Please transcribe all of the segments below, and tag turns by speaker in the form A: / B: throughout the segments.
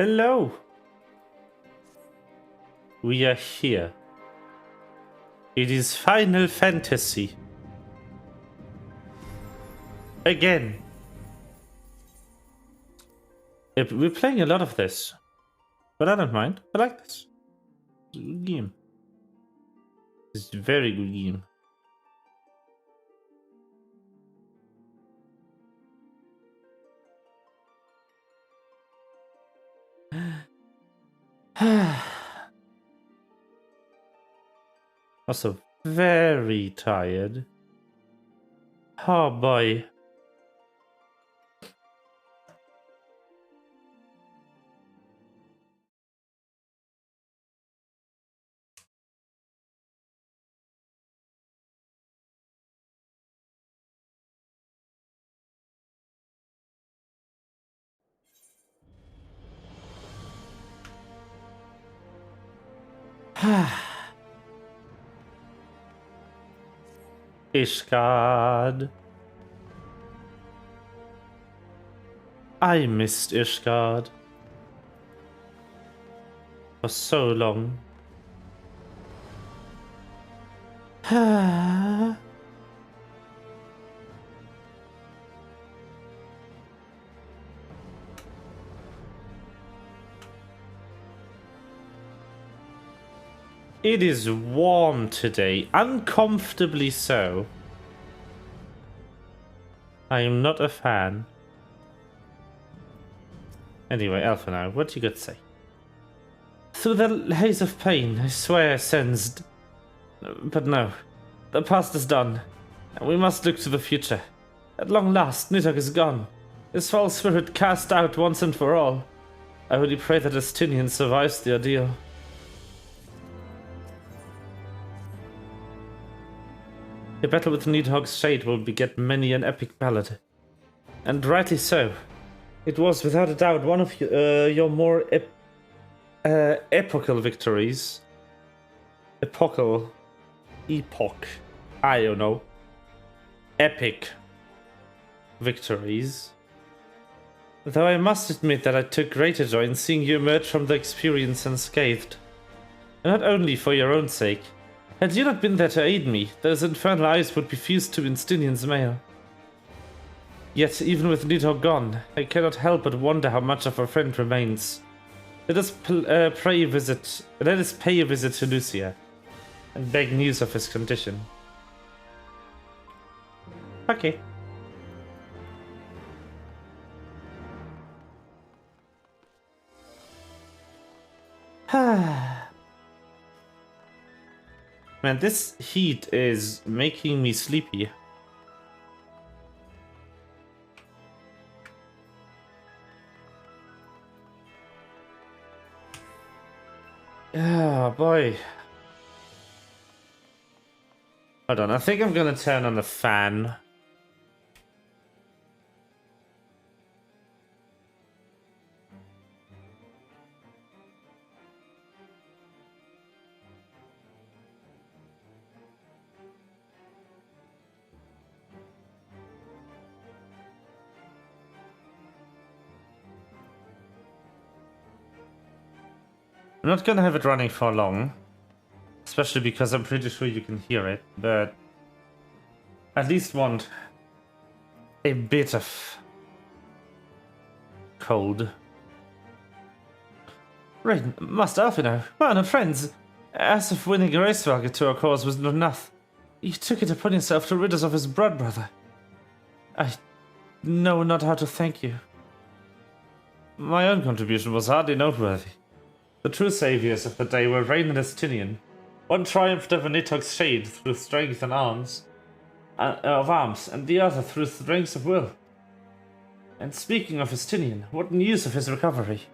A: Hello. We are here. It is Final Fantasy. Again. We're playing a lot of this. But I don't mind. I like this. It's a good game. It's a very good game. Also very tired. Oh boy. Ishgard. I missed Ishgard. For so long. It is warm today, uncomfortably so. I am not a fan. Anyway, Alpha now, what you got to say? Through the haze of pain, I swear I sensed. But no, the past is done, and we must look to the future. At long last, Nidhogg is gone. His foul spirit cast out once and for all. I only pray that Estinian survives the ordeal. The battle with Nidhogg's shade will beget many an epic ballad. And rightly so. It was without a doubt one of your more epochal victories. Epoch. I don't know. Epic victories. Though I must admit that I took greater joy in seeing you emerge from the experience unscathed. And not only for your own sake. Had you not been there to aid me, those infernal eyes would be fused to Estinian's mail. Yet, even with Nidhogg gone, I cannot help but wonder how much of our friend remains. Let us pay a visit to Lucia, and beg news of his condition. Okay. Man, this heat is making me sleepy. Oh boy. Hold on, I think I'm gonna turn on the fan. I'm not gonna have it running for long, especially because I'm pretty sure you can hear it, but at least want a bit of cold. Raiden, Master Alphino, man and friends, as if winning a race wagon to our cause was not enough, you took it upon yourself to rid us of his blood brother. I know not how to thank you. My own contribution was hardly noteworthy. The true saviors of the day were Rain and Estinian. One triumphed over Nidhogg's shade through strength and arms, and the other through strength of will. And speaking of Estinian, what news of his recovery?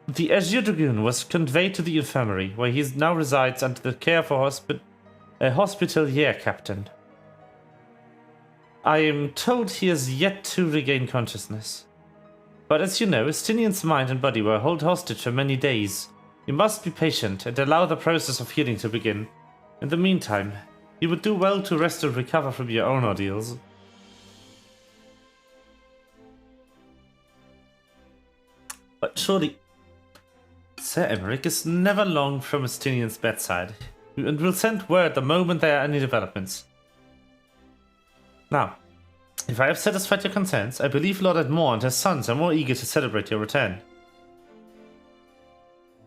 A: The Azure Dragoon was conveyed to the infirmary, where he now resides under the care of a hospitalier captain. I am told he has yet to regain consciousness. But as you know, Estinian's mind and body were held hostage for many days. You must be patient and allow the process of healing to begin. In the meantime, you would do well to rest and recover from your own ordeals. surely... Sir Emmerich is never long from Estinian's bedside, and will send word the moment there are any developments. Now, if I have satisfied your concerns, I believe Lord Edmore and his sons are more eager to celebrate your return.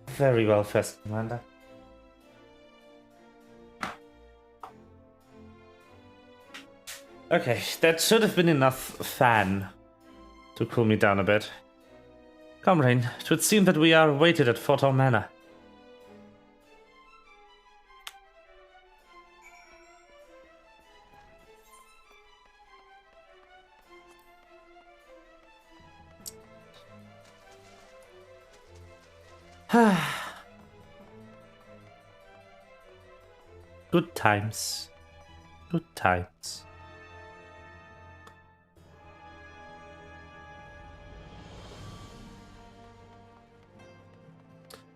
A: Very well, First Commander. Okay, that should have been enough fan to cool me down a bit. Come, Rain, it would seem that we are awaited at Fort Manor. Good times. Good times.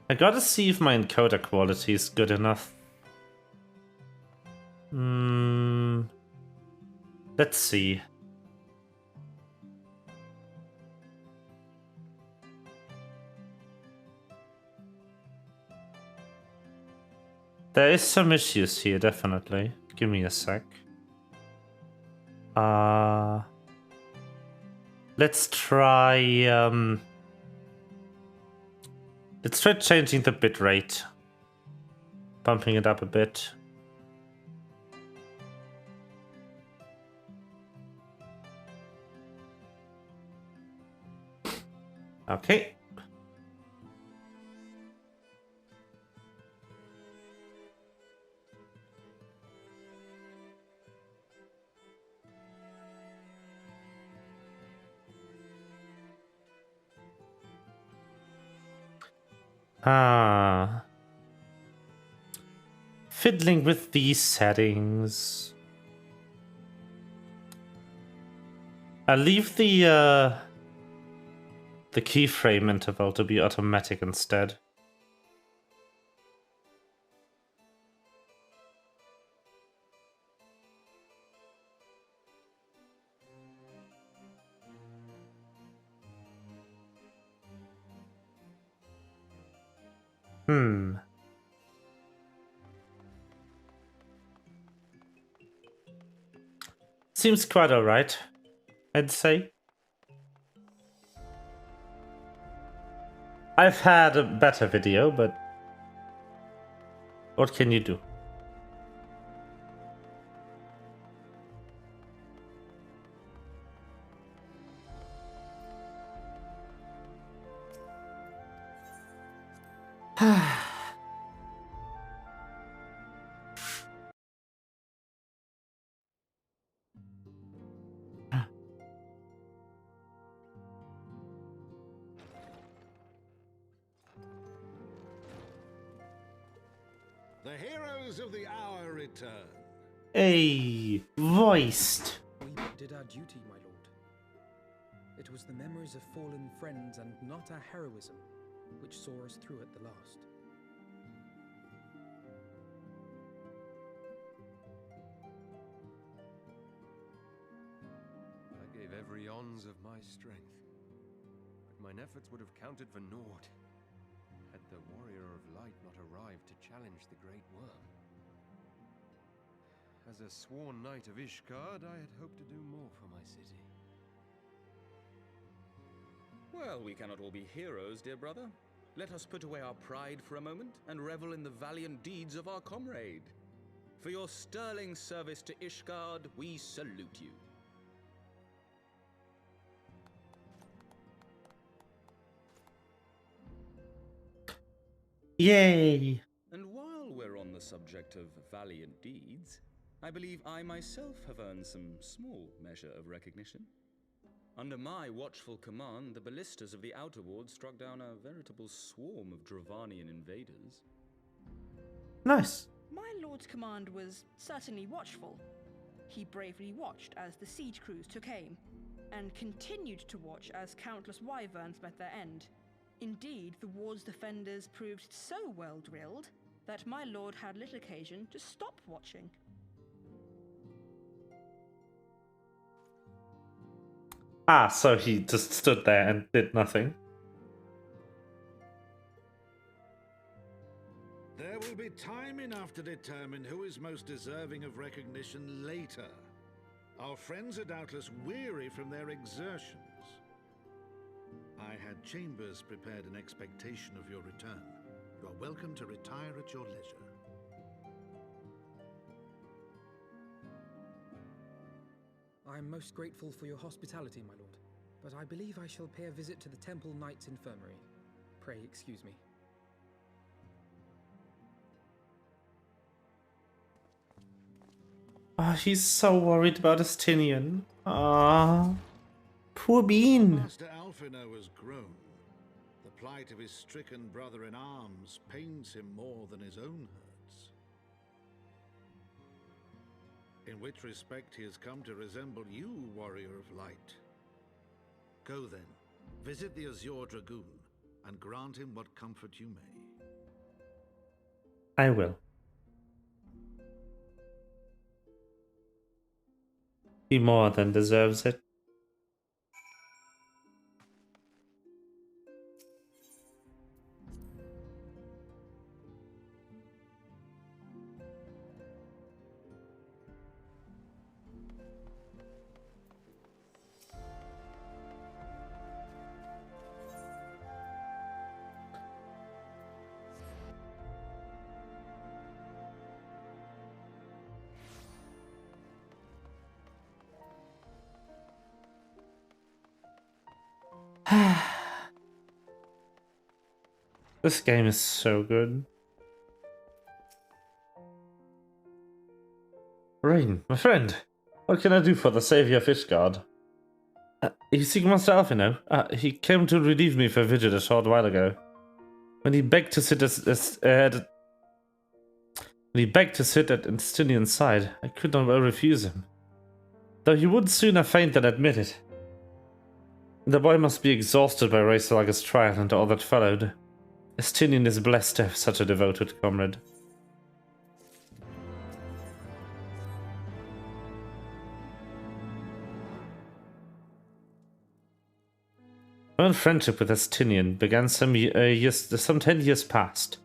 A: I gotta see if my encoder quality is good enough. Let's see. There is some issues here, definitely. Give me a sec. Let's try let's try changing the bitrate. Bumping it up a bit. Okay. Fiddling with these settings. I'll leave the keyframe interval to be automatic instead. Seems quite alright, I'd say. I've had a better video, but what can you do?
B: The heroes of the hour return.
A: Hey, voiced.
C: We did our duty, my lord. It was the memories of fallen friends and not our heroism which saw us through at the last.
D: I gave every ounce of my strength, but mine efforts would have counted for naught had the Warrior of Light not arrived to challenge the Great Worm. As a sworn knight of Ishgard, I had hoped to do more for my city.
E: Well, we cannot all be heroes, dear brother. Let us put away our pride for a moment and revel in the valiant deeds of our comrade. For your sterling service to Ishgard, we salute you.
A: Yay!
E: And while we're on the subject of valiant deeds, I believe I myself have earned some small measure of recognition. Under my watchful command, the ballistas of the Outer Ward struck down a veritable swarm of Dravanian invaders.
A: Nice.
F: My lord's command was certainly watchful. He bravely watched as the siege crews took aim, and continued to watch as countless wyverns met their end. Indeed, the ward's defenders proved so well drilled that my lord had little occasion to stop watching.
A: So he just stood there and did nothing.
B: enough to determine who is most deserving of recognition later. Our friends are doubtless weary from their exertions. I had chambers prepared in expectation of your return. You are welcome to retire at your leisure.
C: I am most grateful for your hospitality, my lord, but I believe I shall pay a visit to the Temple Knight's Infirmary. Pray excuse me.
A: Oh, he's so worried about Estinian. Ah, poor Bean.
B: Master Alphino has grown. The plight of his stricken brother-in-arms pains him more than his own hurts. In which respect he has come to resemble you, warrior of light. Go then, visit the Azure Dragoon, and grant him what comfort you may.
A: I will. He more than deserves it. This game is so good. Rain, my friend, what can I do for the savior of Ishgard? You seek Master Alphino? He came to relieve me for vigil a short while ago. When he begged to sit at Estinian's side, I could not well refuse him. Though he would sooner faint than admit it. The boy must be exhausted by Raistlaga's trial and all that followed. Estinian is blessed to have such a devoted comrade. My own friendship with Estinian began some 10 years past,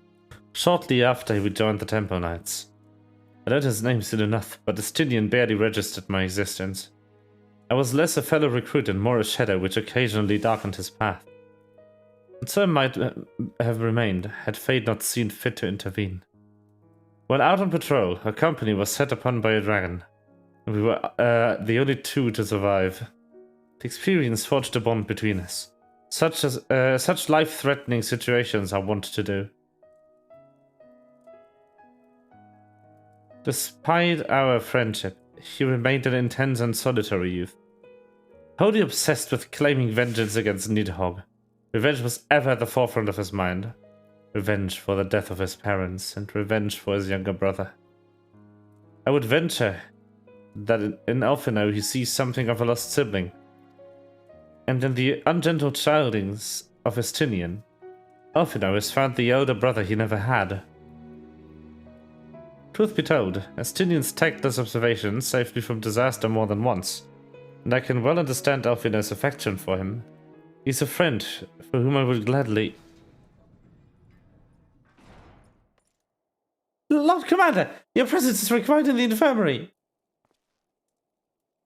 A: shortly after we joined the Temple Knights. I learned his name soon enough, but Estinian barely registered my existence. I was less a fellow recruit and more a shadow which occasionally darkened his path. And so I might have remained, had fate not seen fit to intervene. While out on patrol, our company was set upon by a dragon, and we were the only two to survive. The experience forged a bond between us, such life-threatening situations are wont to do. Despite our friendship, he remained an intense and solitary youth, wholly obsessed with claiming vengeance against Nidhogg. Revenge was ever at the forefront of his mind. Revenge for the death of his parents, and revenge for his younger brother. I would venture that in Alphino he sees something of a lost sibling, and in the ungentle childings of Estinian, Alphino has found the elder brother he never had. Truth be told, Estinian's tactless observations saved me from disaster more than once, and I can well understand Alphino's affection for him. He's a friend for whom I would gladly... Lord Commander, your presence is required in the infirmary.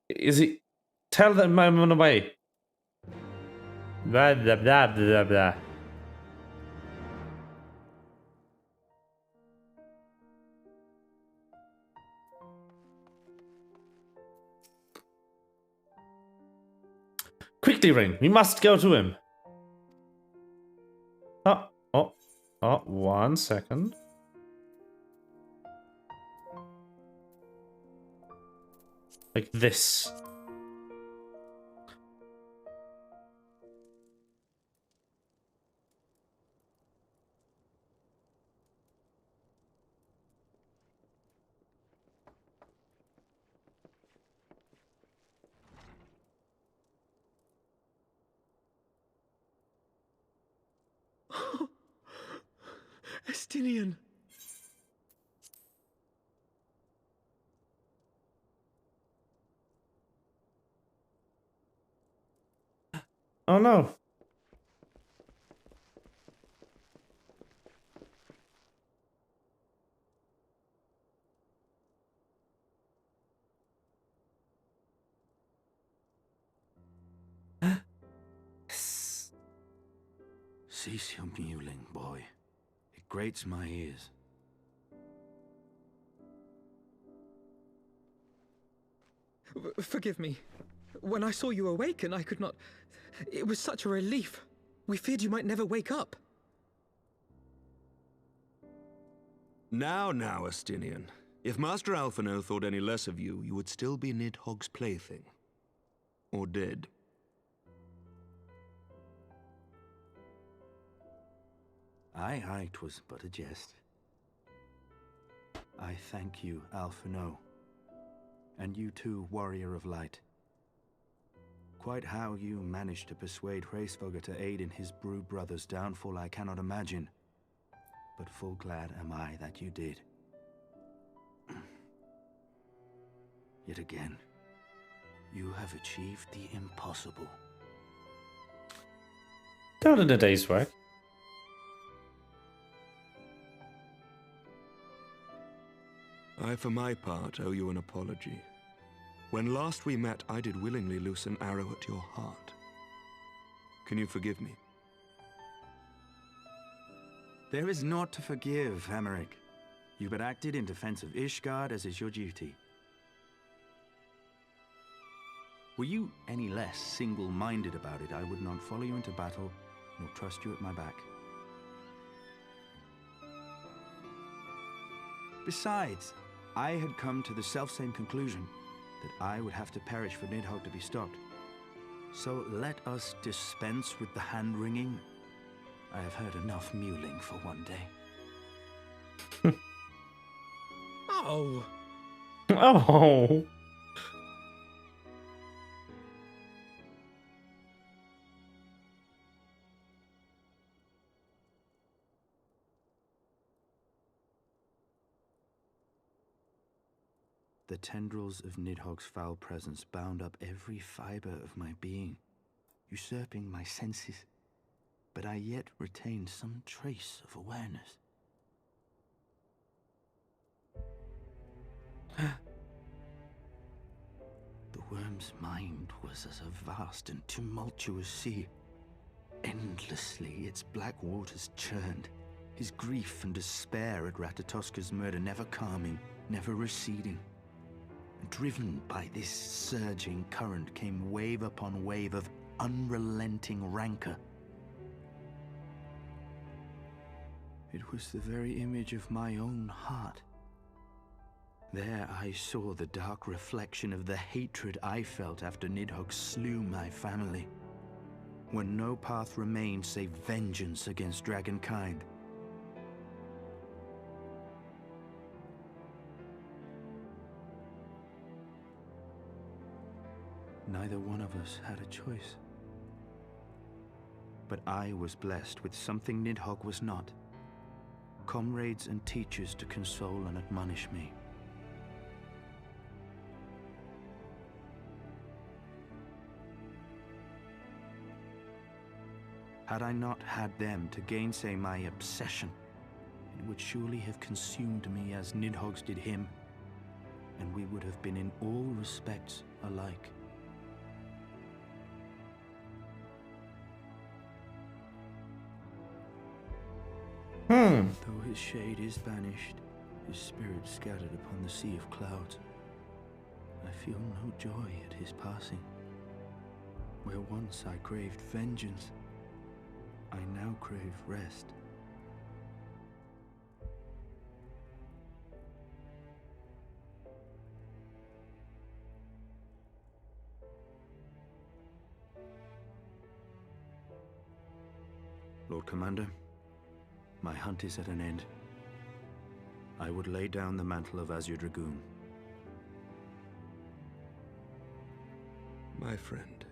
A: Is he... Tell them I'm on the way. Blah, blah, blah, blah, blah. Quickly, Ring, we must go to him. Oh, 1 second. Like this.
C: Estinian!
A: Oh no.
G: Cease your mewling, boy. It grates my ears.
C: Forgive me. When I saw you awaken, I could not... It was such a relief. We feared you might never wake up.
H: Now, Astinian. If Master Alphino thought any less of you, you would still be Nidhogg's plaything. Or dead.
G: Aye, 'twas but a jest. I thank you, Alphino. And you too, Warrior of Light. Quite how you managed to persuade Hraesvelgr to aid in his brood brother's downfall I cannot imagine. But full glad am I that you did. Yet again, you have achieved the impossible.
A: Done in a day's work.
H: I, for my part, owe you an apology. When last we met, I did willingly loose an arrow at your heart. Can you forgive me?
G: There is naught to forgive, Hameric. You but acted in defense of Ishgard as is your duty. Were you any less single-minded about it, I would not follow you into battle, nor trust you at my back. Besides, I had come to the selfsame conclusion, that I would have to perish for Nidhogg to be stopped. So let us dispense with the hand-wringing. I have heard enough mewling for one day.
C: Oh!
A: Oh!
G: The tendrils of Nidhogg's foul presence bound up every fiber of my being, usurping my senses, but I yet retained some trace of awareness. The worm's mind was as a vast and tumultuous sea. Endlessly its black waters churned, his grief and despair at Ratatoska's murder never calming, never receding. Driven by this surging current came wave upon wave of unrelenting rancor. It was the very image of my own heart. There I saw the dark reflection of the hatred I felt after Nidhogg slew my family, when no path remained save vengeance against dragonkind. Neither one of us had a choice. But I was blessed with something Nidhogg was not. Comrades and teachers to console and admonish me. Had I not had them to gainsay my obsession, it would surely have consumed me as Nidhogg's did him, and we would have been in all respects alike. Though his shade is banished, his spirit scattered upon the sea of clouds, I feel no joy at his passing. Where once I craved vengeance, I now crave rest. Lord Commander, my hunt is at an end. I would lay down the mantle of Azure Dragoon.
H: My friend.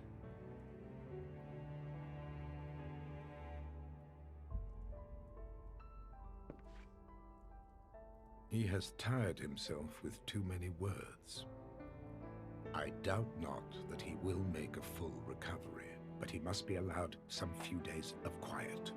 B: He has tired himself with too many words. I doubt not that he will make a full recovery, but he must be allowed some few days of quiet.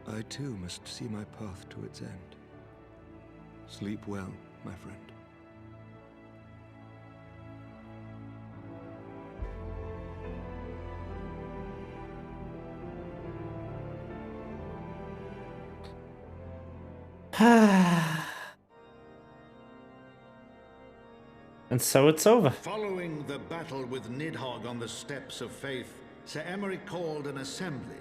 H: I too must see my path to its end. Sleep well, my friend.
A: And so it's over.
B: Following the battle with Nidhogg on the Steps of Faith, Sir Emeric called an assembly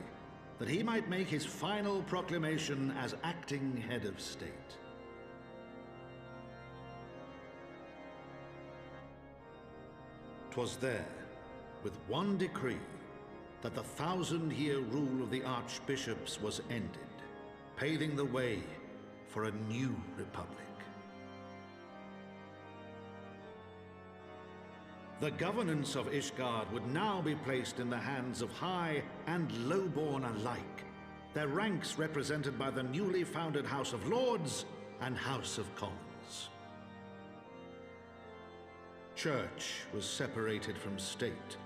B: that he might make his final proclamation as acting head of state. "'Twas there, with one decree, that the 1,000-year rule of the archbishops was ended, paving the way for a new republic. The governance of Ishgard would now be placed in the hands of high and lowborn alike, their ranks represented by the newly founded House of Lords and House of Commons. Church was separated from state.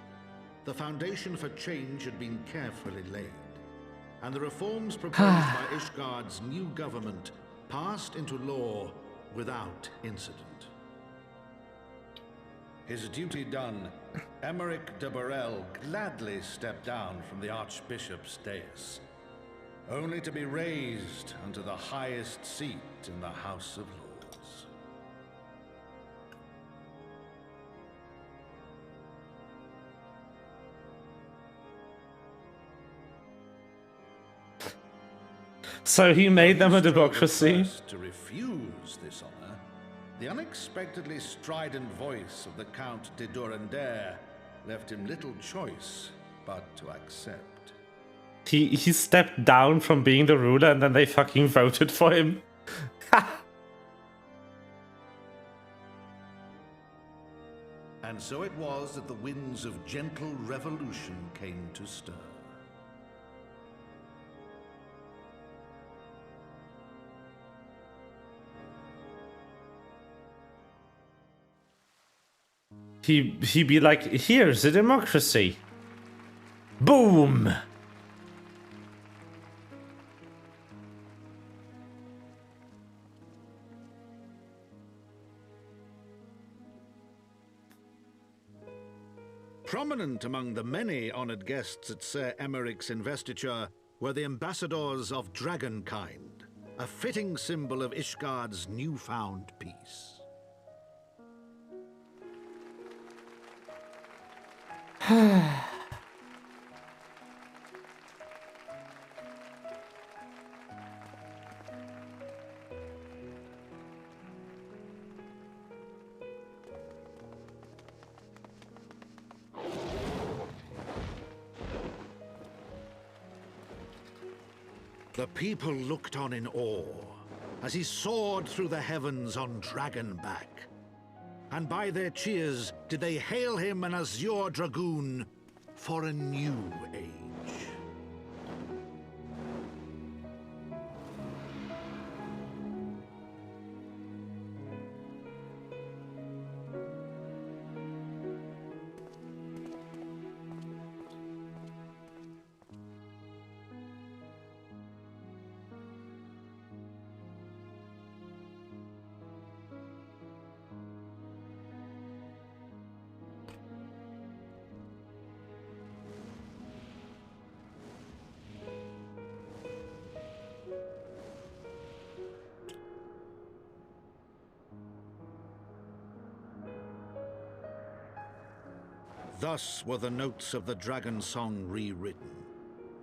B: The foundation for change had been carefully laid, and the reforms proposed by Ishgard's new government passed into law without incident. His duty done, Emeric de Burrell gladly stepped down from the Archbishop's dais, only to be raised unto the highest seat in the House of Lords.
A: So he made them a
B: Though he strove at
A: democracy.
B: first to refuse this honor, the unexpectedly strident voice of the Count de Durandare left him little choice but to accept.
A: He stepped down from being the ruler and then they fucking voted for him.
B: And so it was that the winds of gentle revolution came to stir.
A: He'd be like, here's a democracy. Boom!
B: Prominent among the many honored guests at Sir Emeric's investiture were the ambassadors of Dragonkind, a fitting symbol of Ishgard's newfound peace. The people looked on in awe as he soared through the heavens on Dragonback. And by their cheers did they hail him an Azure Dragoon for a new age. Thus were the notes of the Dragonsong rewritten,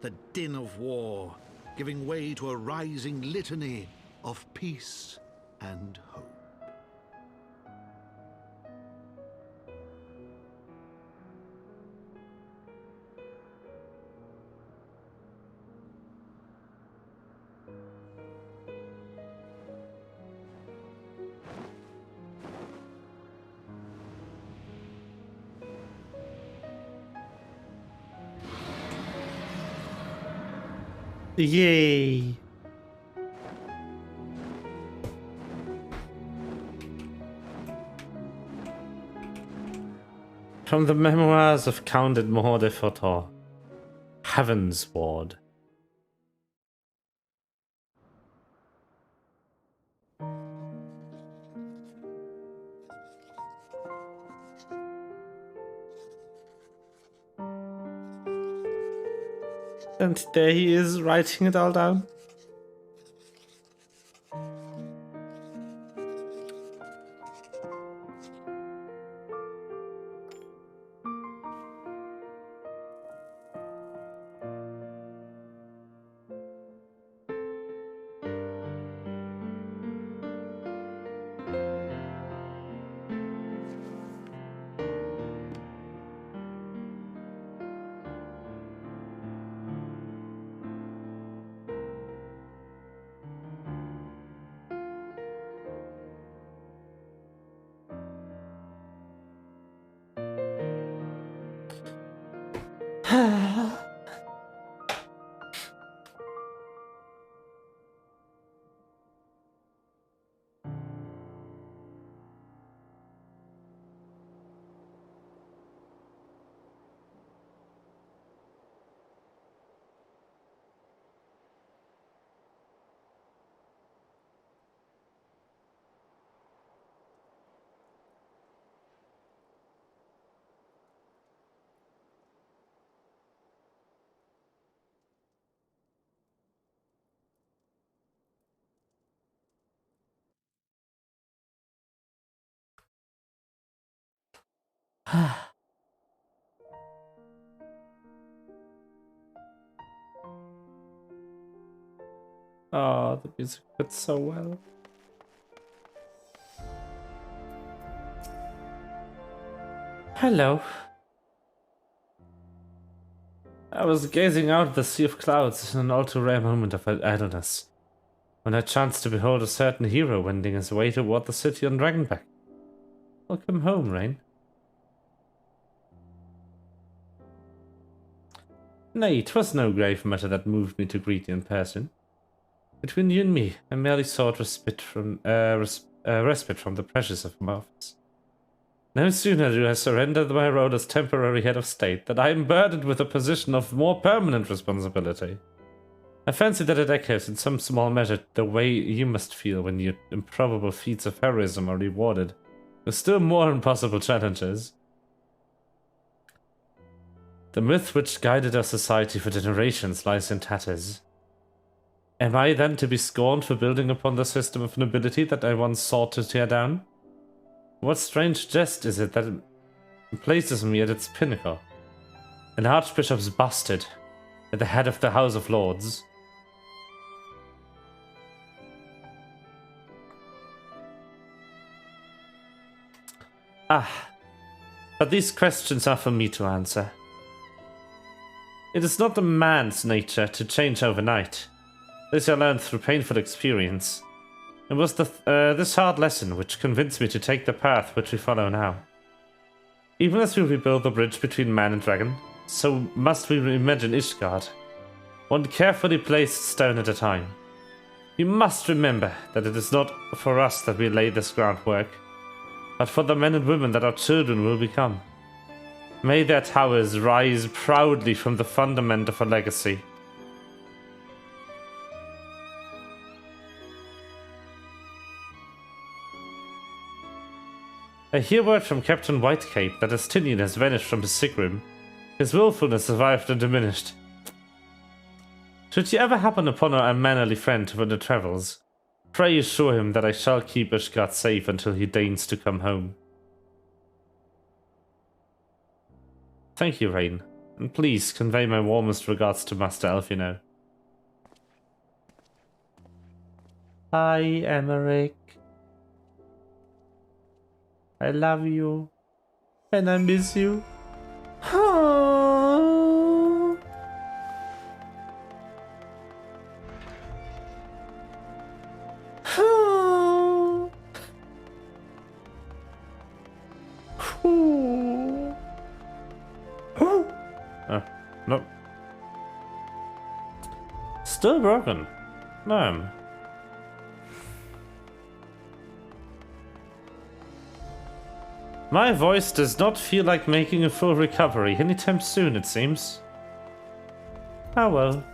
B: the din of war giving way to a rising litany of peace and hope.
A: Yay! From the memoirs of Count Edmond de Fortot, Heavensward. And there he is, writing it all down. Oh, the music fits so well. Hello. I was gazing out at the sea of clouds in an all too rare moment of idleness, when I chanced to behold a certain hero wending his way toward the city on Dragonback. Welcome home, Rain. Nay, 'twas no grave matter that moved me to greet you in person. Between you and me, I merely sought respite from the pressures of my office. No sooner do I surrender my role as temporary head of state than I am burdened with a position of more permanent responsibility. I fancy that it echoes in some small measure the way you must feel when your improbable feats of heroism are rewarded with still more impossible challenges. The myth which guided our society for generations lies in tatters. Am I then to be scorned for building upon the system of nobility that I once sought to tear down? What strange jest is it that places me at its pinnacle? An archbishop's bastard, at the head of the House of Lords. Ah, but these questions are for me to answer. It is not a man's nature to change overnight. This I learned through painful experience. It was this hard lesson which convinced me to take the path which we follow now. Even as we rebuild the bridge between man and dragon, so must we reimagine Ishgard, one carefully placed stone at a time. You must remember that it is not for us that we lay this groundwork, but for the men and women that our children will become. May their towers rise proudly from the fundament of a legacy. I hear word from Captain Whitecape that Astinian has vanished from his sick room. His willfulness survived undiminished. Should you ever happen upon our unmannerly friend when he travels, pray assure him that I shall keep Ishgard safe until he deigns to come home. Thank you, Rain, and please convey my warmest regards to Master Elfino. Hi, Emmerich. I love you, and I miss you. No. Still broken. No. My voice does not feel like making a full recovery anytime soon, it seems. Ah well.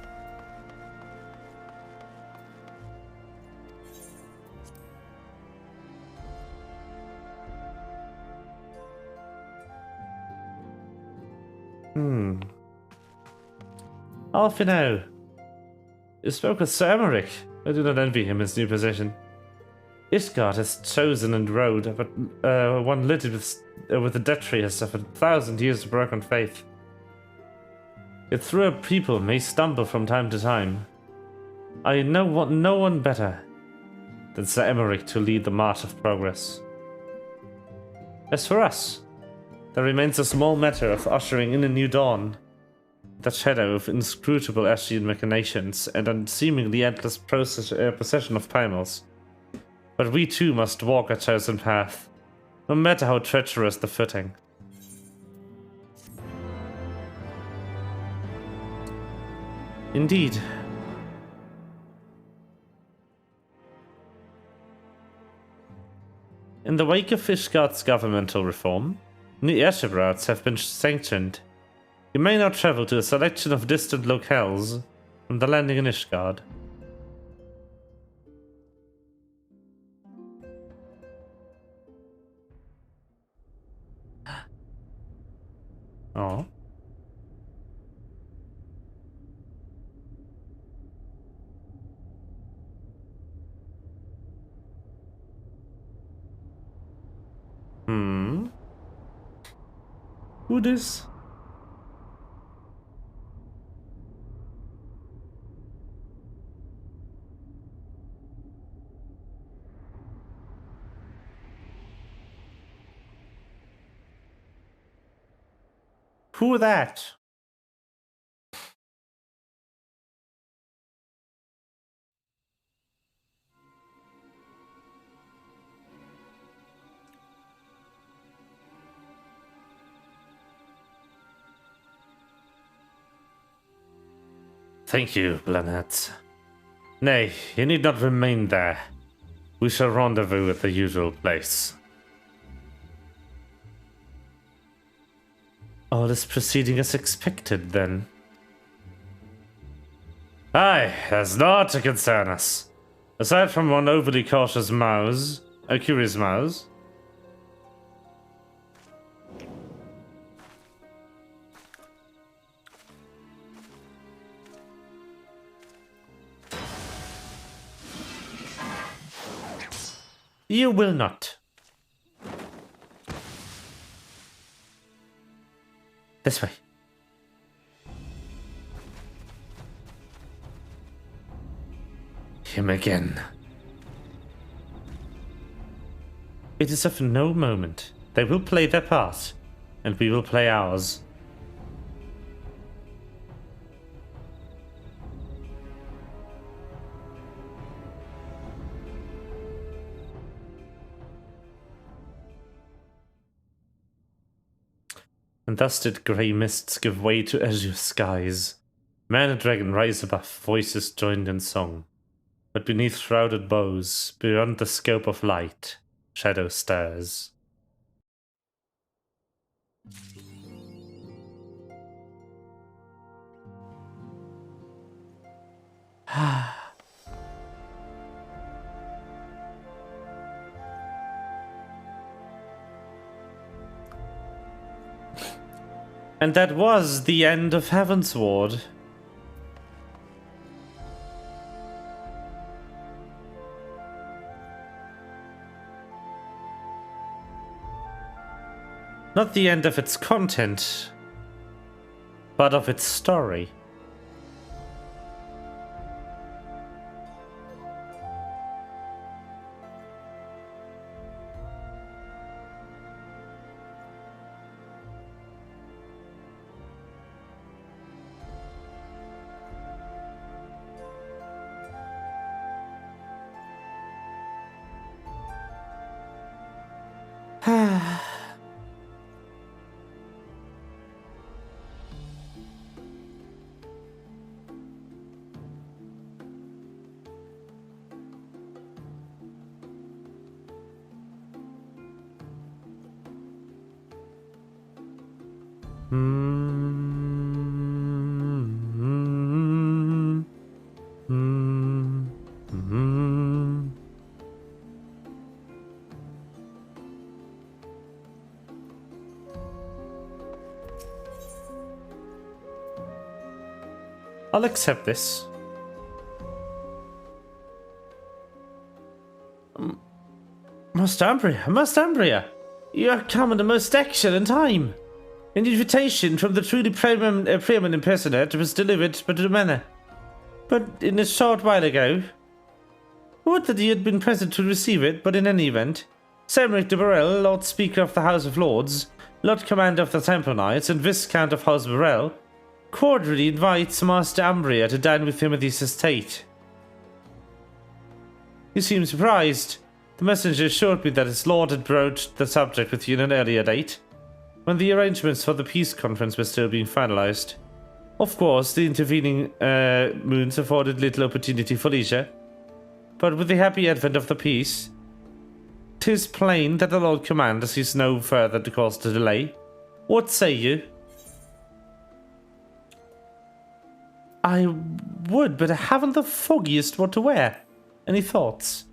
A: Alfino, you spoke with Sir Emmerich. I do not envy him his new position. Ishgard has chosen and road, but one littered with the death tree has suffered 1,000 years of broken faith. Yet through a people may stumble from time to time. I know no one better than Sir Emmerich to lead the march of progress. As for us, there remains a small matter of ushering in a new dawn. The shadow of inscrutable Ashian machinations and a seemingly endless procession of primals. But we too must walk a chosen path, no matter how treacherous the footing. Indeed. In the wake of Ishgard's governmental reform, new airship routes have been sanctioned. You may now travel to a selection of distant locales from the landing in Ishgard. Oh. Who this? Who that? Thank you, Blanette. Nay, you need not remain there. We shall rendezvous at the usual place. All is proceeding as expected, then. Aye, there's naught to concern us. Aside from one overly cautious mouse, a curious mouse. You will not. This way. Him again. It is of no moment. They will play their part, and we will play ours. And thus did grey mists give way to azure skies. Man and dragon rise above, voices joined in song. But beneath shrouded bows, beyond the scope of light, shadow stirs. And that was the end of Heavensward. Not the end of its content, but of its story. I'll accept this. Master Ambria, you have come at a most excellent time. An invitation from the truly preeminent personage was delivered but to manner. But in a short while ago. Would that he had been present to receive it, but in any event, Semric de Burrell, Lord Speaker of the House of Lords, Lord Commander of the Temple Knights, and Viscount of House Burrell, cordially invites Master Ambria to dine with him at his estate. You seem surprised. The messenger assured me that his lord had broached the subject with you in an earlier date, when the arrangements for the peace conference were still being finalized. Of course, the intervening moons afforded little opportunity for leisure, but with the happy advent of the peace, 'tis plain that the Lord Commander sees no further cause to delay. What say you? I would, but I haven't the foggiest what to wear. Any thoughts?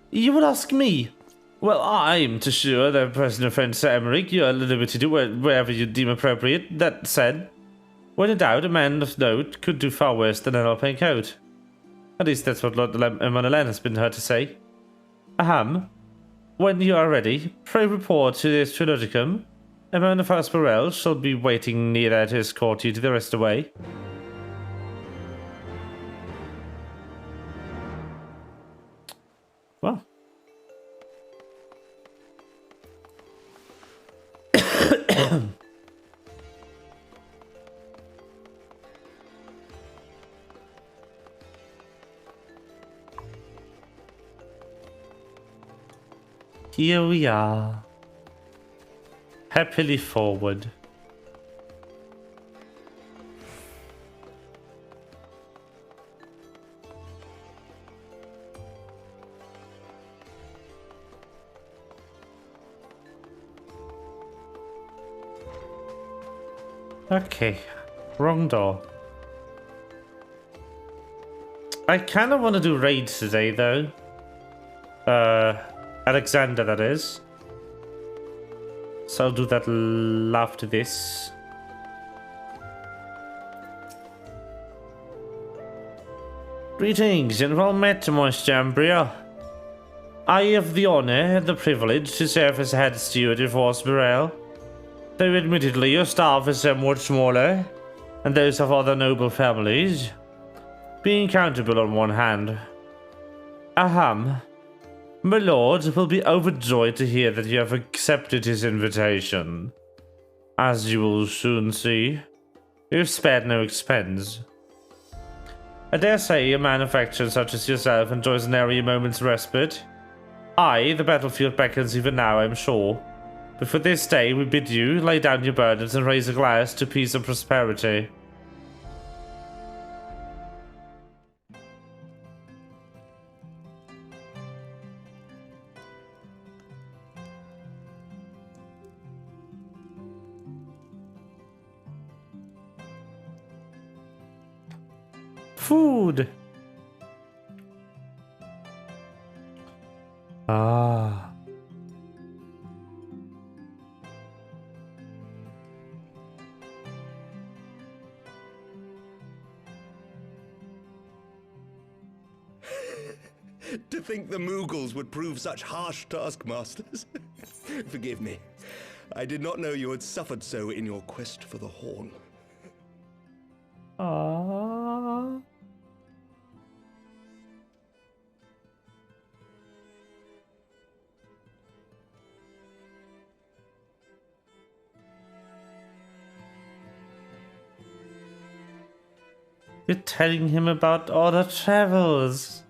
A: You would ask me? Well, I'm to sure that personal friend Sir Emmerich, you are at liberty to do wherever you deem appropriate. That said, when in doubt, a man of note could do far worse than an Alpine coat. At least that's what Lord Monolan has been heard to say. Ahem. When you are ready, pray report to the Astrologicum. A man of House Burrell shall be waiting near there to escort you to the rest away. Well. Here we are. Happily forward. Okay, wrong door. I kind of want to do raids today, though. Alexander, that is. So I'll do that after this. Greetings and well met, Master Ambria. I have the honor and the privilege to serve as head steward of House Burrell. Though admittedly your staff is somewhat smaller, and those of other noble families, being countable on one hand. Ahem. My lord will be overjoyed to hear that you have accepted his invitation. As you will soon see, you've spared no expense. I dare say a manufacturer such as yourself enjoys an airy moment's respite. Aye, the battlefield beckons even now, I'm sure. But for this day we bid you lay down your burdens and raise a glass to peace and prosperity. Food. Ah.
H: To think the Moogles would prove such harsh taskmasters. Forgive me. I did not know you had suffered so in your quest for the horn.
A: Ah. You're telling him about all the travels.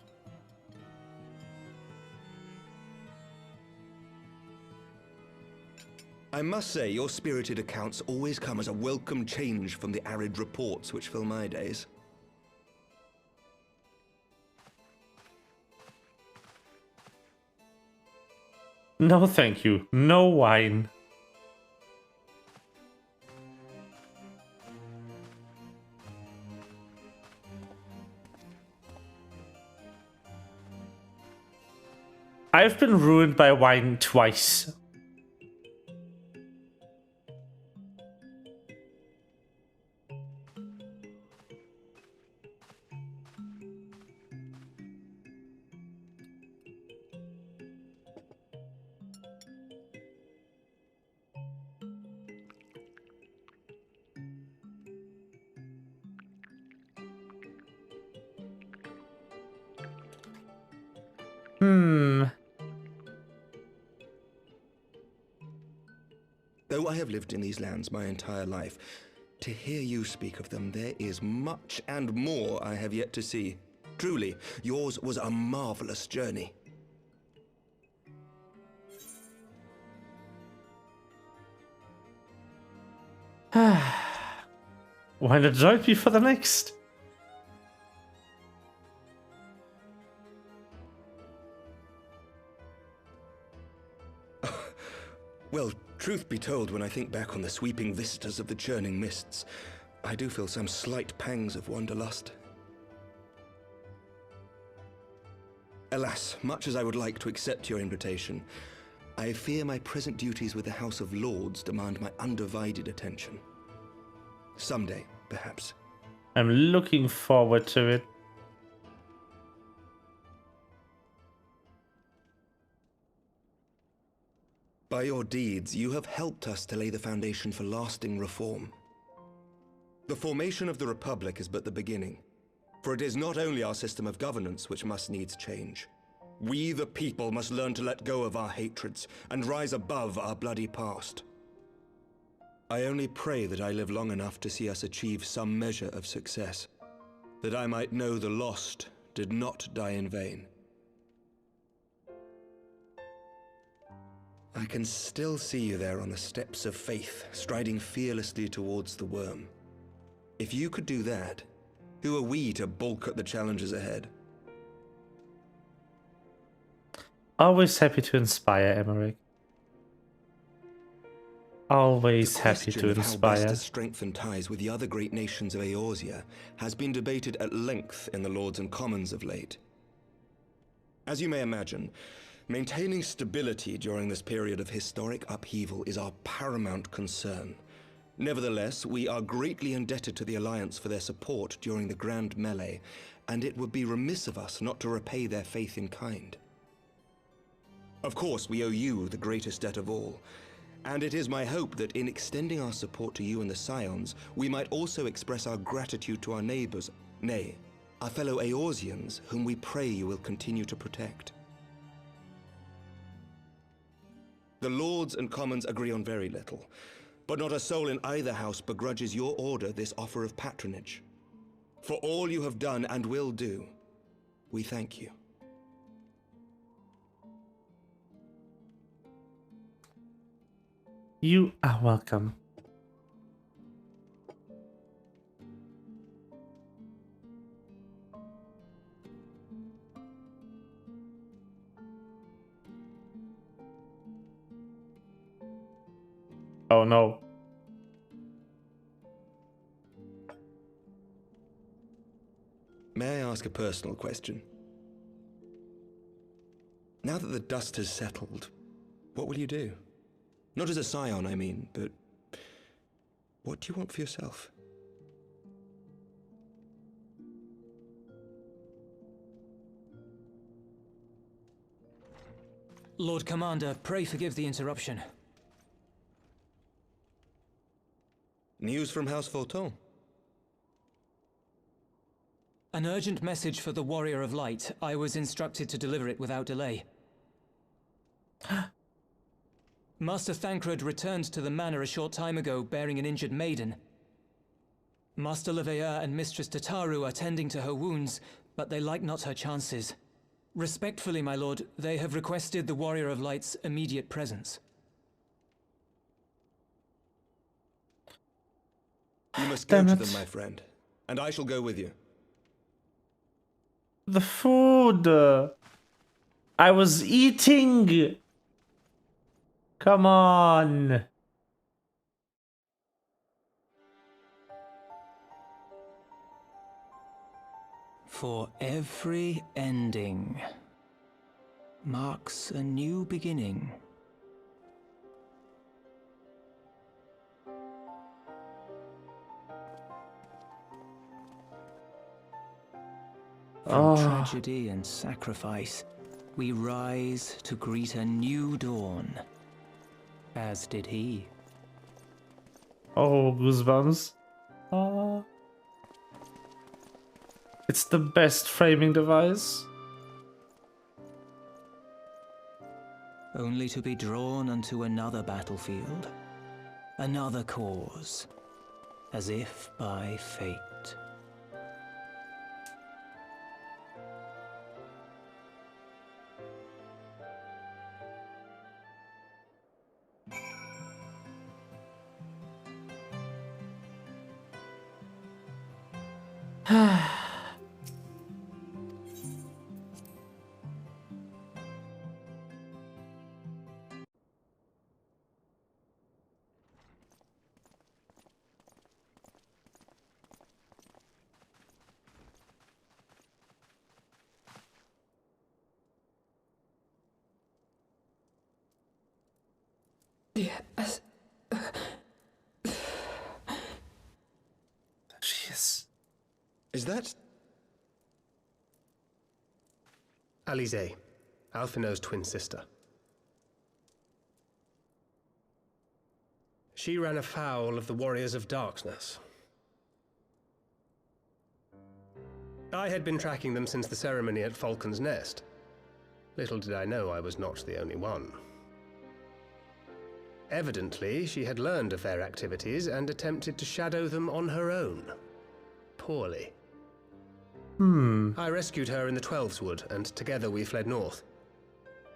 H: I must say, your spirited accounts always come as a welcome change from the arid reports which fill my days.
A: No, thank you. No wine. I've been ruined by wine twice.
H: Though I have lived in these lands my entire life, to hear you speak of them, there is much and more I have yet to see. Truly, yours was a marvelous journey.
A: Why not join me for the next?
H: Well, truth be told, when I think back on the sweeping vistas of the churning mists, I do feel some slight pangs of wanderlust. Alas, much as I would like to accept your invitation, I fear my present duties with the House of Lords demand my undivided attention. Someday, perhaps.
A: I'm looking forward to it.
H: By your deeds, you have helped us to lay the foundation for lasting reform. The formation of the Republic is but the beginning, for it is not only our system of governance which must needs change. We, the people, must learn to let go of our hatreds and rise above our bloody past. I only pray that I live long enough to see us achieve some measure of success, that I might know the lost did not die in vain. I can still see you there on the steps of faith, striding fearlessly towards the worm. If you could do that, who are we to balk at the challenges ahead?
A: Always happy to inspire, Emmerich. Always happy to
H: The question of how best
A: inspire.
H: to strengthen ties with the other great nations of Eorzea has been debated at length in the Lords and Commons of late. As you may imagine, maintaining stability during this period of historic upheaval is our paramount concern. Nevertheless, we are greatly indebted to the Alliance for their support during the Grand Melee, and it would be remiss of us not to repay their faith in kind. Of course, we owe you the greatest debt of all, and it is my hope that in extending our support to you and the Scions, we might also express our gratitude to our neighbors, nay, our fellow Eorzeans, whom we pray you will continue to protect. The Lords and Commons agree on very little, but not a soul in either house begrudges your order this offer of patronage. For all you have done and will do, we thank you.
A: You are welcome. Oh no.
H: May I ask a personal question? Now that the dust has settled, what will you do? Not as a scion, I mean, but what do you want for yourself?
I: Lord Commander, pray forgive the interruption.
H: News from House Fulton?
I: An urgent message for the Warrior of Light. I was instructed to deliver it without delay. Master Thancred returned to the manor a short time ago, bearing an injured maiden. Master Leveilleur and Mistress Tataru are tending to her wounds, but they like not her chances. Respectfully, my lord, they have requested the Warrior of Light's immediate presence.
H: You must go
A: Damn
H: to
A: it.
H: them, my friend, and I shall go with you.
A: The food. I was eating. Come on.
I: For every ending marks a new beginning. From tragedy and sacrifice, we rise to greet a new dawn, as did he.
A: Oh, goosebumps. It's the best framing device.
I: only to be drawn unto another battlefield, another cause, as if by fate.
C: Yes.
A: She is.
H: Is that...
J: Alize, Alphinaud's twin sister. She ran afoul of the Warriors of Darkness. I had been tracking them since the ceremony at Falcon's Nest. Little did I know I was not the only one. Evidently, she had learned of their activities and attempted to shadow them on her own. Poorly. I rescued her in the Twelveswood, and together we fled north.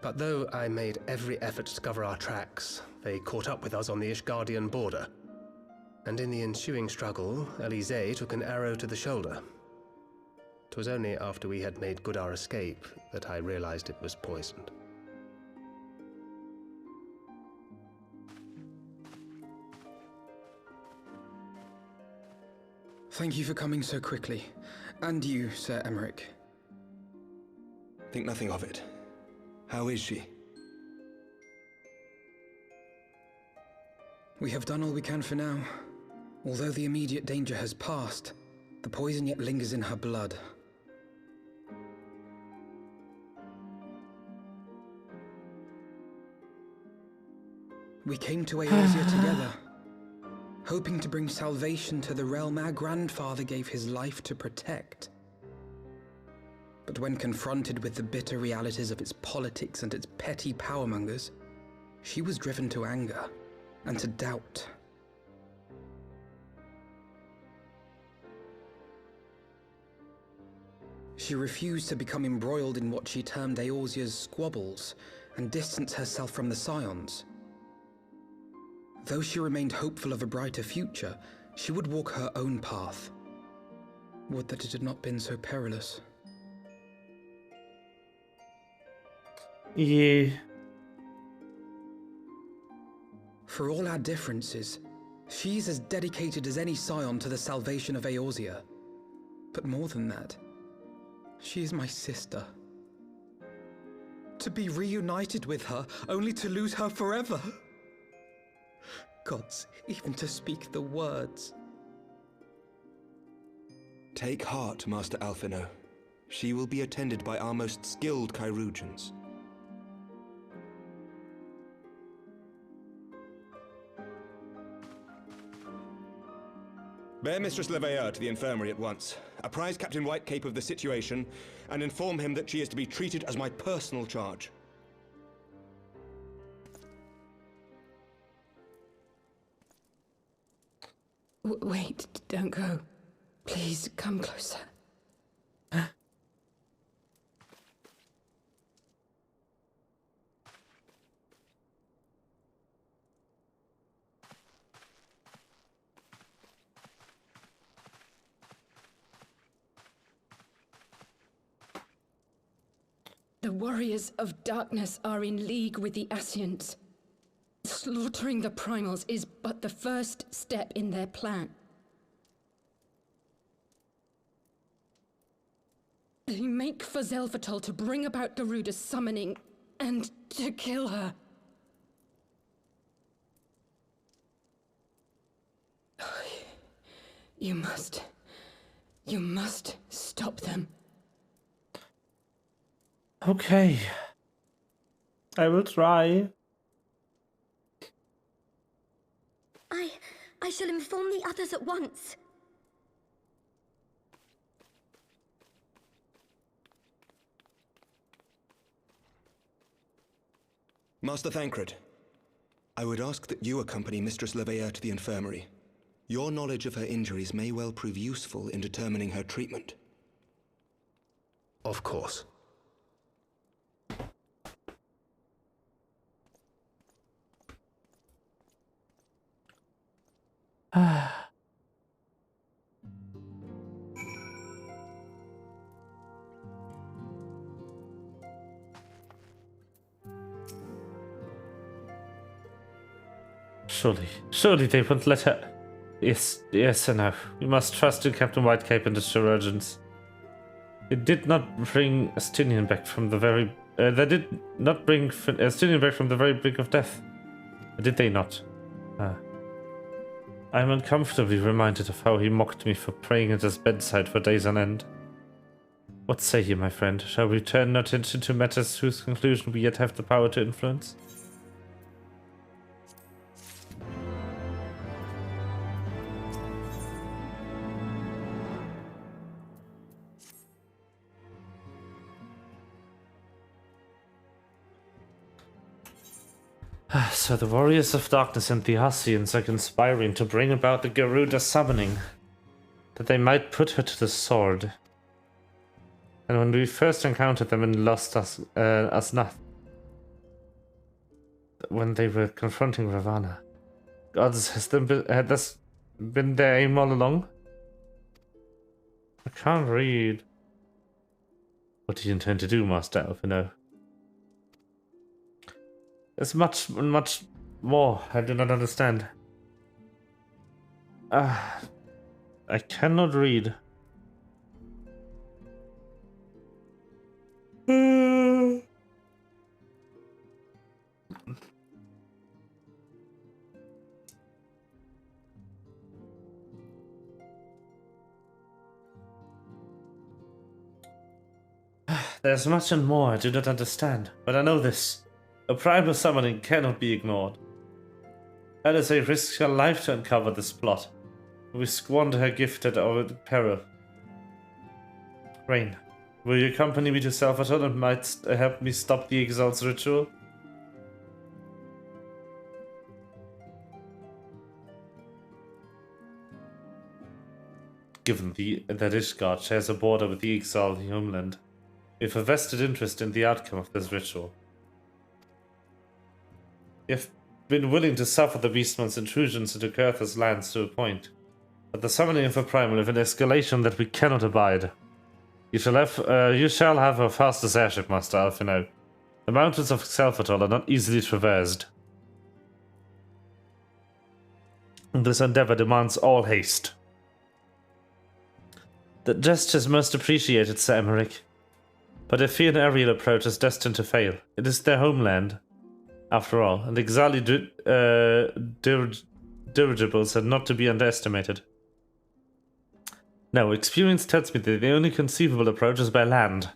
J: But though I made every effort to cover our tracks, they caught up with us on the Ishgardian border. And in the ensuing struggle, Alize took an arrow to the shoulder. 'Twas only after we had made good our escape that I realized it was poisoned.
C: Thank you for coming so quickly. And you, Sir Emmerich.
H: Think nothing of it. How is she?
C: We have done all we can for now. Although the immediate danger has passed, the poison yet lingers in her blood. We came to Eorzea together, hoping to bring salvation to the realm our grandfather gave his life to protect. But when confronted with the bitter realities of its politics and its petty powermongers, she was driven to anger and to doubt. She refused to become embroiled in what she termed Eorzea's squabbles and distance herself from the Scions. Though she remained hopeful of a brighter future, she would walk her own path. Would that it had not been so perilous.
A: Yeah.
C: For all our differences, she's as dedicated as any Scion to the salvation of Eorzea. But more than that, she is my sister. To be reunited with her, only to lose her forever. Gods, even to speak the words.
H: Take heart, Master Alphinaud. She will be attended by our most skilled chirurgeons. Bear Mistress Leveilleur to the infirmary at once. Apprise Captain Whitecape of the situation, and inform him that she is to be treated as my personal charge.
K: Wait, don't go. Please, come closer. The Warriors of Darkness are in league with the Ascients. Slaughtering the Primals is but the first step in their plan. They make for Zelvatol to bring about Garuda's summoning and to kill her. You must stop them.
A: Okay. I will try.
L: I shall inform the others at once.
H: Master Thancred, I would ask that you accompany Mistress Leveilleur to the infirmary. Your knowledge of her injuries may well prove useful in determining her treatment.
J: Of course.
A: Surely they won't let her... Yes, I know. We must trust in Captain Whitecape and his chirurgeons. They did not bring Astinian back from the very... they did not bring Astinian back from the very brink of death. Did they not? I am uncomfortably reminded of how he mocked me for praying at his bedside for days on end. What say you, my friend? Shall we turn our attention to matters whose conclusion we yet have the power to influence? So the Warriors of Darkness and the Hassians are conspiring to bring about the Garuda summoning, that they might put her to the sword. And when we first encountered them in Lost Asnath, when they were confronting Ravana, gods, had this been their aim all along? I can't read. What do you intend to do, Master Alphino? There's much more I do not understand. I cannot read. There's much and more I do not understand, but I know this. A primal summoning cannot be ignored. Alisaie risks her life to uncover this plot. We squander her gift at our peril. Rain, will you accompany me to Salvatore and might help me stop the Exalt's ritual? Given that Ishgard shares a border with the Exalt homeland, we have a vested interest in the outcome of this ritual. We have been willing to suffer the Beastman's intrusions into Kurtha's lands to a point, but the summoning of a primal is an escalation that we cannot abide. You shall have a fastest airship, Master Alphino. The mountains of Salvatore are not easily traversed. This endeavor demands all haste. The gesture is most appreciated, Sir Emmerich, but I fear an aerial approach is destined to fail. It is their homeland, after all, and Exali dirigibles are not to be underestimated. No, experience tells me that the only conceivable approach is by land.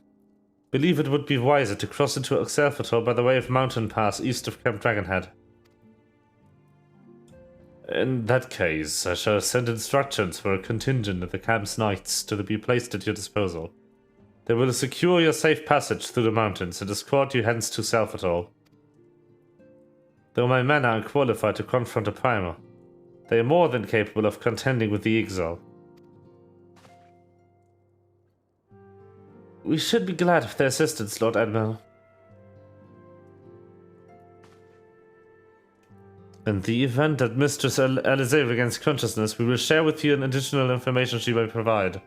A: Believe it would be wiser to cross into Salvatore by the way of Mountain Pass east of Camp Dragonhead. In that case, I shall send instructions for a contingent of the camp's knights to be placed at your disposal. They will secure your safe passage through the mountains and escort you hence to Salvatore. Though my men are unqualified to confront a primal, they are more than capable of contending with the Exile. We should be glad of their assistance, Lord Admiral. In the event that Mistress Alisaie regains consciousness, we will share with you an additional information she may provide.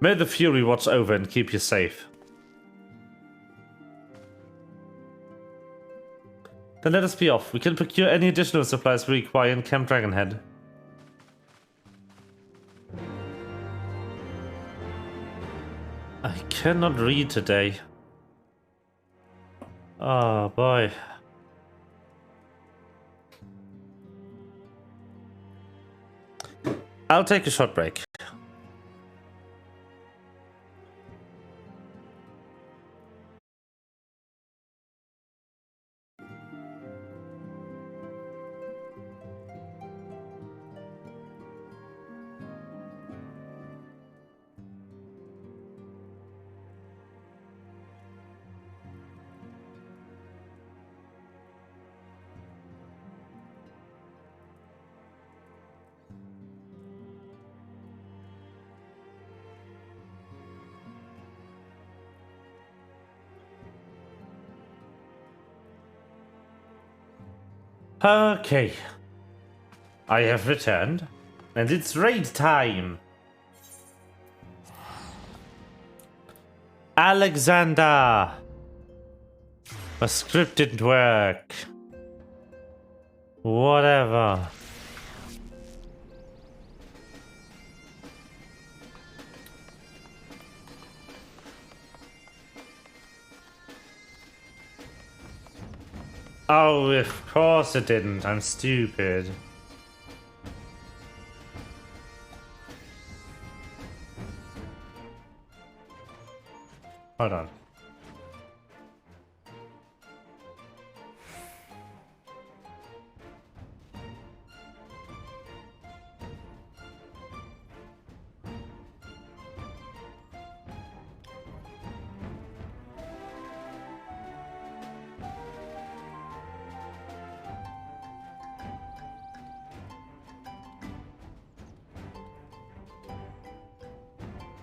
A: May the Fury watch over and keep you safe. Then let us be off. We can procure any additional supplies we require in Camp Dragonhead. I cannot read today. Oh boy. I'll take a short break. Okay. I have returned, and it's raid time. Alexander! My script didn't work. Whatever. Oh, of course it didn't. I'm stupid. Hold on.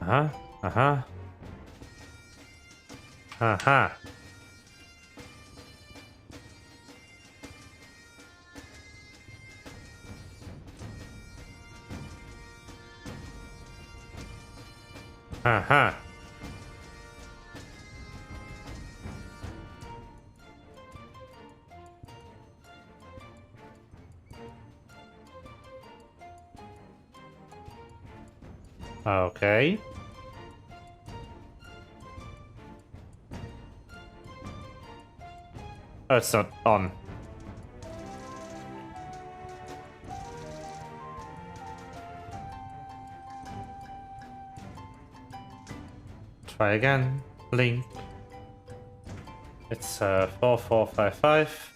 A: Uh-huh. Uh-huh. Uh-huh. Uh-huh. Okay. Oh, it's not on. Try again. Link. It's 4455.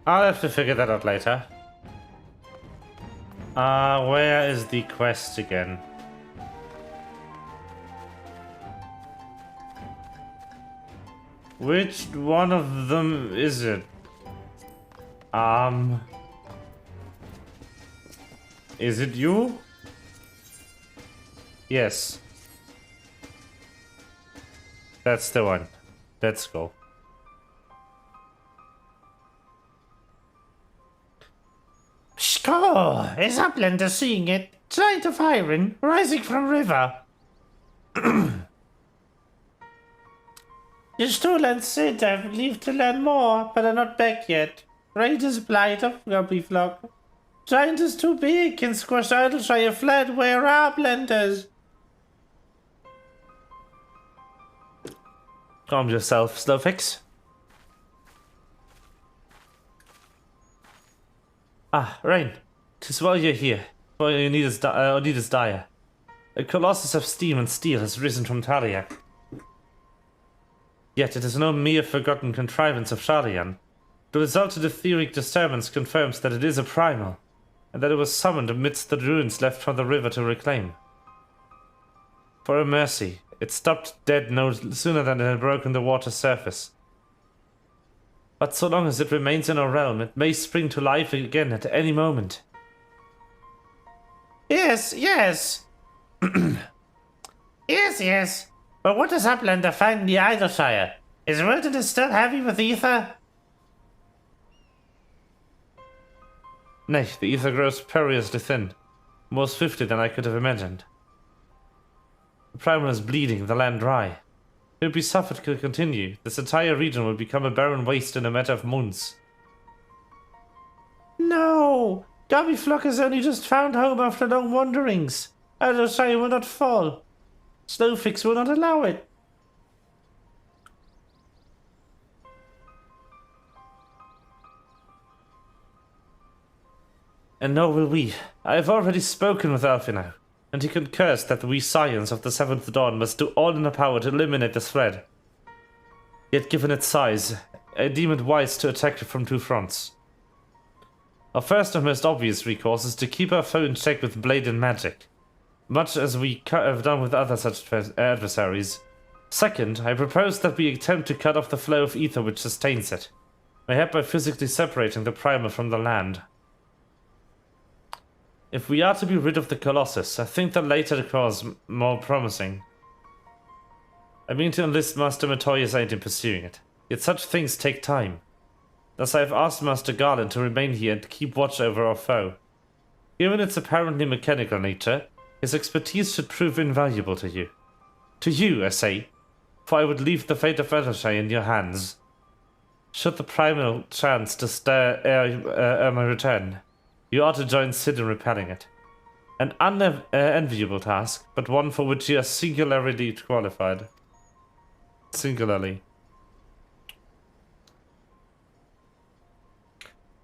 A: I'll have to figure that out later. Where is the quest again? Which one of them is it? Is it you? Yes. That's the one. Let's go. Score! Is Uplander seeing it? Giant of iron, rising from river. The Stolen said I leave to learn more, but are not back yet. Raiders blight of Guppy Flock. Giant is too big, can squash Idleshire flat. Where are blenders? Calm yourself, Slowfix. Ah, Rain. 'Tis while you're here. While your need is dire. A colossus of steam and steel has risen from Taliak. Yet it is no mere forgotten contrivance of Shalian. The result of the etheric disturbance confirms that it is a primal, and that it was summoned amidst the ruins left from the river to reclaim. For a mercy, it stopped dead no sooner than it had broken the water's surface. But so long as it remains in our realm, it may spring to life again at any moment. Yes, yes! Yes. But what does Uplander find in the Idleshire? Is Wilton still heavy with ether? Nay, the ether grows perilously thin. More swiftly than I could have imagined. The primal is bleeding, the land dry. It will be suffered to continue. This entire region will become a barren waste in a matter of months. No! Gobby Flock has only just found home after long wanderings. Idleshire will not fall. Snowfix will not allow it. And nor will we. I have already spoken with Alfino, and he concurs that we Scions of the Seventh Dawn must do all in our power to eliminate this threat. Yet given its size, I deem it wise to attack it from two fronts. Our first and most obvious recourse is to keep our foe in check with blade and magic, much as we have done with other such adversaries. Second, I propose that we attempt to cut off the flow of ether which sustains it, mayhap by physically separating the primal from the land. If we are to be rid of the Colossus, I think the later cause more promising. I mean to enlist Master Matoya's aid in pursuing it, yet such things take time. Thus I have asked Master Garland to remain here and keep watch over our foe. Given its apparently mechanical nature, his expertise should prove invaluable to you. To you, I say, for I would leave the fate of Ethelshire in your hands. Should the primal chance to stir ere my return, you ought to join Sid in repelling it. An unenviable task, but one for which you are singularly qualified. Singularly.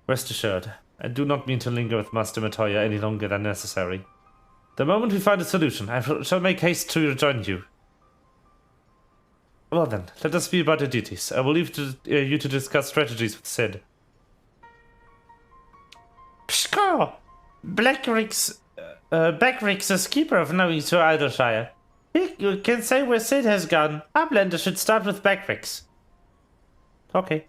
A: Rest assured, I do not mean to linger with Master Matoya any longer than necessary. The moment we find a solution, I shall make haste to rejoin you. Well then, let us be about your duties. I will leave you to discuss strategies with Sid. Pshko! Beckrix is keeper of knowing to Idleshire. You can say where Sid has gone. Our blender should start with Beckrix. Okay.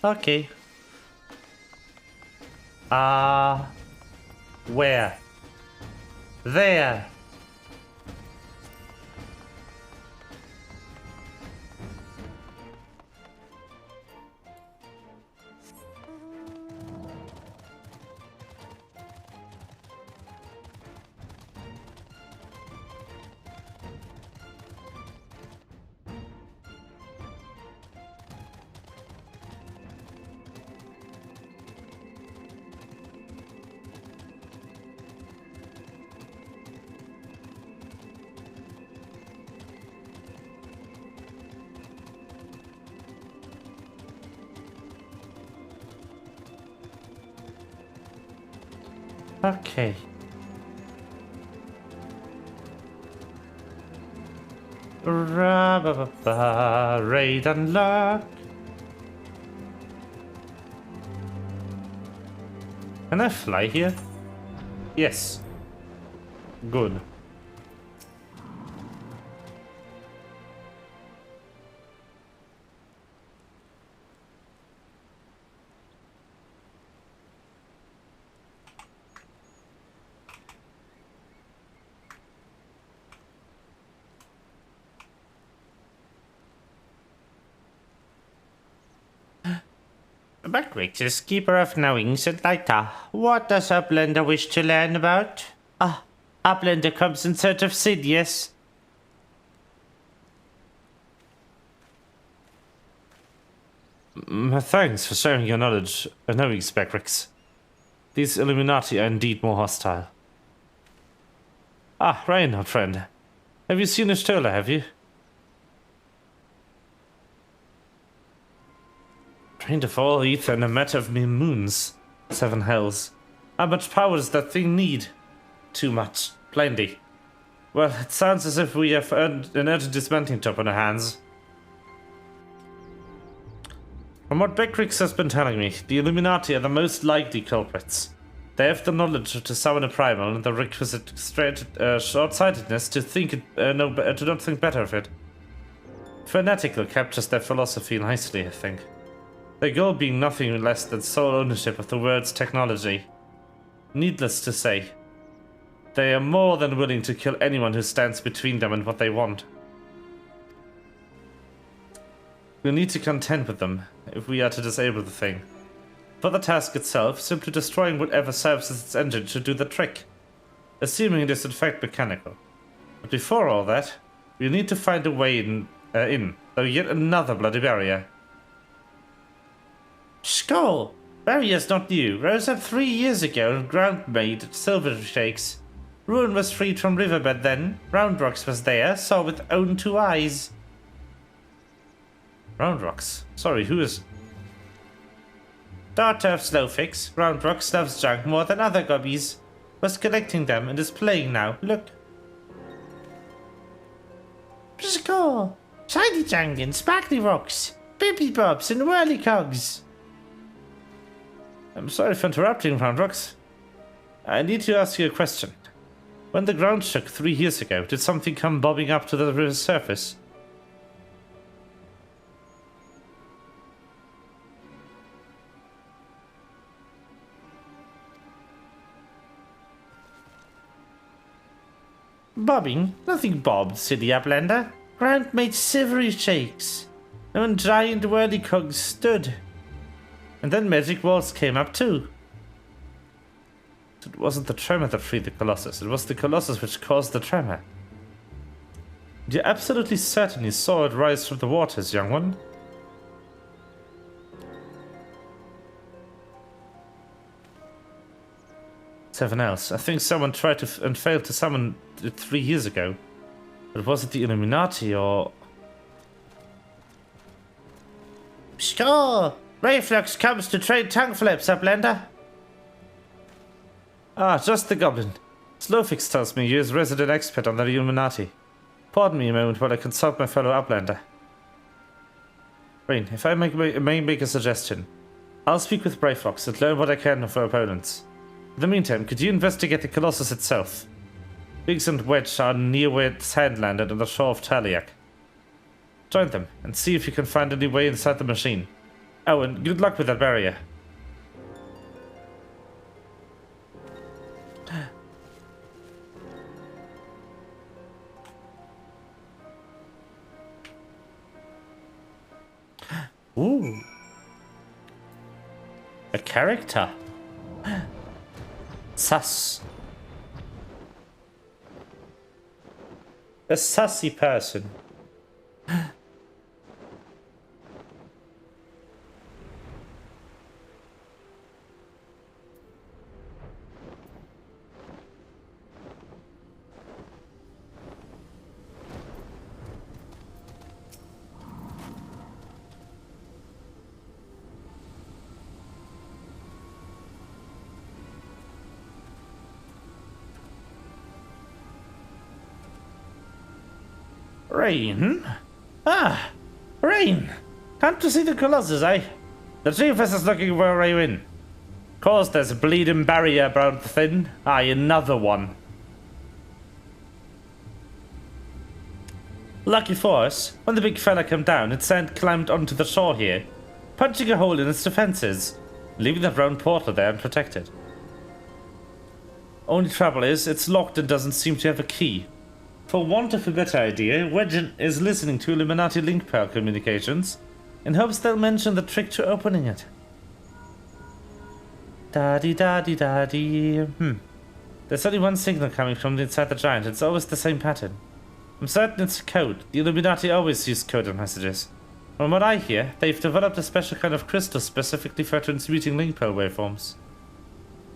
A: Okay. Where? There. Okay. Raid unlock. Can I fly here? Yes. Good. Beckrix is keeper of knowings and lighter. What does our blender wish to learn about? Our blender comes in search of Sid, yes? Thanks for sharing your knowledge of knowings, Beckrix. These Illuminati are indeed more hostile. Ryan, old friend. Have you seen Ishtola, have you? Drained of all ether in a matter of mere moons. 7 hells. How much power does that thing need? Too much. Plenty. Well, it sounds as if we have earned an urgent dismantling job on our hands. From what Beckrix has been telling me, the Illuminati are the most likely culprits. They have the knowledge to summon a primal and the requisite short-sightedness to not think better of it. Fanatical captures their philosophy nicely, I think. Their goal being nothing less than sole ownership of the world's technology. Needless to say, they are more than willing to kill anyone who stands between them and what they want. We'll need to contend with them if we are to disable the thing. For the task itself, simply destroying whatever serves as its engine should do the trick, assuming it is in fact mechanical. But before all that, we'll need to find a way in, though yet another bloody barrier. Skull! Barrier's not new. Rose up 3 years ago and ground made at Silver Shakes. Ruin was freed from riverbed then. Roundrocks was there, saw with own 2 eyes. Roundrocks? Sorry, who is... Daughter of Slowfix, Roundrocks loves junk more than other gobbies. was collecting them and is playing now. Look. Score! Shiny Jangan, Sparkly Rocks, Bippy Bobs, and Whirly Cogs. I'm sorry for interrupting, Roundrocks. I need to ask you a question. When the ground shook 3 years ago, did something come bobbing up to the river's surface? Bobbing? Nothing bobbed, silly Uplander. Ground made shivery shakes. And when giant whirly cogs stood. And then magic walls came up too. It wasn't the tremor that freed the Colossus, it was the Colossus which caused the tremor. You're absolutely certain you saw it rise from the waters, young one? Seven else. I think someone tried to and failed to summon it 3 years ago. But was it the Illuminati or... Score! Rayflux comes to trade tongue flaps, Uplander. Ah, just the goblin. Slowfix tells me you is resident expert on the Illuminati. Pardon me a moment while I consult my fellow Uplander. Rain, if I may make a suggestion. I'll speak with Brayflox and learn what I can of our opponents. In the meantime, could you investigate the Colossus itself? Biggs and Wedge are near where Sand landed on the shore of Taliak. Join them and see if you can find any way inside the machine. Oh, and good luck with that barrier. Ooh. A character. Sus. A sussy person. Rain? Ah, Rain! Can't you see the Colossus, eh? The chiefess is looking for you in. Course there's a bleeding barrier about thin. Aye, another one. Lucky for us, when the big fella came down, its sand climbed onto the shore here, punching a hole in its defenses, leaving that round portal there unprotected. Only trouble is, it's locked and doesn't seem to have a key. For want of a better idea, Wedge is listening to Illuminati link pearl communications in hopes they'll mention the trick to opening it. Da-dee-da-dee-da-dee. There's only one signal coming from inside the giant. It's always the same pattern. I'm certain it's a code. The Illuminati always use coded messages. From what I hear, they've developed a special kind of crystal specifically for transmuting link pearl waveforms.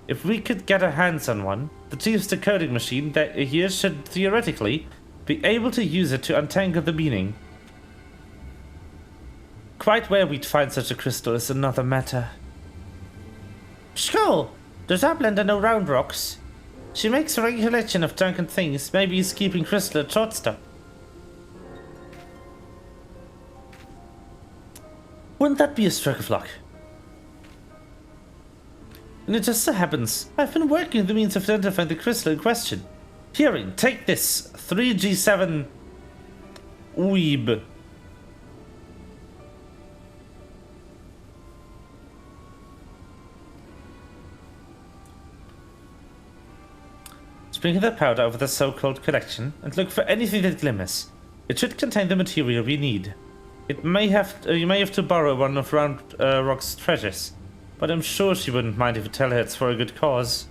A: If we could get our hands on one, the chief's decoding machine that here should theoretically be able to use it to untangle the meaning. Quite where we'd find such a crystal is another matter. Skull! Does Uplander know Round Rocks? She makes a recollection of drunken things. Maybe he's keeping crystal at shortstop. Wouldn't that be a stroke of luck? And it just so happens, I've been working on the means of identifying the crystal in question. Hearing, take this 3G7 Weeb. Sprinkle the powder over the so-called collection and look for anything that glimmers. It should contain the material we need. It may have you may have to borrow one of Round Rock's treasures. But I'm sure she wouldn't mind if you tell her it's for a good cause.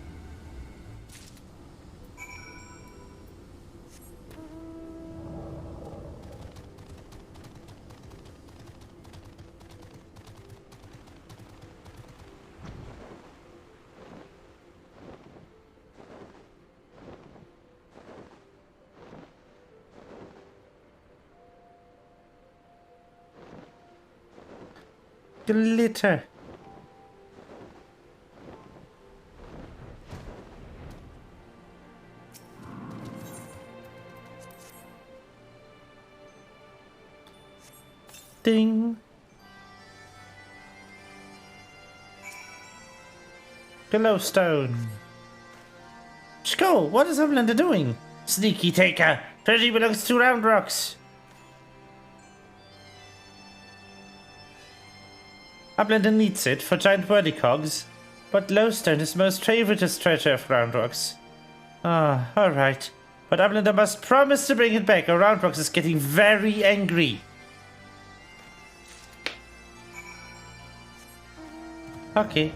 A: Glitter. Ding. Glowstone. Skull, what is Uplander doing? Sneaky taker. Treasure belongs to Round Rocks. Uplander needs it for giant wordy cogs, but glowstone is most favoriteest treasure of Round Rocks. Ah, alright. But Uplander must promise to bring it back, or Round Rocks is getting very angry. Okay.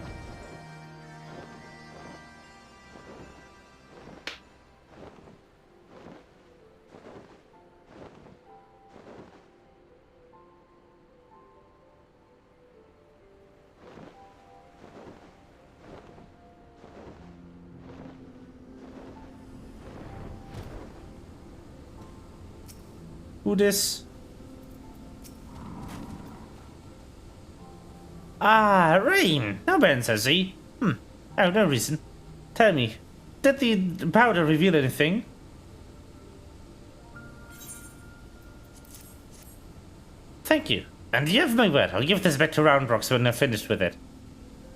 A: Who this? Ah, rain! No bends, I see. Oh, no reason. Tell me, did the powder reveal anything? Thank you. And you have my word. I'll give this back to Round Rocks when they're finished with it.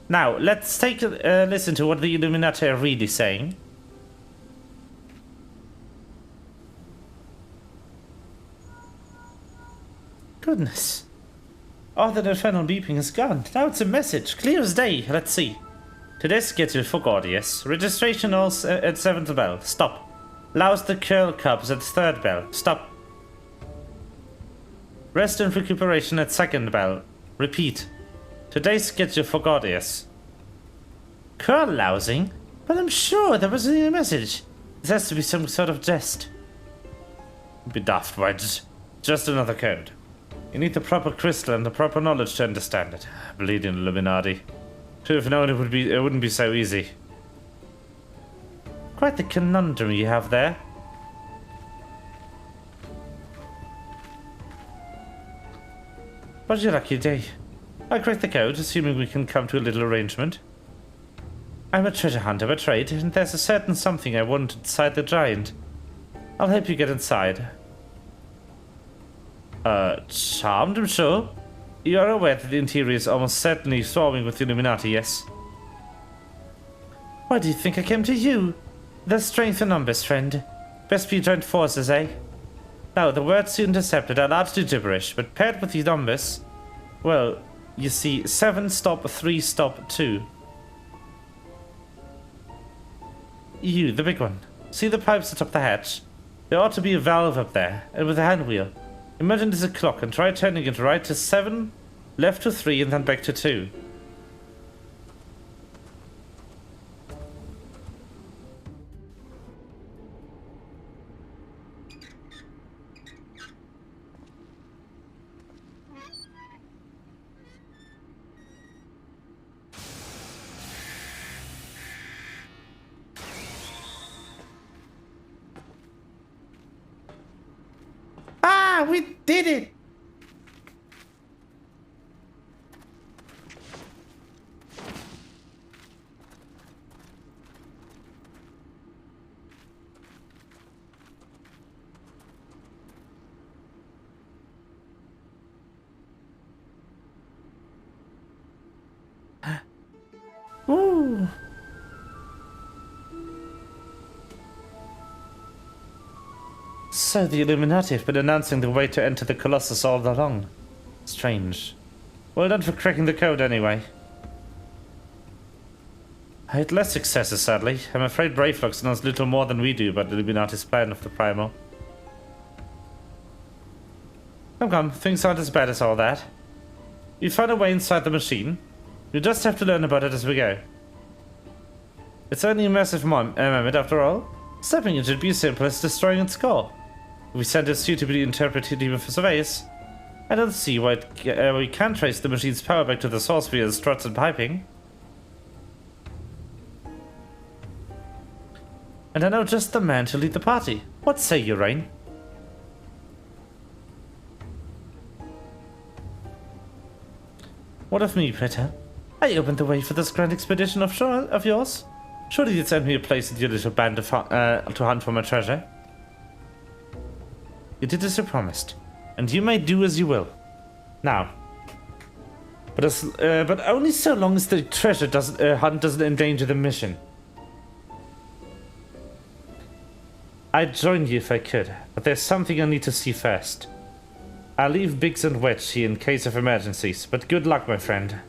A: Now, let's take a listen to what the Illuminati are really saying. Goodness. All that infernal beeping is gone. Now it's a message. Clear as day. Let's see. Today's schedule for Gordius. Registration halls at 7th bell. Stop. Louse the curl cups at 3rd bell. Stop. Rest and recuperation at 2nd bell. Repeat. Today's schedule for Gordius. Curl lousing? But I'm sure there wasn't a message. This has to be some sort of jest. Be daft, Wedge. Just another code. You need the proper crystal and the proper knowledge to understand it. Bleeding Illuminati. Should have known it wouldn't be so easy. Quite the conundrum you have there. But your lucky day. I'll crack the code, assuming we can come to a little arrangement. I'm a treasure hunter by trade, and there's a certain something I want inside the giant. I'll help you get inside. Charmed, I'm sure. You are aware that the interior is almost certainly swarming with Illuminati, yes? Why do you think I came to you? There's strength in numbers, friend. Best be joint forces, eh? Now, the words you intercepted are largely gibberish, but paired with these numbers, well, you see 7 stop 3 stop 2. You, the big one. See the pipes atop the hatch? There ought to be a valve up there, and with a hand wheel. Imagine there's a clock and try turning it right to 7, left to 3, and then back to 2. Ah, we did it! Ooh. So the Illuminati have been announcing the way to enter the Colossus all along. Strange. Well done for cracking the code anyway. I had less successes, sadly. I'm afraid Bravelox knows little more than we do about the Illuminati's plan of the Primal. Come, things aren't as bad as all that. You found a way inside the machine. You just have to learn about it as we go. It's only a massive mammoth after all. Stopping it should be as simple as destroying its core. If we send a suitably interpreted team of surveyors, I don't see why we can't trace the machine's power back to the source via struts and piping. And I know just the man to lead the party. What say you, Rain? What of me, Peter? I opened the way for this grand expedition of yours. Surely you'd send me a place with your little band to hunt for my treasure. You did as you promised, and you may do as you will. Now. But only so long as the treasure hunt doesn't endanger the mission. I'd join you if I could, but there's something I need to see first. I'll leave Biggs and Wedge here in case of emergencies, but good luck, my friend.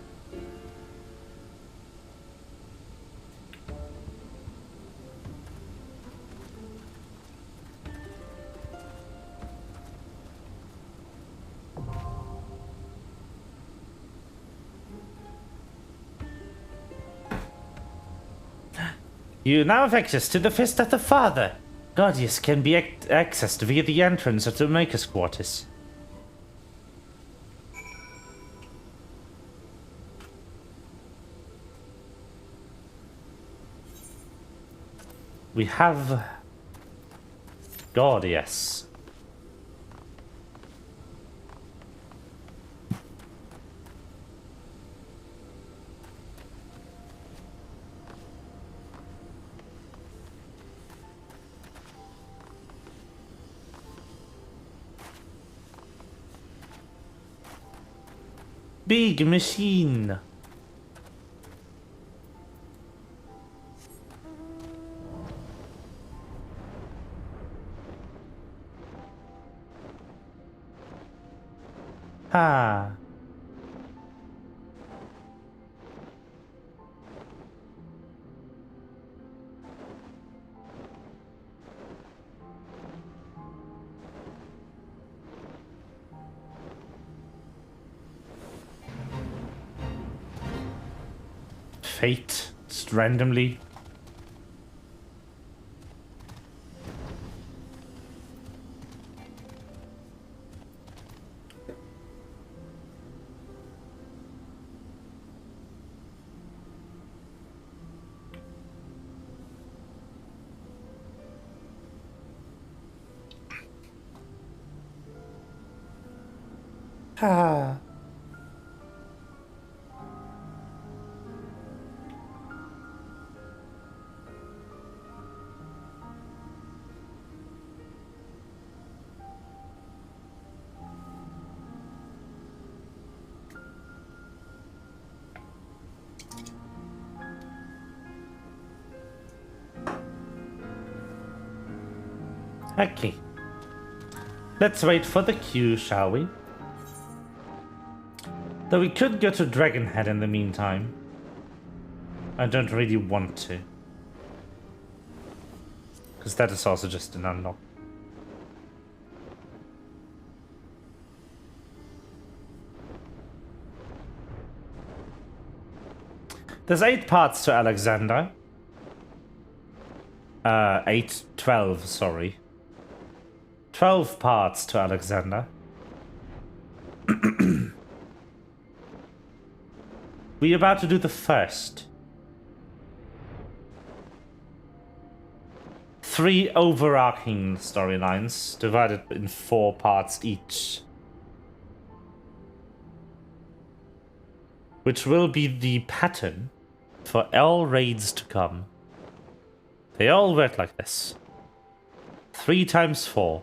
A: You now have access to the Fist of the Father. Guardians can be accessed via the entrance of the Maker's Quarters. We have... God, yes. Big machine. Ah. Fate, just randomly. Ah. Okay. Let's wait for the queue, shall we? Though we could go to Dragonhead in the meantime. I don't really want to. Because that is also just an unlock. There's 8 parts to Alexander. 12, sorry. 12 parts to Alexander. We're about to do the first. 3 overarching storylines, divided in 4 parts each. Which will be the pattern for all raids to come. They all work like this. 3 times 4.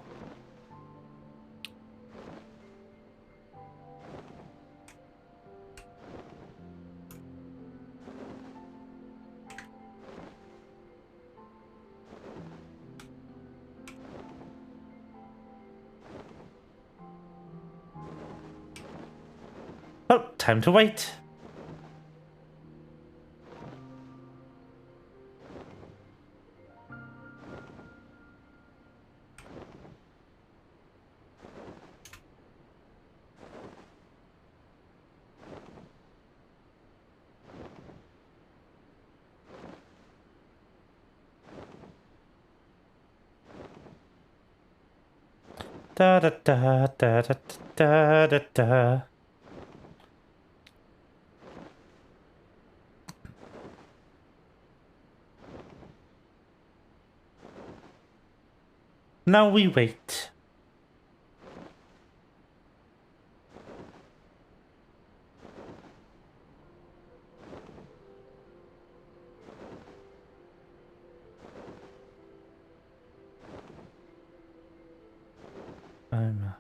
A: Oh, time to wait. Da da da da da da da da. Now we wait. I'm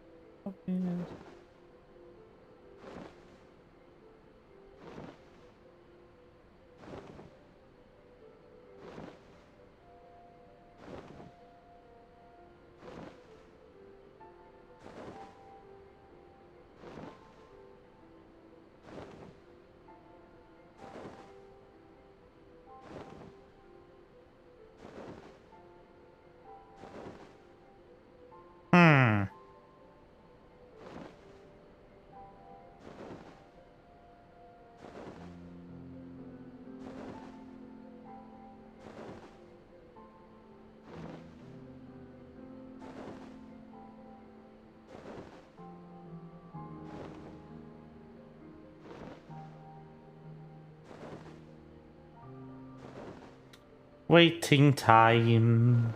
A: Waiting time.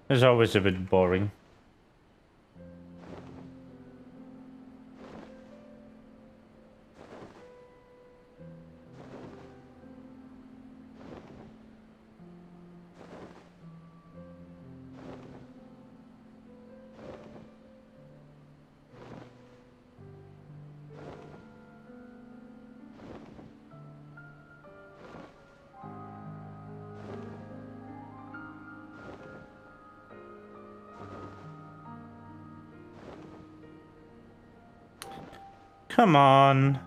A: It's always a bit boring. Come on.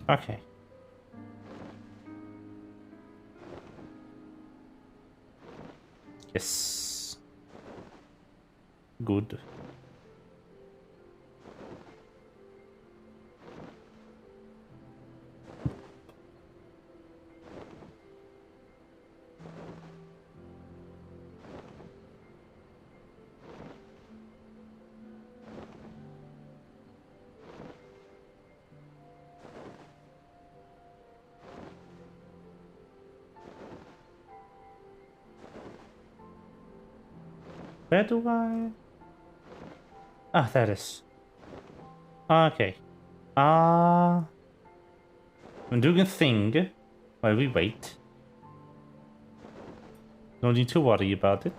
A: Okay. Yes. Good. Where do I? Ah, there it is. Okay. I'm doing a thing while we wait. No need to worry about it.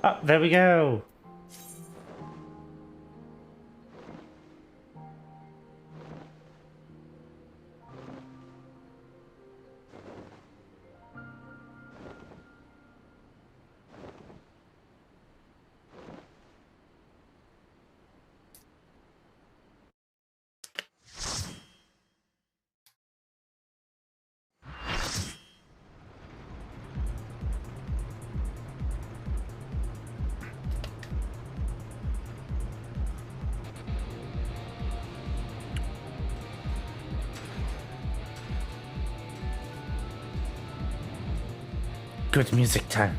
A: Ah, there we go. Good music time.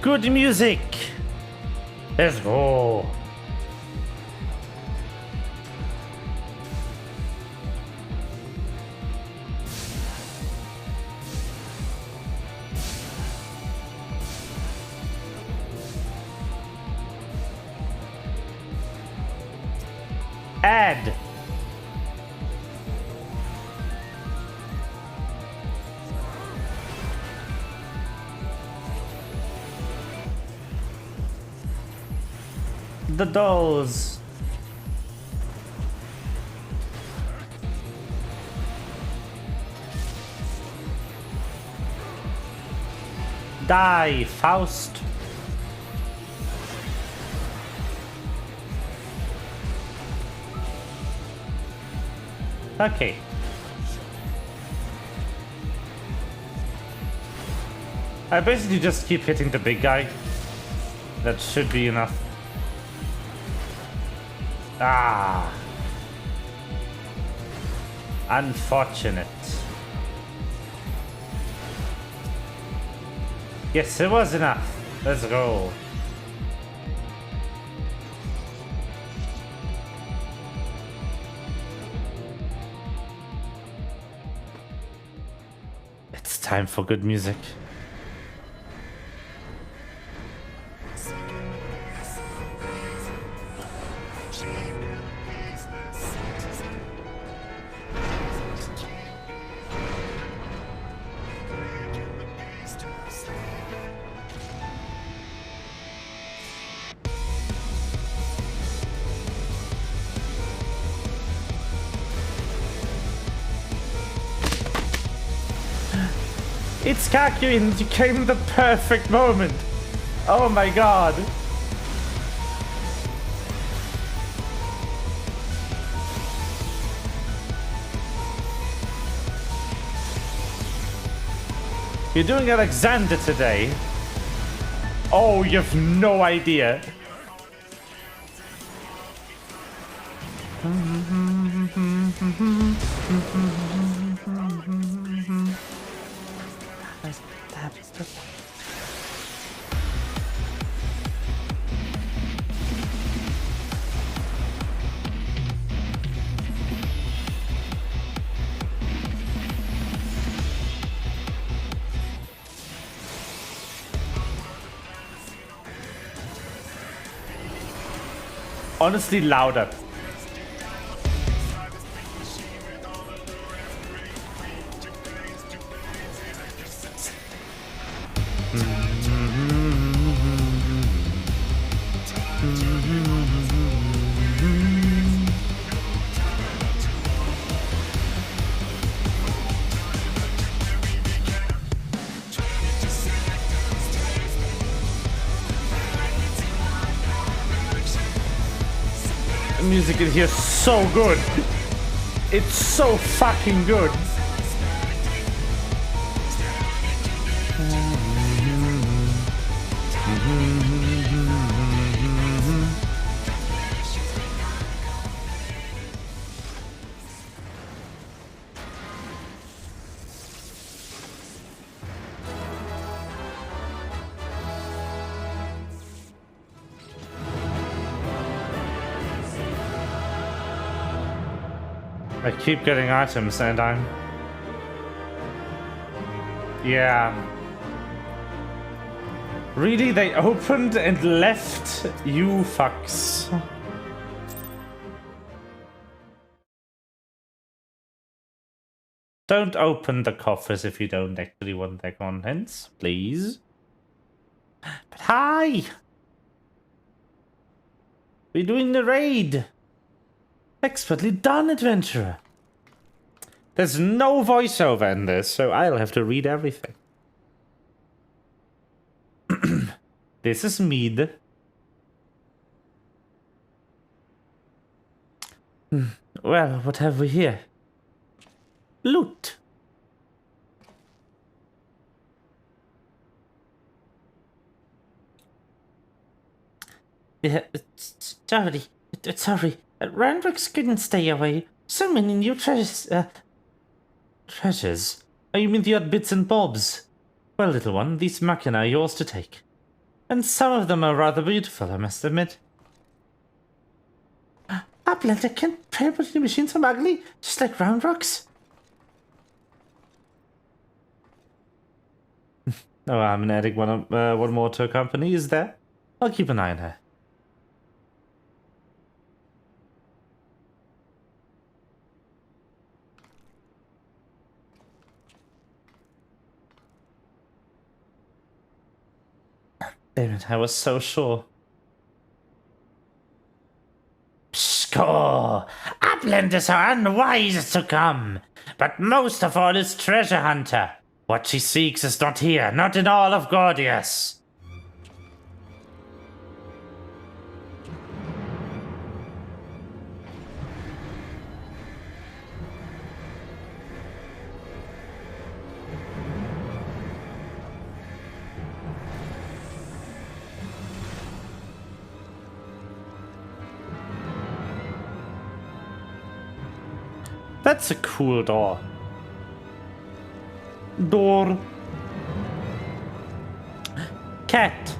A: Good music. Let's go. Add. The dolls. Die, Faust. Okay. I basically just keep hitting the big guy. That should be enough. Ah. Unfortunate. Yes, it was enough. Let's go. It's time for good music. It's Kakuin, you came in the perfect moment. Oh my god. You're doing Alexander today? Oh, you have no idea. Honestly, louder. The music in here is so good. It's so fucking good. I keep getting items and I'm... Yeah. Really? They opened and left? You fucks. Don't open the coffers if you don't actually want their contents, please. But hi! We're doing the raid! Expertly done, adventurer. There's no voiceover in this, so I'll have to read everything. This is mead. Well, what have we here? Loot. Yeah, sorry. Sorry. Randrix couldn't stay away. So many new treasures. Treasures? Oh, you mean the odd bits and bobs? Well, little one, these machina are yours to take. And some of them are rather beautiful, I must admit. Uplander can't trade with the machines from ugly, just like Roundrocks. Oh, I'm adding one more to a company, is there? I'll keep an eye on her. Damn it, I was so sure. Score! Uplanders are unwise to come, but most of all is Treasure Hunter. What she seeks is not here, not in all of Gordius. That's a cool door. Door. Cat.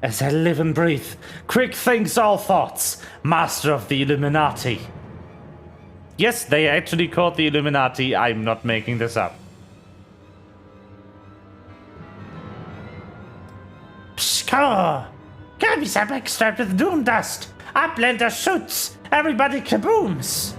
A: As I live and breathe, quick thinks all thoughts, master of the Illuminati. Yes, they actually called the Illuminati, I'm not making this up. Pshkar! Kirby's are backstrapped with doom dust. Uplander shoots. Everybody kabooms.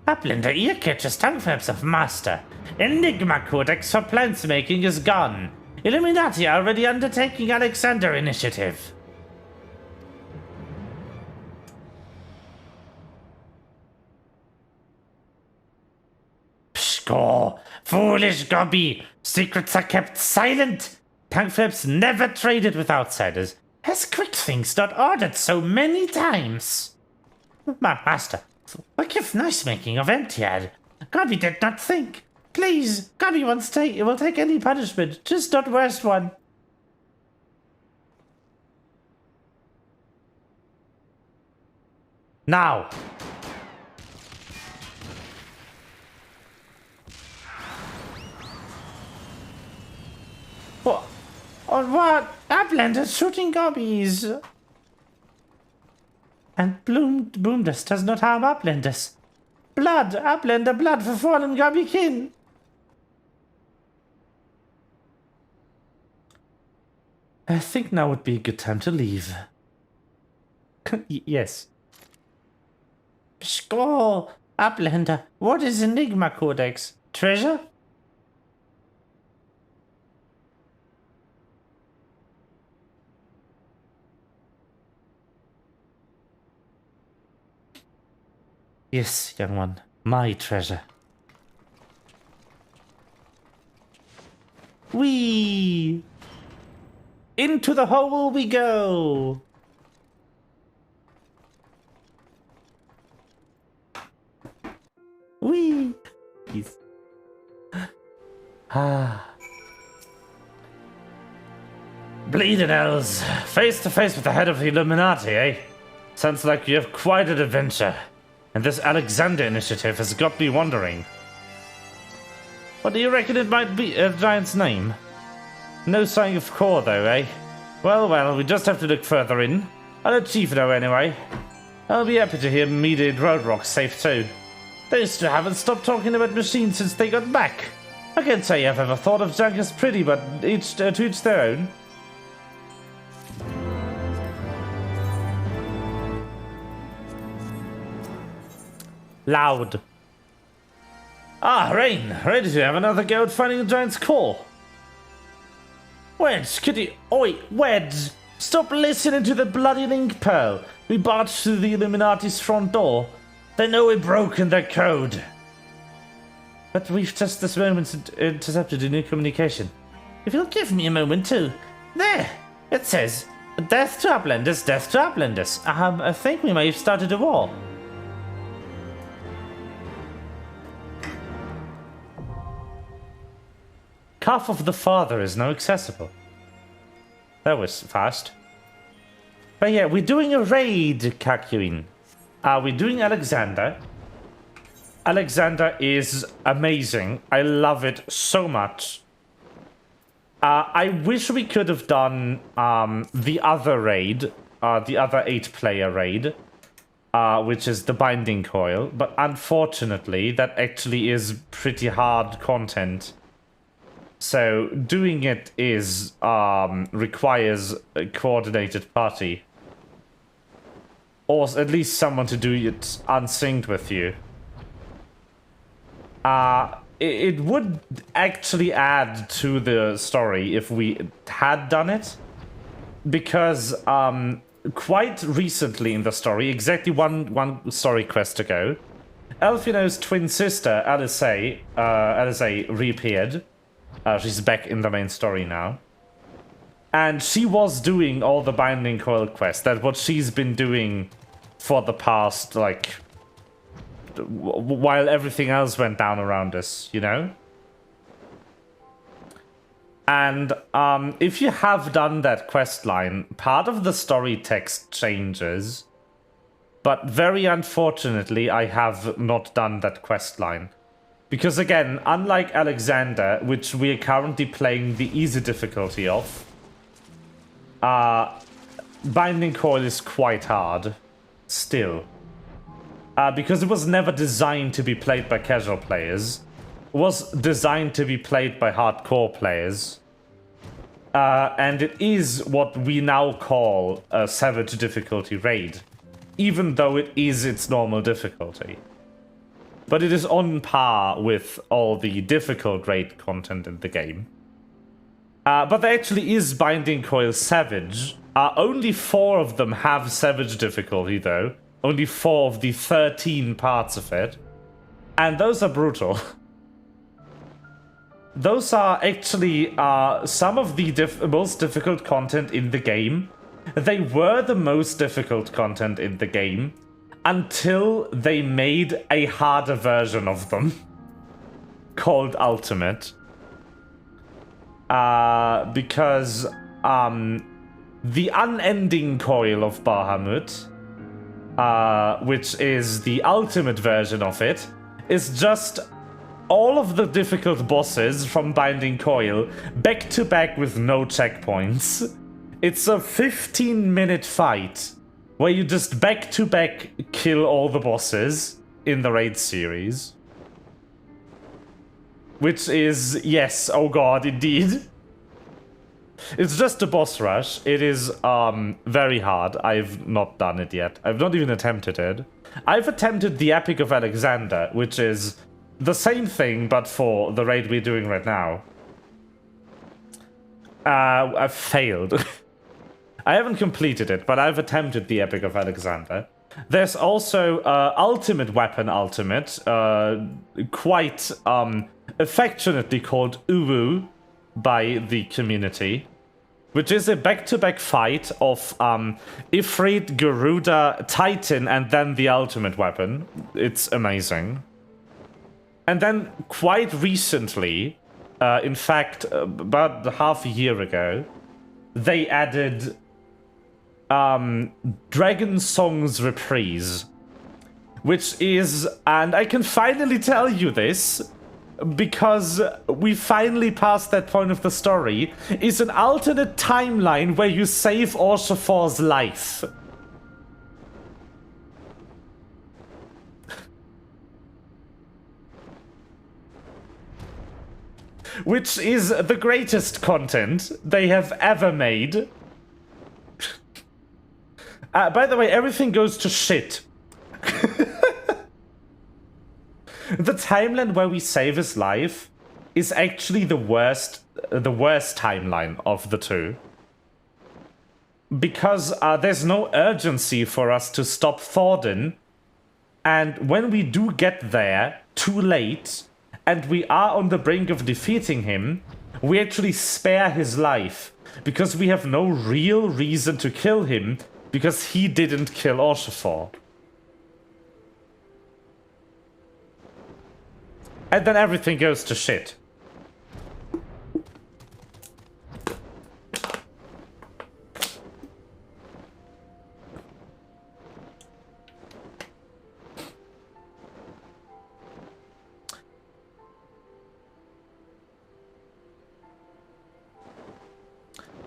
A: Uplander ear catches tongue flaps of master. Enigma codex for plants making is gone. Illuminati are already undertaking Alexander Initiative. Pshko! Foolish Gobby! Secrets are kept silent! Tankflips never traded with outsiders. Has Quick Things not ordered so many times? Master, forgive nice making of Emptiad. Gobby did not think. Please, Gobby will take any punishment, just not worst one. Now. What? On what? Uplanders shooting Gobbies. And Boomdust does not harm Uplanders. Blood, Uplander blood for fallen Gobbykin. I think now would be a good time to leave. Yes. Score! Uplander, what is Enigma Codex? Treasure? Yes, young one, my treasure. Whee! Into the hole we go! Whee! Yes. Bleeding elves, face to face with the head of the Illuminati, eh? Sounds like you have quite an adventure. And this Alexander Initiative has got me wondering. What do you reckon it might be, a giant's name? No sign of core though, eh? Well, we just have to look further in. I'll let Chief know anyway. I'll be happy to hear Mediate Roadrock's safe too. Those two haven't stopped talking about machines since they got back. I can't say I've ever thought of junk as pretty, but to each their own. Loud. Rain, ready to have another go at finding the giant's core. Wedge, kitty, oi, Wedge, stop listening to the bloody link pearl. We barged through the Illuminati's front door. They know we've broken their code. But we've just this moment intercepted a new communication. If you'll give me a moment too. There, it says, death to Uplanders, death to Uplanders. I think we may have started a war. Calf of the Father is now accessible. That was fast. But yeah, we're doing a raid, Kakuin. We're doing Alexander. Alexander is amazing. I love it so much. I wish we could have done the other raid, the other 8-player raid, which is the Binding Coil. But unfortunately, that actually is pretty hard content. So doing it is requires a coordinated party, or at least someone to do it unsynced with you. It would actually add to the story if we had done it, because quite recently in the story, exactly one story quest ago, Elfino's twin sister Alisaie reappeared. She's back in the main story now. And she was doing all the Binding Coil quests. That's what she's been doing for the past, like, while everything else went down around us, you know? And if you have done that quest line, part of the story text changes. But very unfortunately, I have not done that quest line. Because again, unlike Alexander, which we are currently playing the easy difficulty of, Binding Coil is quite hard, still. Because it was never designed to be played by casual players. It was designed to be played by hardcore players. And it is what we now call a savage difficulty raid. Even though it is its normal difficulty. But it is on par with all the difficult raid content in the game. But there actually is Binding Coil Savage. Only 4 of them have Savage difficulty, though. Only 4 of the 13 parts of it. And those are brutal. Those are actually some of the most difficult content in the game. They were the most difficult content in the game until they made a harder version of them called Ultimate. Because the Unending Coil of Bahamut, which is the ultimate version of it, is just all of the difficult bosses from Binding Coil back to back with no checkpoints. It's a 15-minute fight where you just back to back kill all the bosses in the raid series. Which is, yes, oh god, indeed. It's just a boss rush. It is very hard. I've not done it yet. I've not even attempted it. I've attempted the Epic of Alexander, which is the same thing, but for the raid we're doing right now. I've failed. I haven't completed it, but I've attempted the Epic of Alexander. There's also Ultimate Weapon Ultimate, quite affectionately called Uwu by the community, which is a back-to-back fight of Ifrit, Garuda, Titan, and then the Ultimate Weapon. It's amazing. And then quite recently, in fact, about half a year ago, they added Dragonsong's Reprise, which is, and I can finally tell you this, because we finally passed that point of the story, is an alternate timeline where you save Orshafor's life. Which is the greatest content they have ever made. By the way, everything goes to shit. The timeline where we save his life is actually the worst timeline of the two. Because there's no urgency for us to stop Thordan, and when we do get there, too late, and we are on the brink of defeating him, we actually spare his life, because we have no real reason to kill him, because he didn't kill Orshafor. And then everything goes to shit.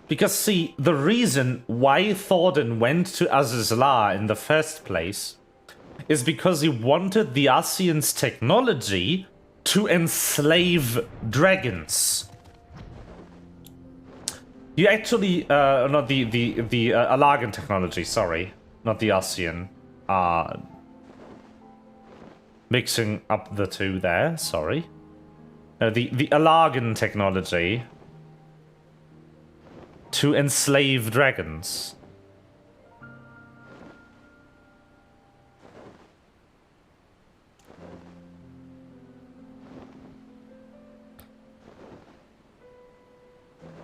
A: Because, see, the reason why Thordan went to Azizla in the first place is because he wanted the Ascians' technology to enslave dragons. You actually, not the Alagan technology, sorry. Not the Ascian. Mixing up the two there, sorry. The Alagan technology to enslave dragons.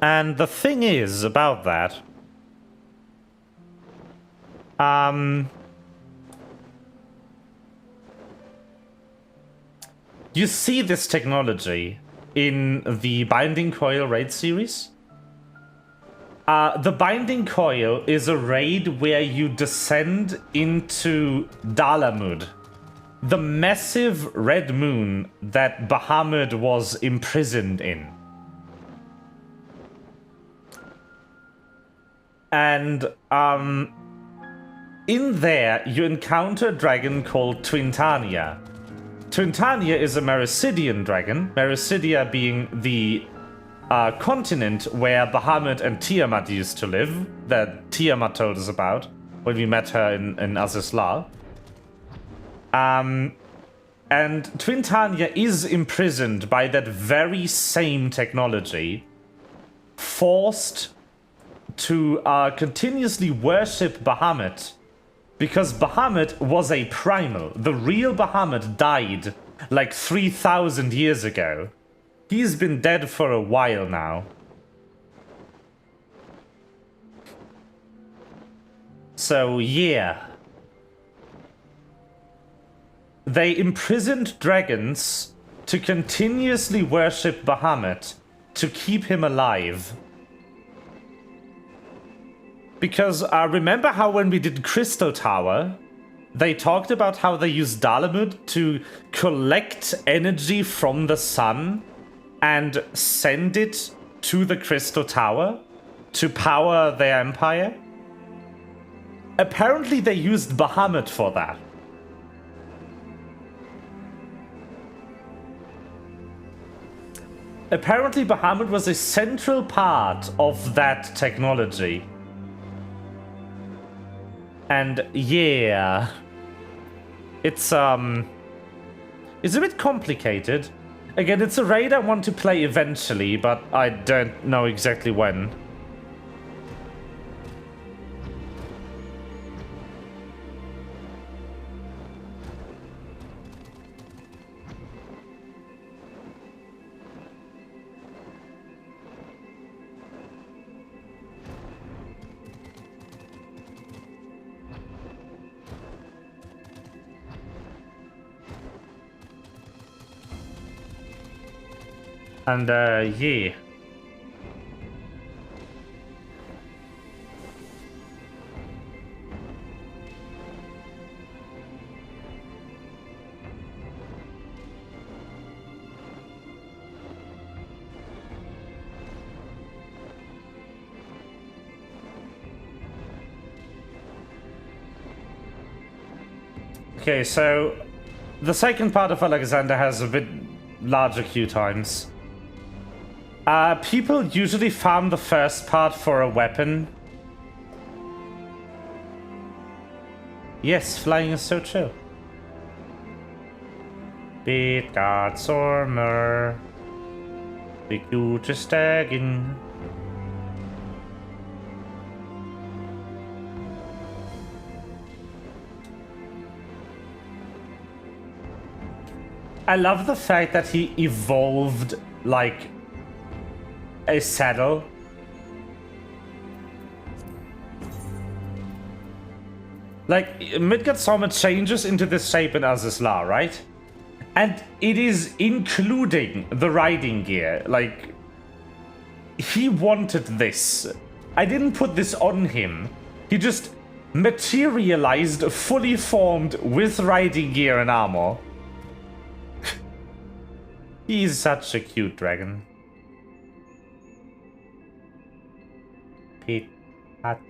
A: And the thing is about that, you see this technology in the Binding Coil raid series. The Binding Coil is a raid where you descend into Dalamud, the massive red moon that Bahamut was imprisoned in. And in there, you encounter a dragon called Twintania. Twintania is a Mericidian dragon, Mericidia being the continent where Bahamut and Tiamat used to live, that Tiamat told us about when we met her in Azizla. And Twintania is imprisoned by that very same technology forced to continuously worship Bahamut because Bahamut was a primal. The real Bahamut died like 3,000 years ago. He's been dead for a while now. So yeah. They imprisoned dragons to continuously worship Bahamut to keep him alive. Because remember how when we did Crystal Tower, they talked about how they used Dalamud to collect energy from the sun and send it to the Crystal Tower to power their empire? Apparently they used Bahamut for that. Apparently Bahamut was a central part of that technology. And yeah, it's a bit complicated. Again, it's a raid I want to play eventually, but I don't know exactly when. And yeah. Okay, so the second part of Alexander has a bit larger queue times. People usually farm the first part for a weapon. Yes, flying is so chill. Beat God Sormer. The gute Stegen. I love the fact that he evolved like a saddle. Like, Midgard Summer changes into this shape in Azizla, right? And it is including the riding gear. Like, he wanted this. I didn't put this on him. He just materialized fully formed with riding gear and armor. He's such a cute dragon. Pit, pat,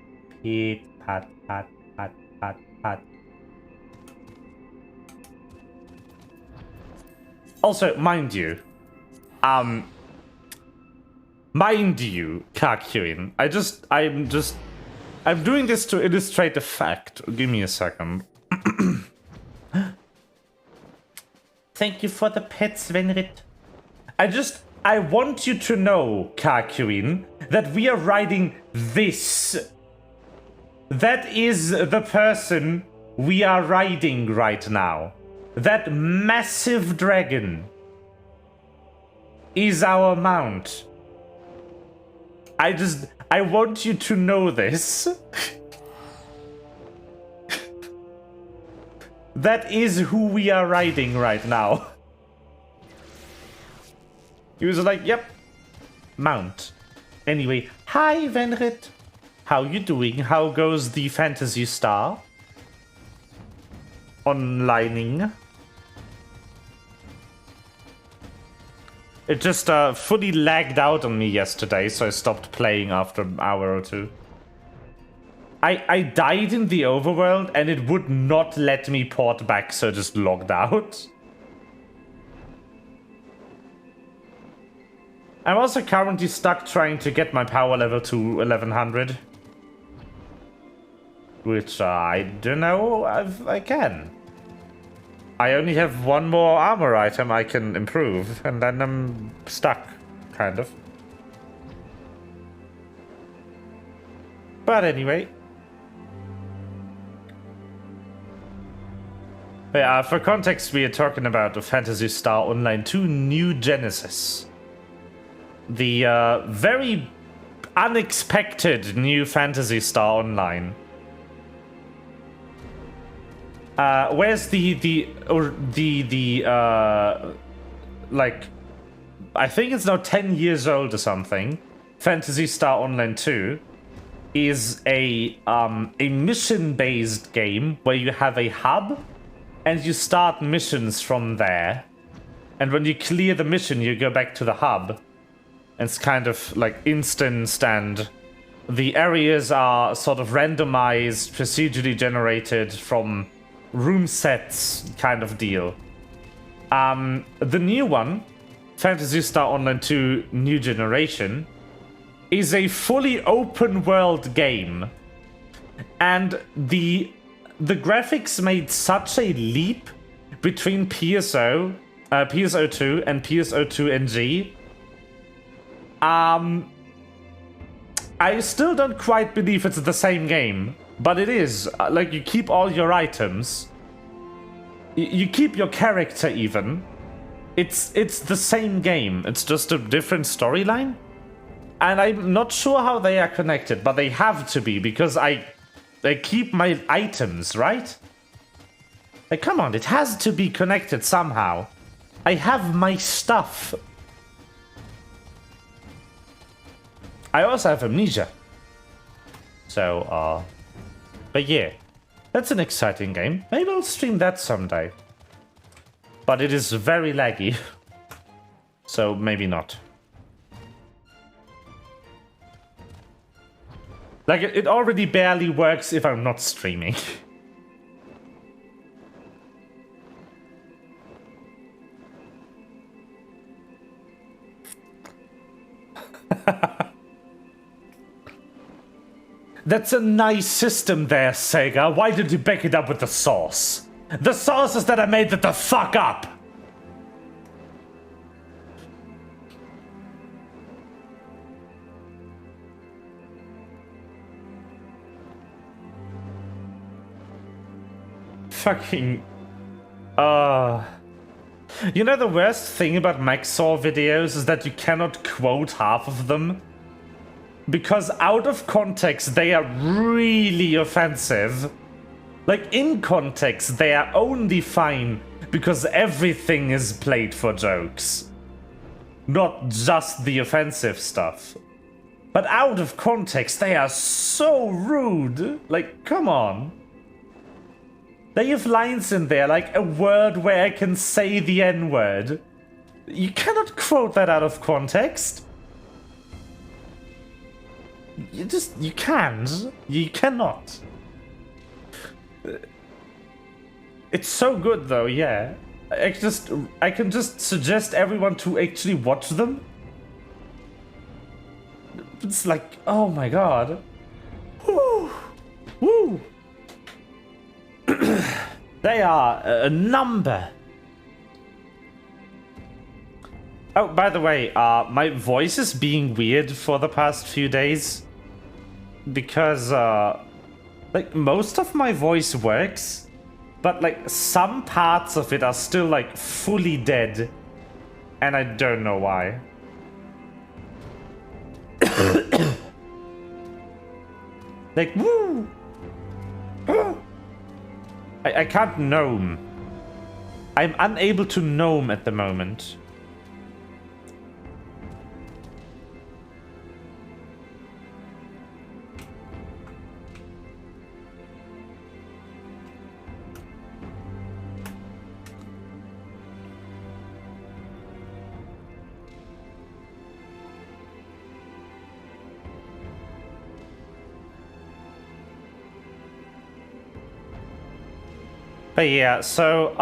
A: pat, pat, pat, pat, pat. Also, mind you, Kakuin, I'm doing this to illustrate the fact. Give me a second. Thank you for the pets, Venrit. I want you to know, Kakuin, that we are riding this. That is the person we are riding right now. That massive dragon is our mount. I want you to know this. That is who we are riding right now. He was like, yep, mount. Anyway, hi Venrit. How you doing? How goes the Fantasy Star? Onlining. It just fully lagged out on me yesterday, so I stopped playing after an hour or two. I died in the overworld and it would not let me port back, so I just logged out. I'm also currently stuck trying to get my power level to 1100. Which I don't know if I can. I only have one more armor item I can improve, and then I'm stuck, kind of. But anyway. Yeah, for context, we are talking about the Phantasy Star Online 2 New Genesis. The very unexpected new Phantasy Star Online. Where's like, I think it's now 10 years old or something. Phantasy Star Online 2 is a mission-based game where you have a hub and you start missions from there. And when you clear the mission, you go back to the hub. And it's kind of like instanced, and the areas are sort of randomized, procedurally generated from room sets kind of deal. The new one, Phantasy Star Online 2 New Generation, is a fully open world game. And the graphics made such a leap between PSO2 and PSO2 NG. I still don't quite believe it's the same game, but it is. Like, you keep all your items. You keep your character even. It's the same game. It's just a different storyline. And I'm not sure how they are connected, but they have to be, because they keep my items, right? Like, come on, it has to be connected somehow. I have my stuff. I also have amnesia. So, but yeah, that's an exciting game. Maybe I'll stream that someday. But it is very laggy. So maybe not. Like, it already barely works if I'm not streaming. That's a nice system there, Sega. Why did you back it up with the sauce? The sauce is that I made it the fuck up! Fucking... You know, the worst thing about Maxor videos is that you cannot quote half of them. Because out of context, they are really offensive. Like, in context, they are only fine because everything is played for jokes. Not just the offensive stuff. But out of context, they are so rude. Like, come on. They have lines in there, like a word where I can say the N-word. You cannot quote that out of context. You can't. You cannot. It's so good though, yeah. I can just suggest everyone to actually watch them. It's like, oh my god. Woo! Woo! They are a number. Oh, by the way, my voice is being weird for the past few days. Because, like, most of my voice works, but, like, some parts of it are still, like, fully dead. And I don't know why. Like, woo! I can't gnome. I'm unable to gnome at the moment. But yeah, so,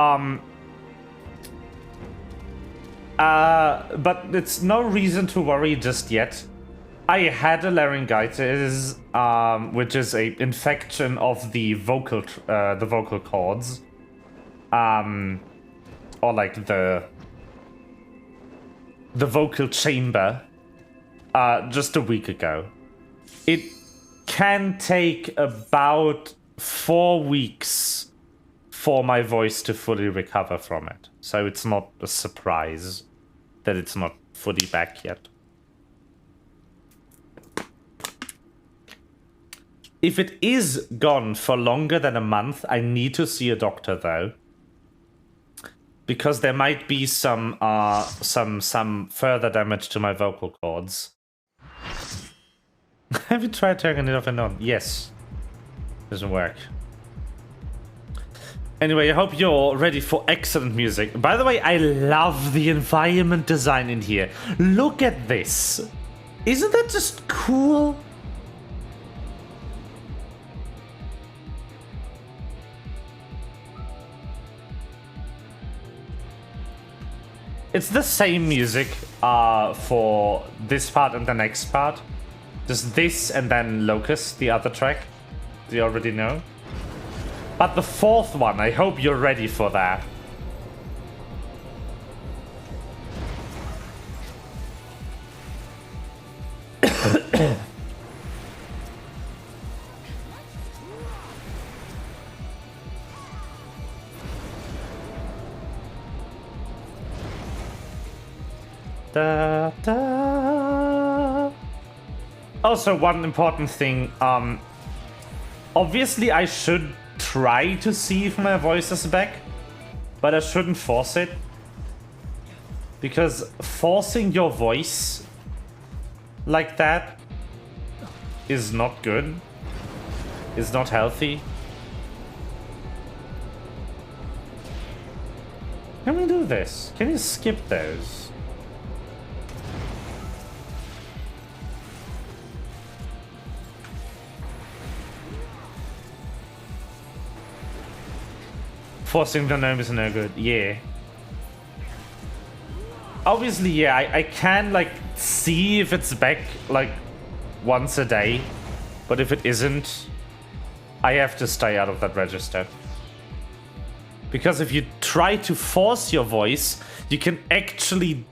A: but it's no reason to worry just yet. I had a laryngitis, which is a infection of the vocal cords, or like the vocal chamber, just a week ago. It can take about 4 weeks for my voice to fully recover from it. So it's not a surprise that it's not fully back yet. If it is gone for longer than a month, I need to see a doctor though. Because there might be some further damage to my vocal cords. Have you tried turning it off and on? Yes. Doesn't work. Anyway, I hope you're ready for excellent music. By the way, I love the environment design in here. Look at this. Isn't that just cool? It's the same music for this part and the next part. Just this and then Locust, the other track. You already know. But the fourth one, I hope you're ready for that. Da, da. Also, one important thing. Obviously, I should try to see if my voice is back, but I shouldn't force it. Because forcing your voice like that is not good. It's not healthy. Can we do this? Can you skip those? Forcing the gnome is no good, yeah. Obviously, yeah, I can, like, see if it's back, like, once a day. But if it isn't, I have to stay out of that register. Because if you try to force your voice, you can actually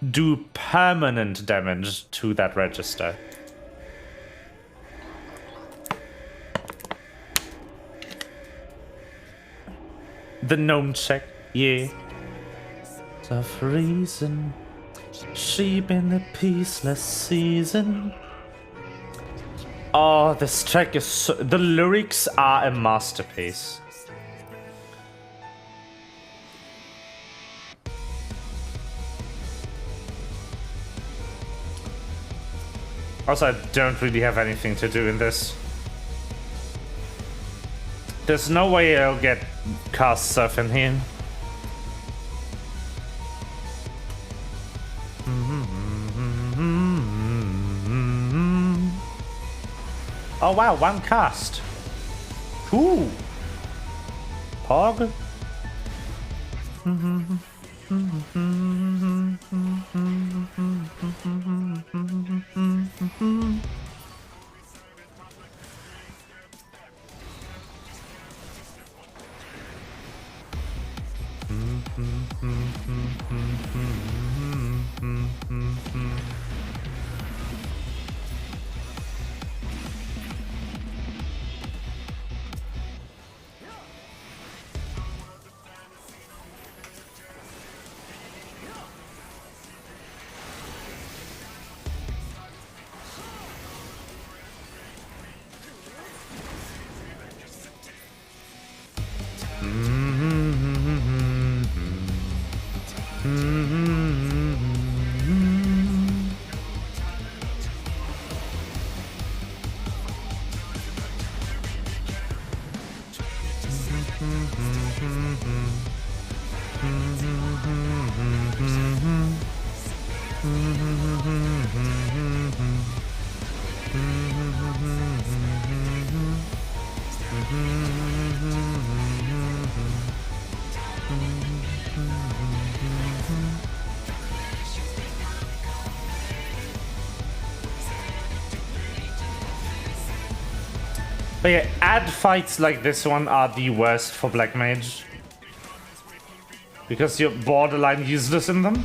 A: do permanent damage to that register. The gnome check, yeah. Of reason, sheep in a peaceless season. Oh, this track is so... The lyrics are a masterpiece. Also, I don't really have anything to do in this. There's no way I'll get cast stuff in here. Oh wow, one cast. Ooh. Pog. But yeah, ad fights like this one are the worst for Black Mage. Because you're borderline useless in them.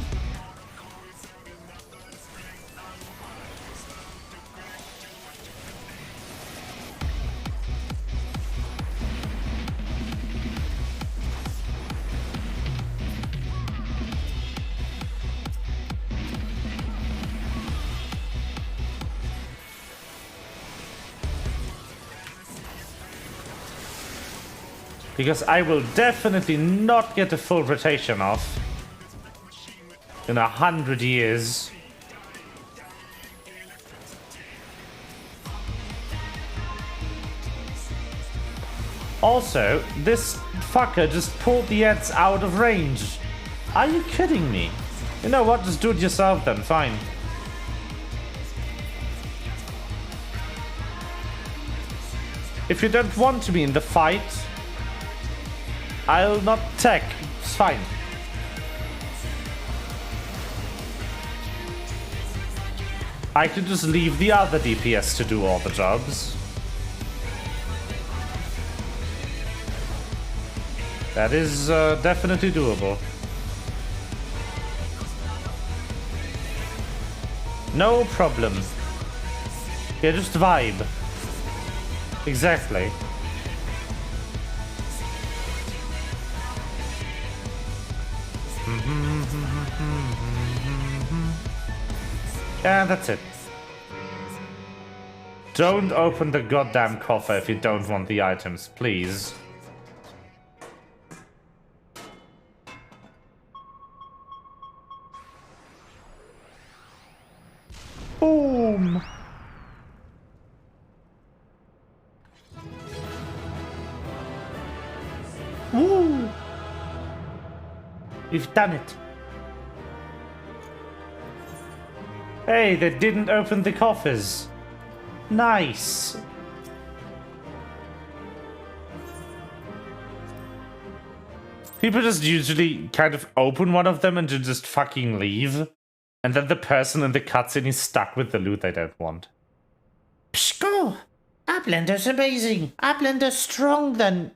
A: Because I will definitely not get a full rotation off in 100 years. Also, this fucker just pulled the ads out of range. Are you kidding me? You know what? Just do it yourself then. Fine. If you don't want to be in the fight, I'll not tech. It's fine. I could just leave the other DPS to do all the jobs. That is definitely doable. No problem. Yeah, just vibe. Exactly. Yeah, that's it. Don't open the goddamn coffer if you don't want the items, please. Boom! Woo! We've done it. Hey, they didn't open the coffers. Nice. People just usually kind of open one of them and just fucking leave. And then the person in the cutscene is stuck with the loot they don't want. Pshko! Uplander's amazing. Uplander's stronger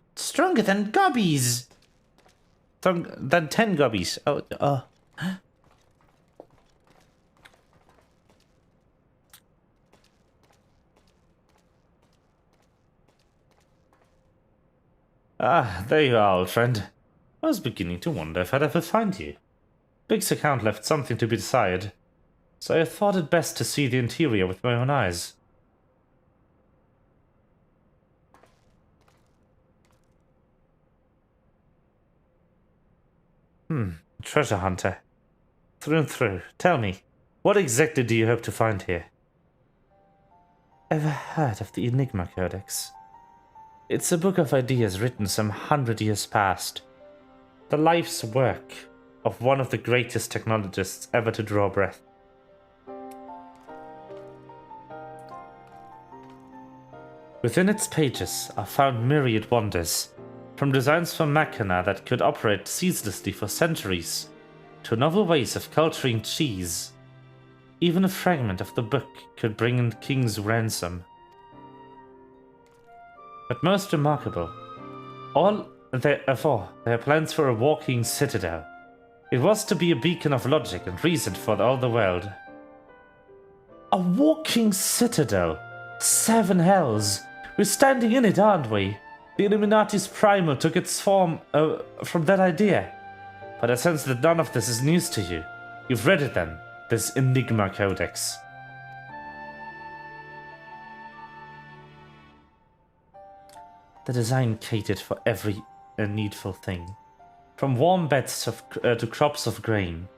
A: than gobbies. Than 10 gobbies. Oh, Ah, there you are, old friend. I was beginning to wonder if I'd ever find you. Big's account left something to be desired, so I thought it best to see the interior with my own eyes. Treasure hunter. Through and through. Tell me, what exactly do you hope to find here? Ever heard of the Enigma Codex? It's a book of ideas written some 100 years past. The life's work of one of the greatest technologists ever to draw breath. Within its pages are found myriad wonders, from designs for machina that could operate ceaselessly for centuries, to novel ways of culturing cheese. Even a fragment of the book could bring in the king's ransom. But most remarkable, their plans for a walking citadel. It was to be a beacon of logic and reason for all the world. A walking citadel? 7 hells. We're standing in it, aren't we? The Illuminati's primal took its form from that idea. But I sense that none of this is news to you. You've read it then, this Enigma Codex. The design catered for every needful thing. From warm beds to crops of grain.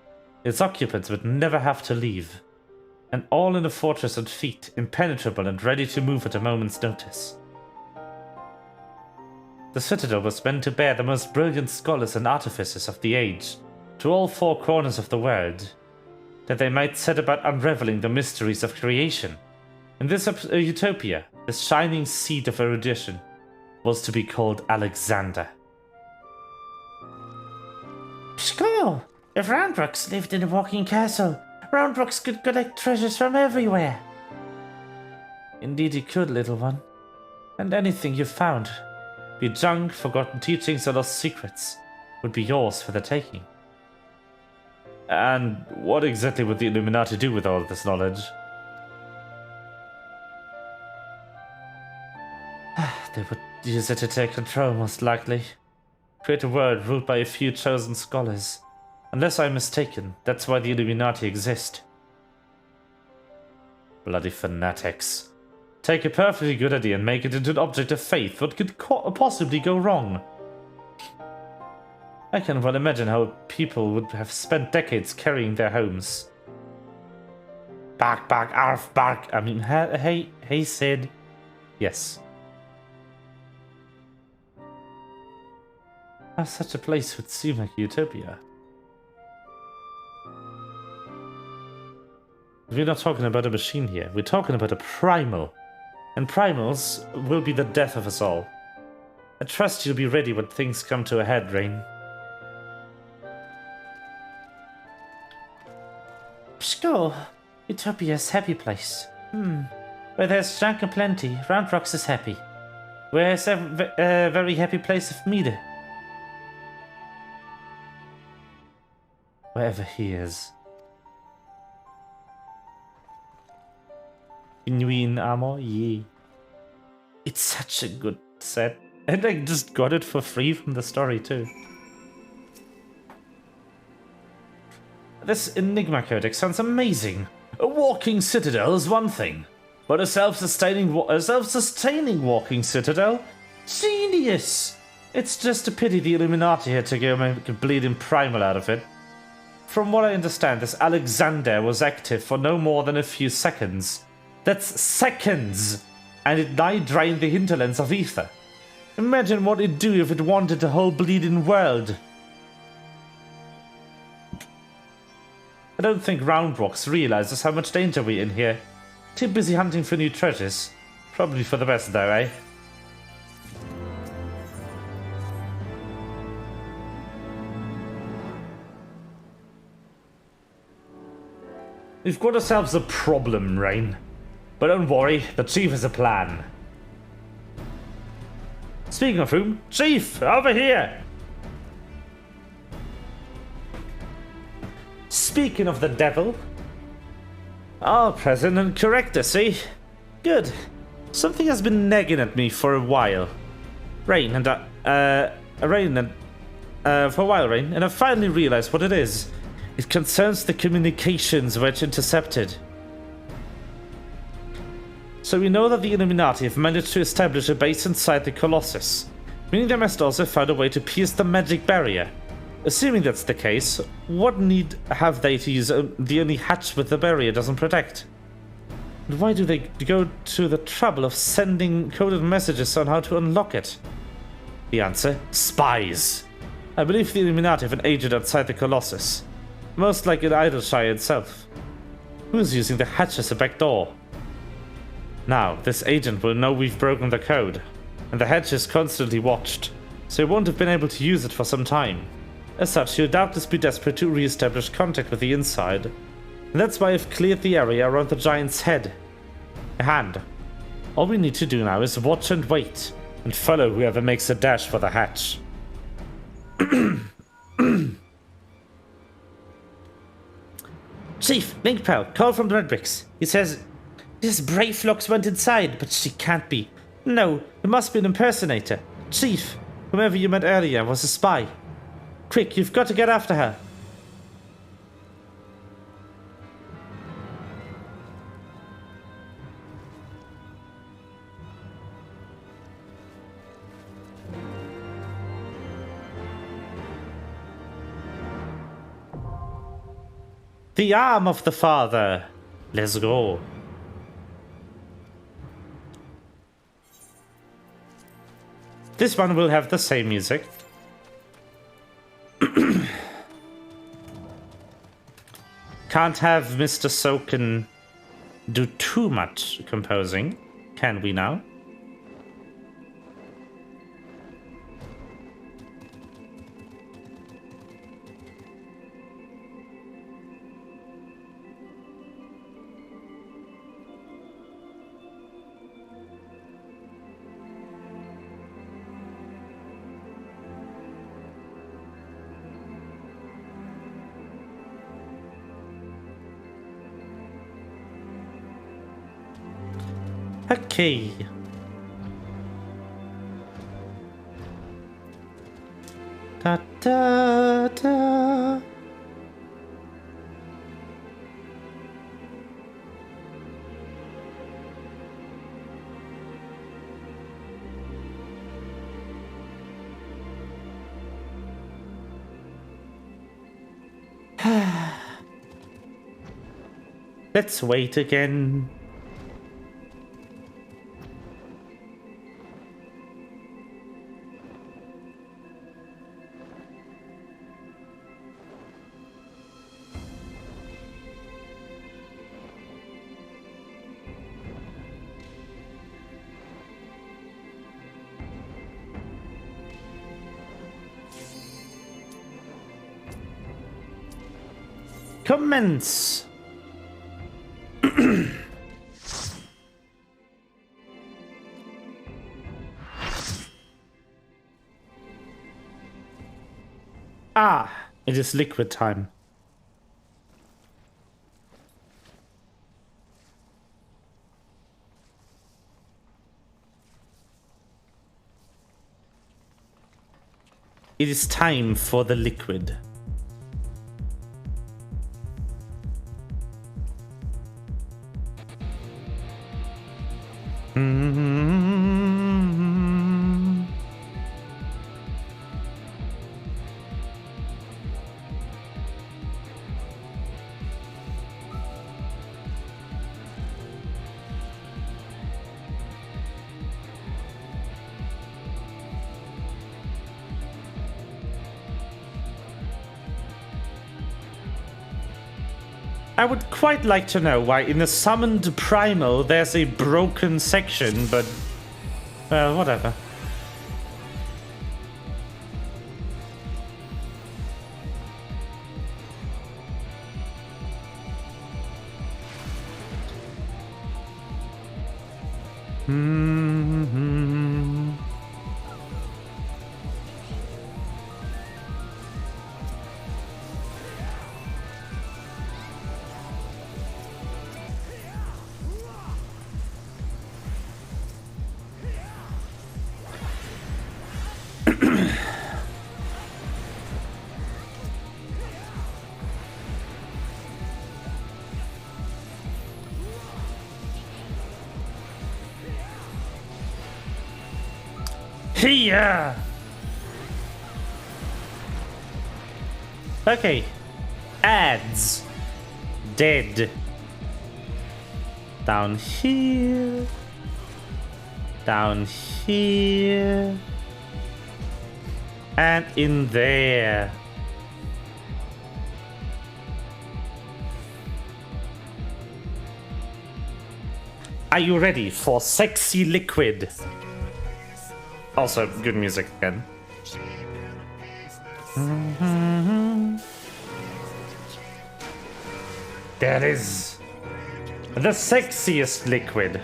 A: Its occupants would never have to leave. And all in a fortress on feet, impenetrable and ready to move at a moment's notice. The citadel was meant to bear the most brilliant scholars and artificers of the age to all 4 corners of the world, that they might set about unraveling the mysteries of creation. In this utopia, the shining seed of erudition was to be called Alexander. Pshko! If Roundrocks lived in a walking castle, Roundrocks could collect treasures from everywhere. Indeed he could, little one. And anything you found, be it junk, forgotten teachings, or lost secrets, would be yours for the taking. And what exactly would the Illuminati do with all of this knowledge? They would use it to take control, most likely. Create a world ruled by a few chosen scholars. Unless I'm mistaken, that's why the Illuminati exist. Bloody fanatics. Take a perfectly good idea and make it into an object of faith. What could possibly go wrong? I can well imagine how people would have spent decades carrying their homes. Bark, bark, arf, bark. I mean, hey, Sid. Yes. How such a place would seem like a utopia. We're not talking about a machine here. We're talking about a primal. And primals will be the death of us all. I trust you'll be ready when things come to a head, Rain. Sure. Utopia's happy place. Where there's junk aplenty, Round Rocks is happy. Where's a very happy place of Meade? Wherever he is. Genuine armor, yeah. It's such a good set. And I just got it for free from the story too. This Enigma Codex sounds amazing. A walking citadel is one thing, but a self-sustaining walking citadel? Genius! It's just a pity the Illuminati had to go make a bleeding primal out of it. From what I understand, this Alexander was active for no more than a few seconds. That's seconds! And it nigh drained the hinterlands of ether. Imagine what it'd do if it wanted the whole bleeding world. I don't think Round Rocks realizes how much danger we're in here. Too busy hunting for new treasures. Probably for the best though, eh? We've got ourselves a problem, Rain. But don't worry, the Chief has a plan. Speaking of whom, Chief, over here! Speaking of the devil... All present and correct, I see. Good. Something has been nagging at me for a while. Rain, and for a while, Rain, and I finally realized what it is. It concerns the communications which intercepted. So we know that the Illuminati have managed to establish a base inside the Colossus, meaning they must also find a way to pierce the magic barrier. Assuming that's the case, what need have they to use the only hatch with the barrier doesn't protect? And why do they go to the trouble of sending coded messages on how to unlock it? The answer? Spies. I believe the Illuminati have an agent outside the Colossus. Most likely Idleshire itself. Who's using the hatch as a backdoor? Now, this agent will know we've broken the code, and the hatch is constantly watched, so he won't have been able to use it for some time. As such, he'll doubtless be desperate to re-establish contact with the inside, and that's why I've cleared the area around the giant's head. All we need to do now is watch and wait, and follow whoever makes a dash for the hatch. Chief, Linkpal, call from Redbricks. He says, this brave Flox went inside, but she can't be. No, it must be an impersonator. Chief, whomever you met earlier was a spy. Quick, you've got to get after her. The arm of the father. Let's go. This one will have the same music. Can't have Mr. Soken do too much composing, can we now? Okay. Da da da. Let's wait again. Commence. Ah, it is liquid time. It is time for the liquid. I would quite like to know why in the summoned primal there's a broken section, but well, whatever. Here. Okay. Ads. Dead. Down here. Down here. And in there. Are you ready for sexy liquid? Also, good music again. There is the sexiest liquid.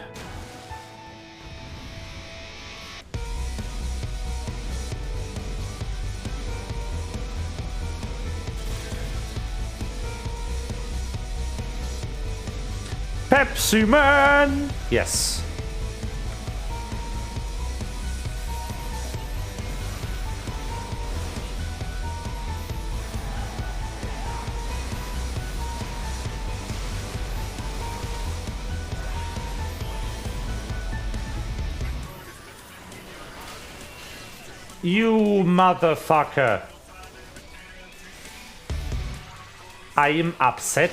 A: Pepsi Man! Yes. You motherfucker. I am upset.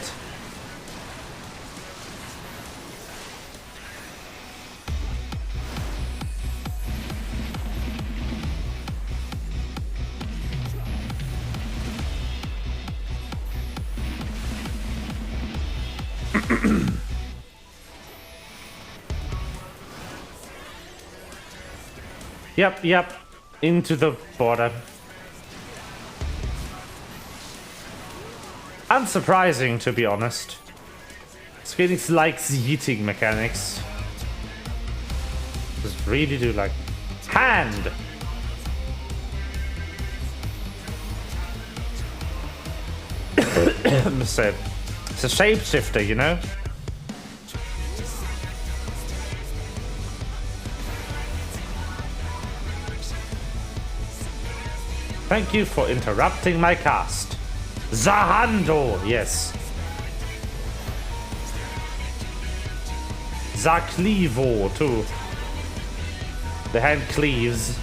A: Yep. Into the border. Unsurprising, to be honest. Square Enix likes yeeting mechanics. Just really do like... Hand! It's a shapeshifter, you know? Thank you for interrupting my cast. Zahando, yes. Zaklivo, too. The hand cleaves.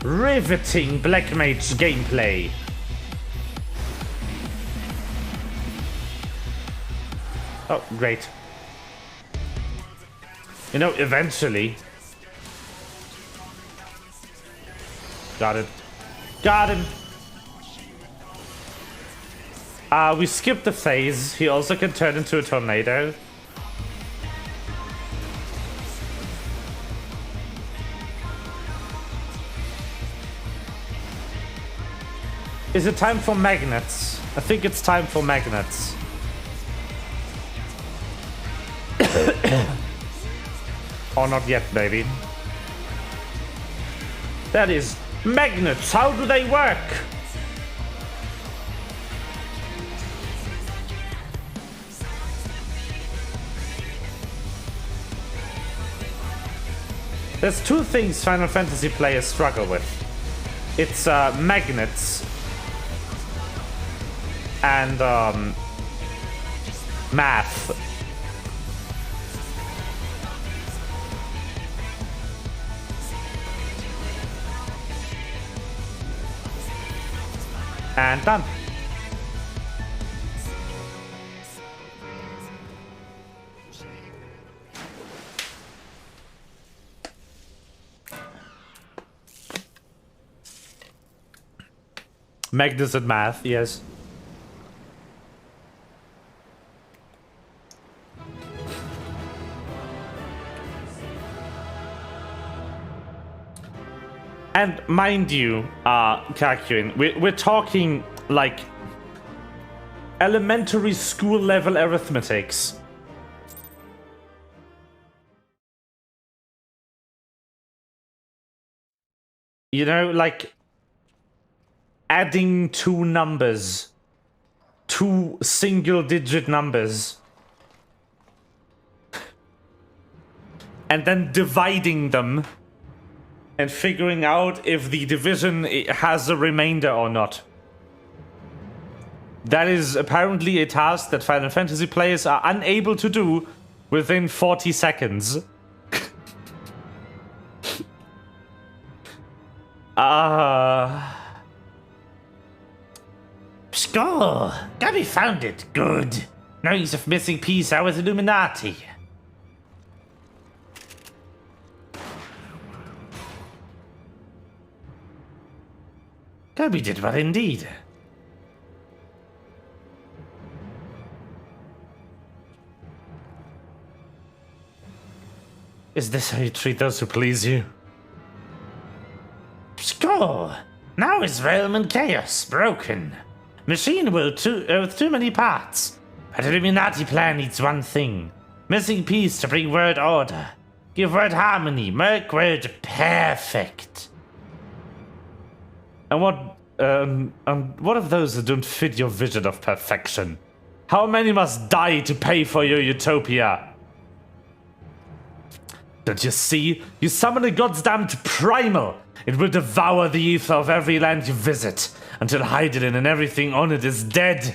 A: Riveting Black Mage gameplay. Oh, great. You know, eventually. Got it. Got him. We skipped the phase. He also can turn into a tornado. Is it time for magnets? I think it's time for magnets. Or not yet, baby. That is magnets. How do they work? There's two things Final Fantasy players struggle with. It's magnets and math. And done. Magnus and math, yes. And mind you, Kakuin, we're talking like elementary school level arithmetics. You know, like adding two numbers, two single-digit numbers, and then dividing them and figuring out if the division has a remainder or not. That is apparently a task that Final Fantasy players are unable to do within 40 seconds. Score! Gabby found it. Good. Knowing of missing piece out with Illuminati. Gabby did well indeed. Is this how you treat those who please you? Score! Now is realm and chaos broken. Machine with too many parts. But Illuminati plan needs one thing. Missing piece to bring word order. Give word harmony. Make word perfect. And what of those that don't fit your vision of perfection? How many must die to pay for your utopia? Don't you see? You summon a goddamned primal. It will devour the ether of every land you visit until Hydaelyn and everything on it is dead.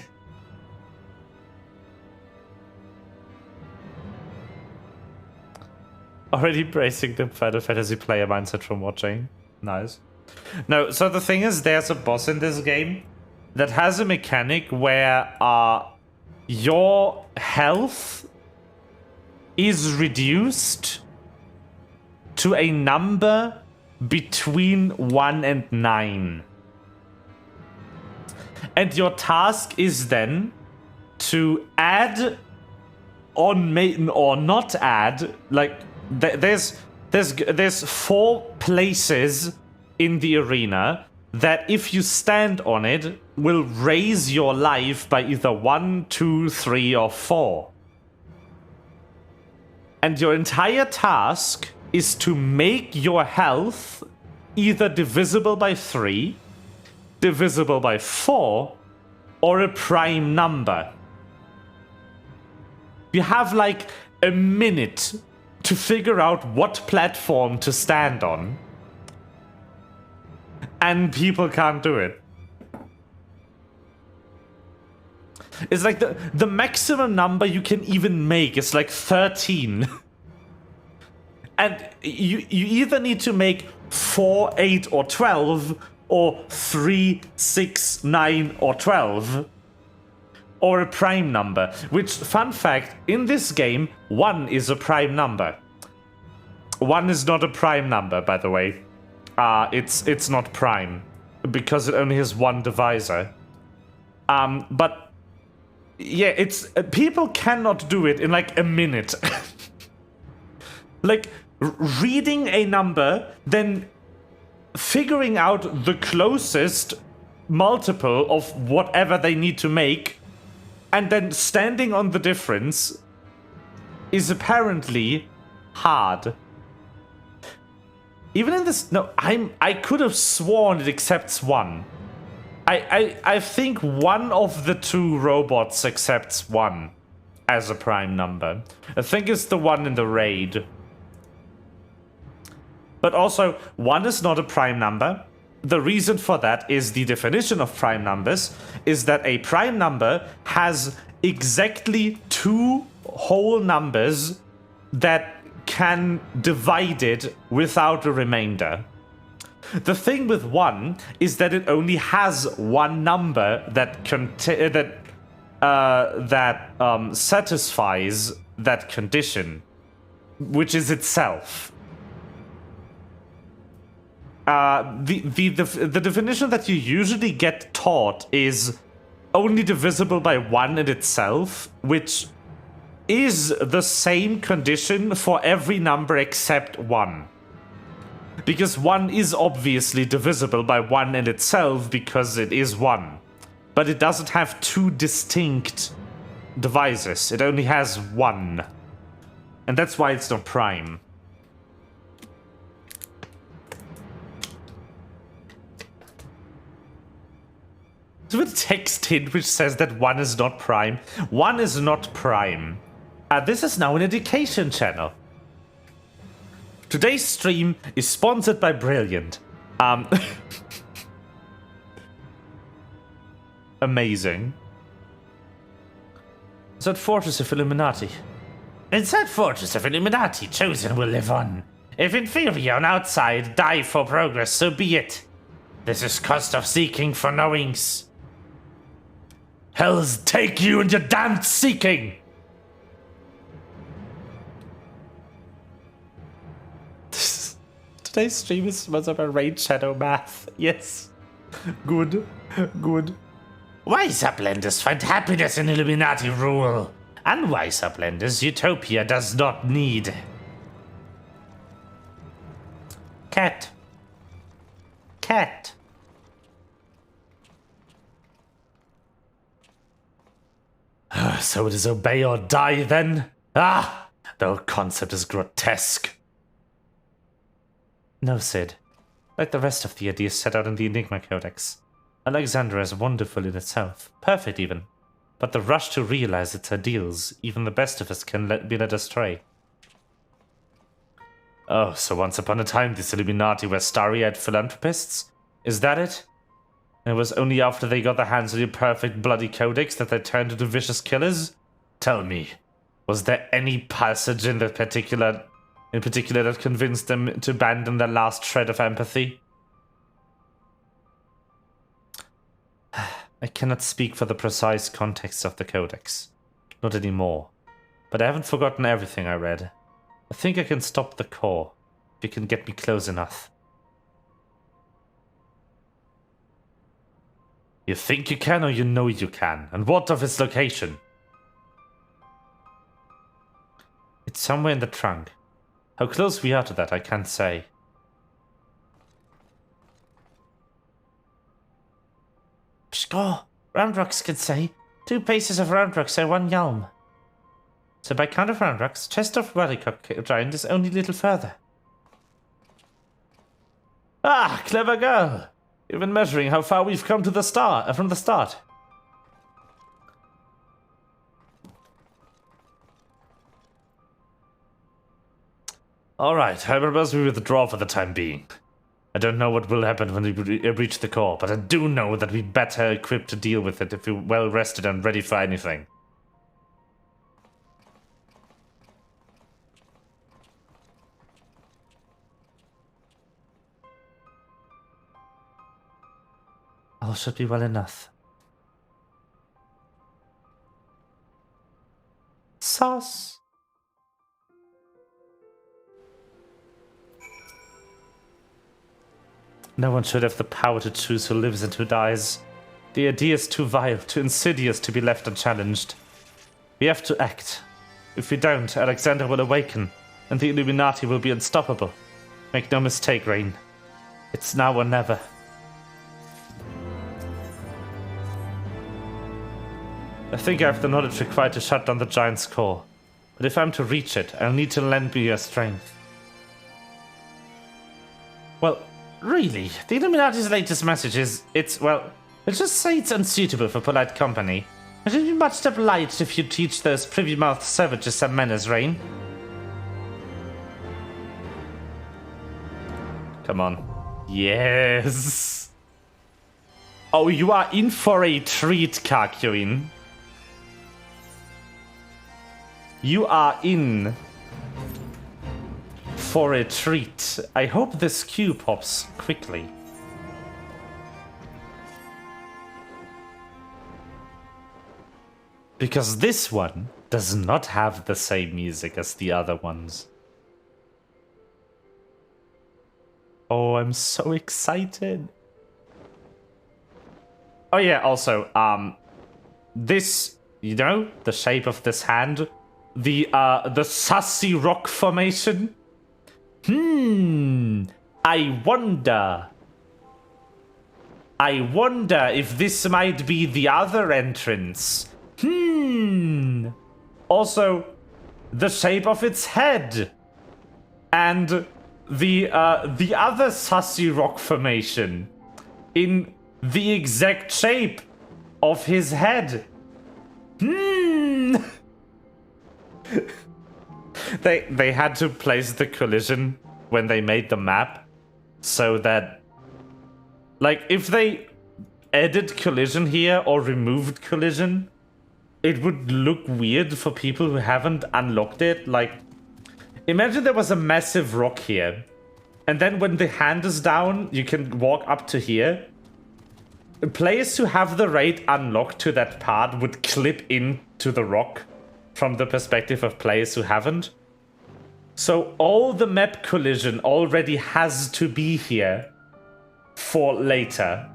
A: Already bracing the Final Fantasy player mindset from watching. Nice. No, so the thing is, there's a boss in this game that has a mechanic where your health is reduced to a number between 1 and 9. And your task is then to add or not add, like there's 4 places in the arena that if you stand on it will raise your life by either 1, 2, 3 or 4. And your entire task is to make your health either divisible by 3, divisible by 4, or a prime number. You have like a minute to figure out what platform to stand on. And people can't do it. It's like the maximum number you can even make is like 13. And you either need to make 4, 8, or 12, or 3, 6, 9, or 12. Or a prime number. Which, fun fact, in this game, 1 is a prime number. 1 is not a prime number, by the way. It's not prime. Because it only has one divisor. But... yeah, it's people cannot do it in like a minute. Like reading a number, then figuring out the closest multiple of whatever they need to make, and then standing on the difference is apparently hard. Even in this, no, I could have sworn it accepts 1. I think one of the 2 robots accepts 1 as a prime number. I think it's the one in the raid. But also, 1 is not a prime number. The reason for that is the definition of prime numbers is that a prime number has exactly 2 whole numbers that can divide it without a remainder. The thing with 1 is that it only has one number that satisfies that condition, which is itself. The definition that you usually get taught is only divisible by 1 in itself, which is the same condition for every number except 1. Because 1 is obviously divisible by 1 in itself because it is 1. But it doesn't have 2 distinct divisors. It only has 1. And that's why it's not prime. So a text hint which says that 1 is not prime. 1 is not prime. This is now an education channel. Today's stream is sponsored by Brilliant. Amazing. That fortress of Illuminati. It's that fortress of Illuminati chosen will live on. If inferior on outside die for progress, so be it. This is cost of seeking for knowings. Hells take you and your damned seeking! Today's stream is sponsored by Raid Shadow Math. Yes. Good. Good. Wise uplanders find happiness in Illuminati rule. Unwise uplanders, Utopia does not need. Cat. Cat. So it is obey or die then? Ah! The whole concept is grotesque. No, Sid. Like the rest of the ideas set out in the Enigma Codex, Alexandria is wonderful in itself, perfect even. But the rush to realize its ideals, even the best of us can be led astray. Oh, so once upon a time these Illuminati were starry-eyed philanthropists? Is that it? And it was only after they got their hands on the perfect bloody codex that they turned into vicious killers? Tell me, was there any passage in particular that convinced them to abandon their last shred of empathy? I cannot speak for the precise context of the codex. Not anymore. But I haven't forgotten everything I read. I think I can stop the core, if you can get me close enough. You think you can or you know you can? And what of its location? It's somewhere in the trunk. How close we are to that, I can't say. Pshko, Roundrocks can say 2 paces of Roundrocks are 1 yalm. So by count of Roundrocks, chest of Ruddycock Giant is only a little further. Ah, clever girl! You've been measuring how far we've come to the from the start. Alright, I propose we withdraw for the time being. I don't know what will happen when we reach the core, but I do know that we're better equipped to deal with it if we're well rested and ready for anything. All should be well enough. Sauce. No one should have the power to choose who lives and who dies. The idea is too vile, too insidious to be left unchallenged. We have to act. If we don't, Alexander will awaken, and the Illuminati will be unstoppable. Make no mistake, Rain. It's now or never. I think I have the knowledge required to shut down the Giant's core. But if I'm to reach it, I'll need to lend me your strength. Well, really, the Illuminati's latest message is, let's just say it's unsuitable for polite company. It would be much obliged if you teach those privy-mouthed savages some manners, Rain. Come on. Yes! Oh, you are in for a treat, Kakuin. You are in for a treat. I hope this queue pops quickly. Because this one does not have the same music as the other ones. Oh, I'm so excited. Oh yeah, also, this, you know, the shape of this hand, the sussy rock formation. I wonder if this might be the other entrance. Also, the shape of its head. And the other sussy rock formation in the exact shape of his head. They had to place the collision when they made the map so that, like, if they added collision here or removed collision, it would look weird for people who haven't unlocked it. Like, imagine there was a massive rock here, and then when the hand is down, you can walk up to here. Players who have the raid unlocked to that part would clip into the rock from the perspective of players who haven't. So all the map collision already has to be here for later.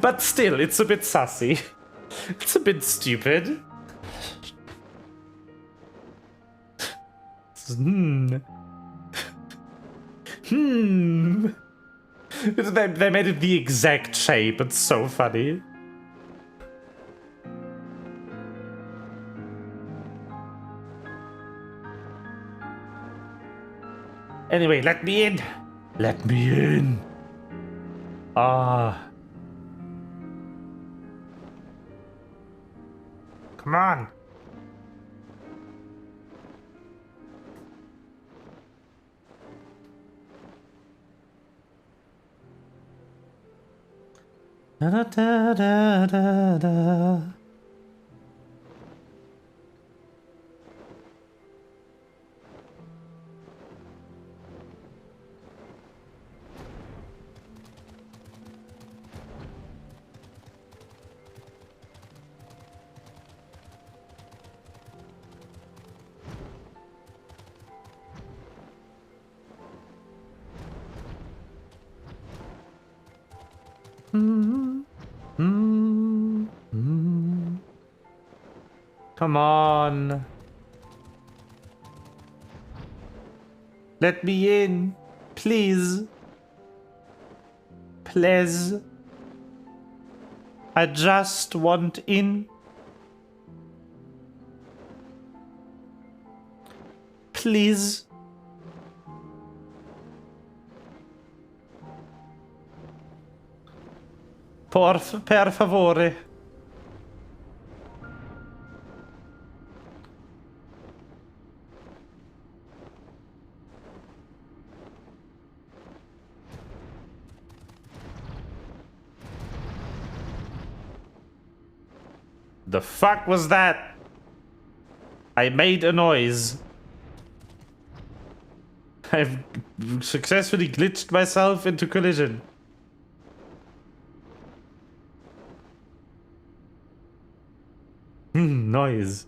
A: But still, it's a bit sussy. It's a bit stupid. They made it the exact shape. It's so funny. Anyway, let me in. Let me in. Ah. Come on. Da da da da da. Come on. Let me in. Please. Please. I just want in. Please. Per favore. The fuck was that? I made a noise. I've successfully glitched myself into collision. Noise.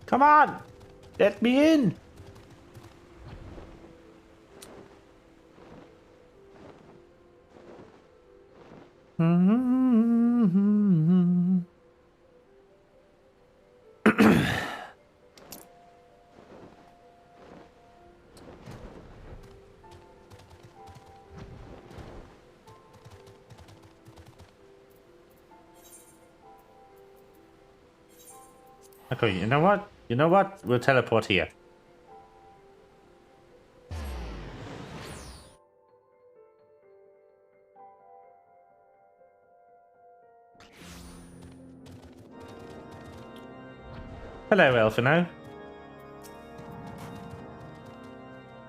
A: Come on! Let me in! Okay, you know what? You know what? We'll teleport here. Hello, Elfino.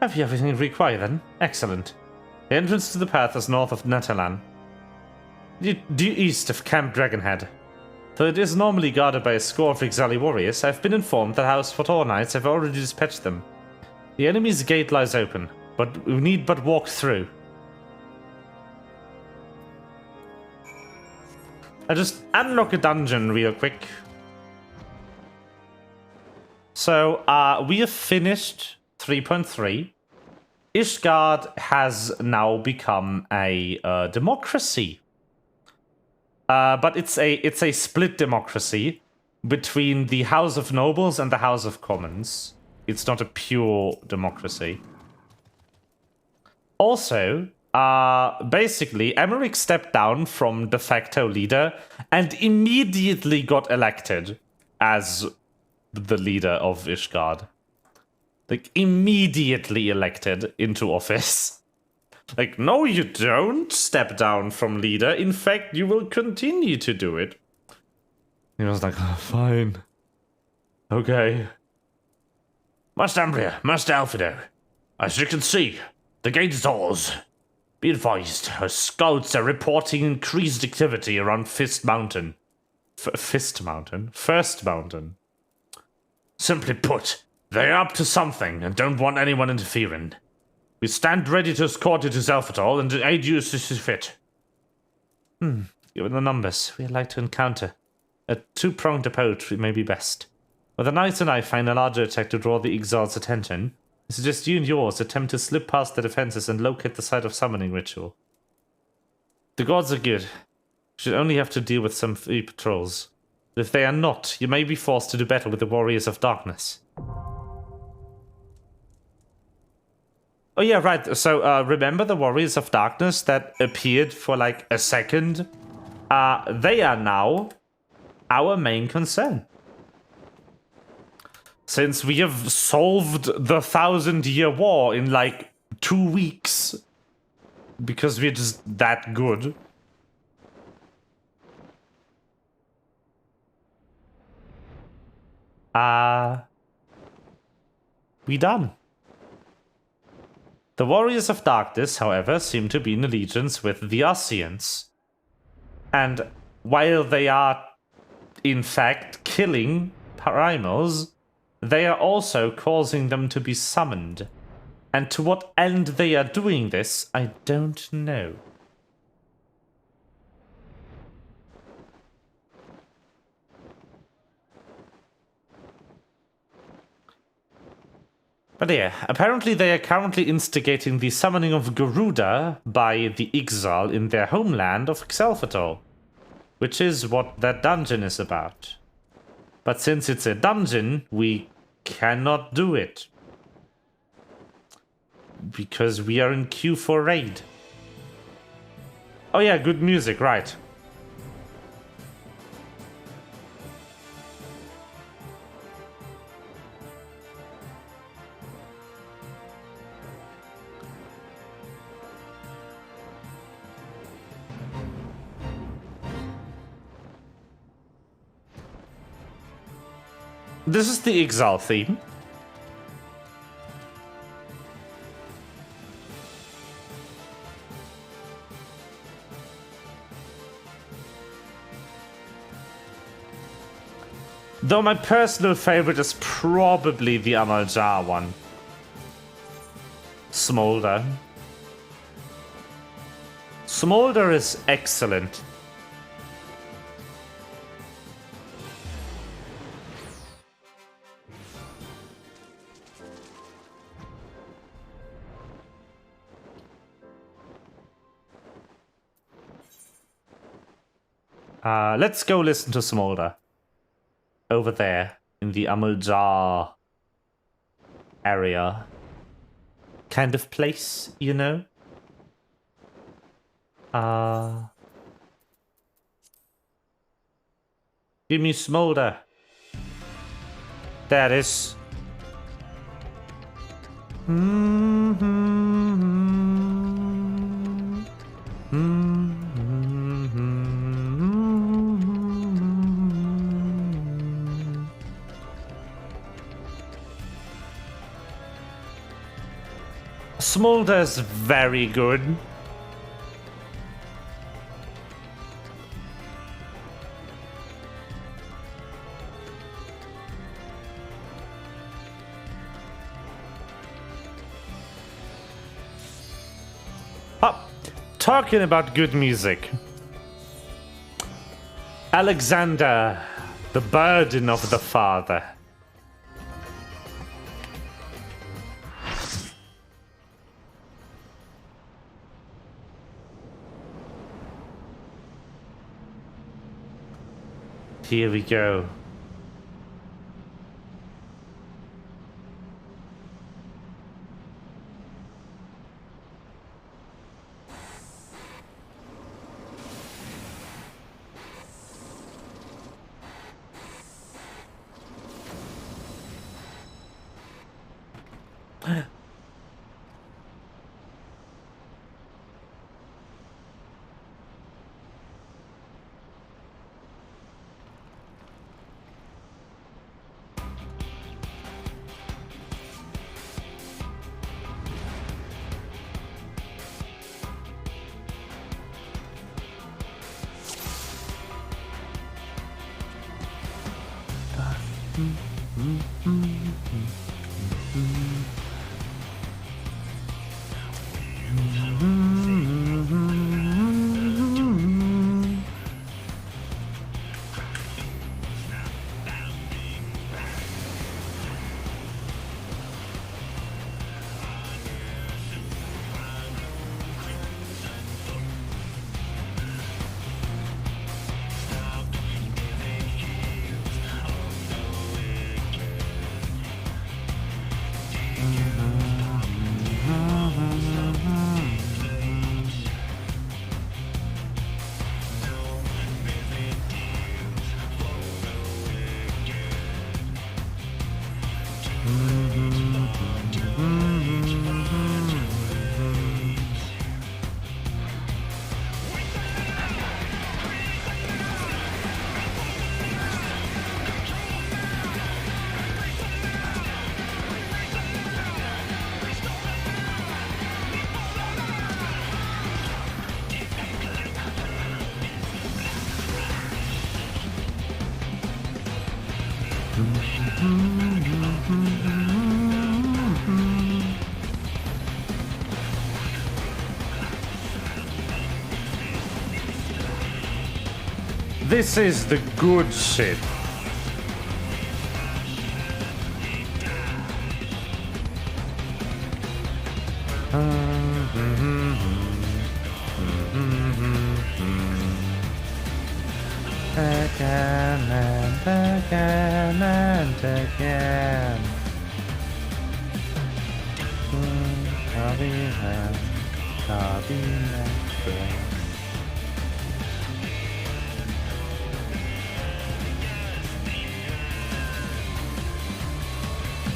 A: Have you everything required then? Excellent. The entrance to the path is north of Natalan, due east of Camp Dragonhead. Though it is normally guarded by a score of Ixali warriors, I've been informed that House Fotor Knights have already dispatched them. The enemy's gate lies open, but we need but walk through. I'll just unlock a dungeon real quick. So, we have finished 3.3. Ishgard has now become a democracy. But it's a split democracy between the House of Nobles and the House of Commons. It's not a pure democracy. Also, basically, Emmerich stepped down from de facto leader and immediately got elected as the leader of Ishgard. Like, immediately elected into office. Like, no, you don't step down from leader. In fact, you will continue to do it. He was like, oh, fine. Okay. Master Ambria, Master Alfido. As you can see, the gate is ours. Be advised, our scouts are reporting increased activity around First Mountain. First Mountain. Simply put, they're up to something and don't want anyone interfering. We stand ready to escort you to Zelphatol and aid you as you see fit. Given the numbers, we'd like to encounter. A two-pronged approach may be best. Where the knights and I find a larger attack to draw the Exalt's attention, I suggest you and yours attempt to slip past the defenses and locate the site of summoning ritual. The gods are good. You should only have to deal with some free patrols. But if they are not, you may be forced to do battle with the warriors of darkness. Oh yeah, right. So remember the Warriors of Darkness that appeared for like a second? They are now our main concern. Since we have solved the 1,000-year war in like 2 weeks. Because we're just that good. We done. The Warriors of Darkness, however, seem to be in allegiance with the Ascians. And while they are, in fact, killing primals, they are also causing them to be summoned. And to what end they are doing this, I don't know. But yeah, apparently they are currently instigating the summoning of Garuda by the Ixal in their homeland of Xelphatol, which is what that dungeon is about. But since it's a dungeon, we cannot do it. Because we are in queue for raid. Oh yeah, good music, right. This is the Exile theme. Though my personal favorite is probably the Amaljar one. Smolder. Smolder is excellent. Let's go listen to Smolder. Over there, in the Amaljar area. Kind of place, you know? Give me Smolder. There it is. Smolder's very good. Talking about good music. Alexander, the burden of the father. Here we go. This is the good shit. Again and again and again. I'll be there. I'll be there.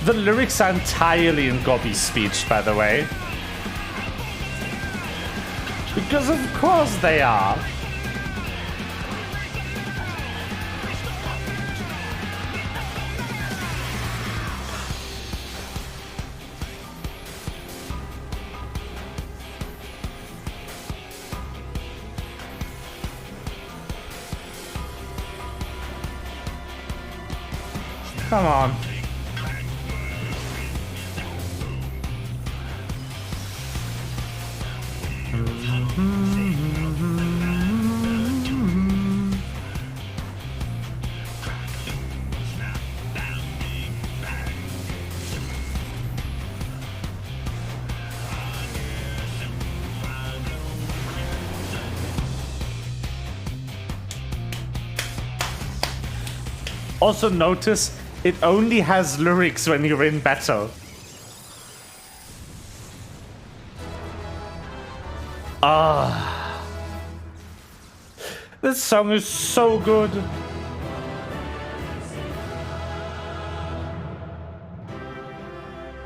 A: The lyrics are entirely in Gobby's speech, by the way. Because of course they are. Come on. Also notice, it only has lyrics when you're in battle. Ah. This song is so good.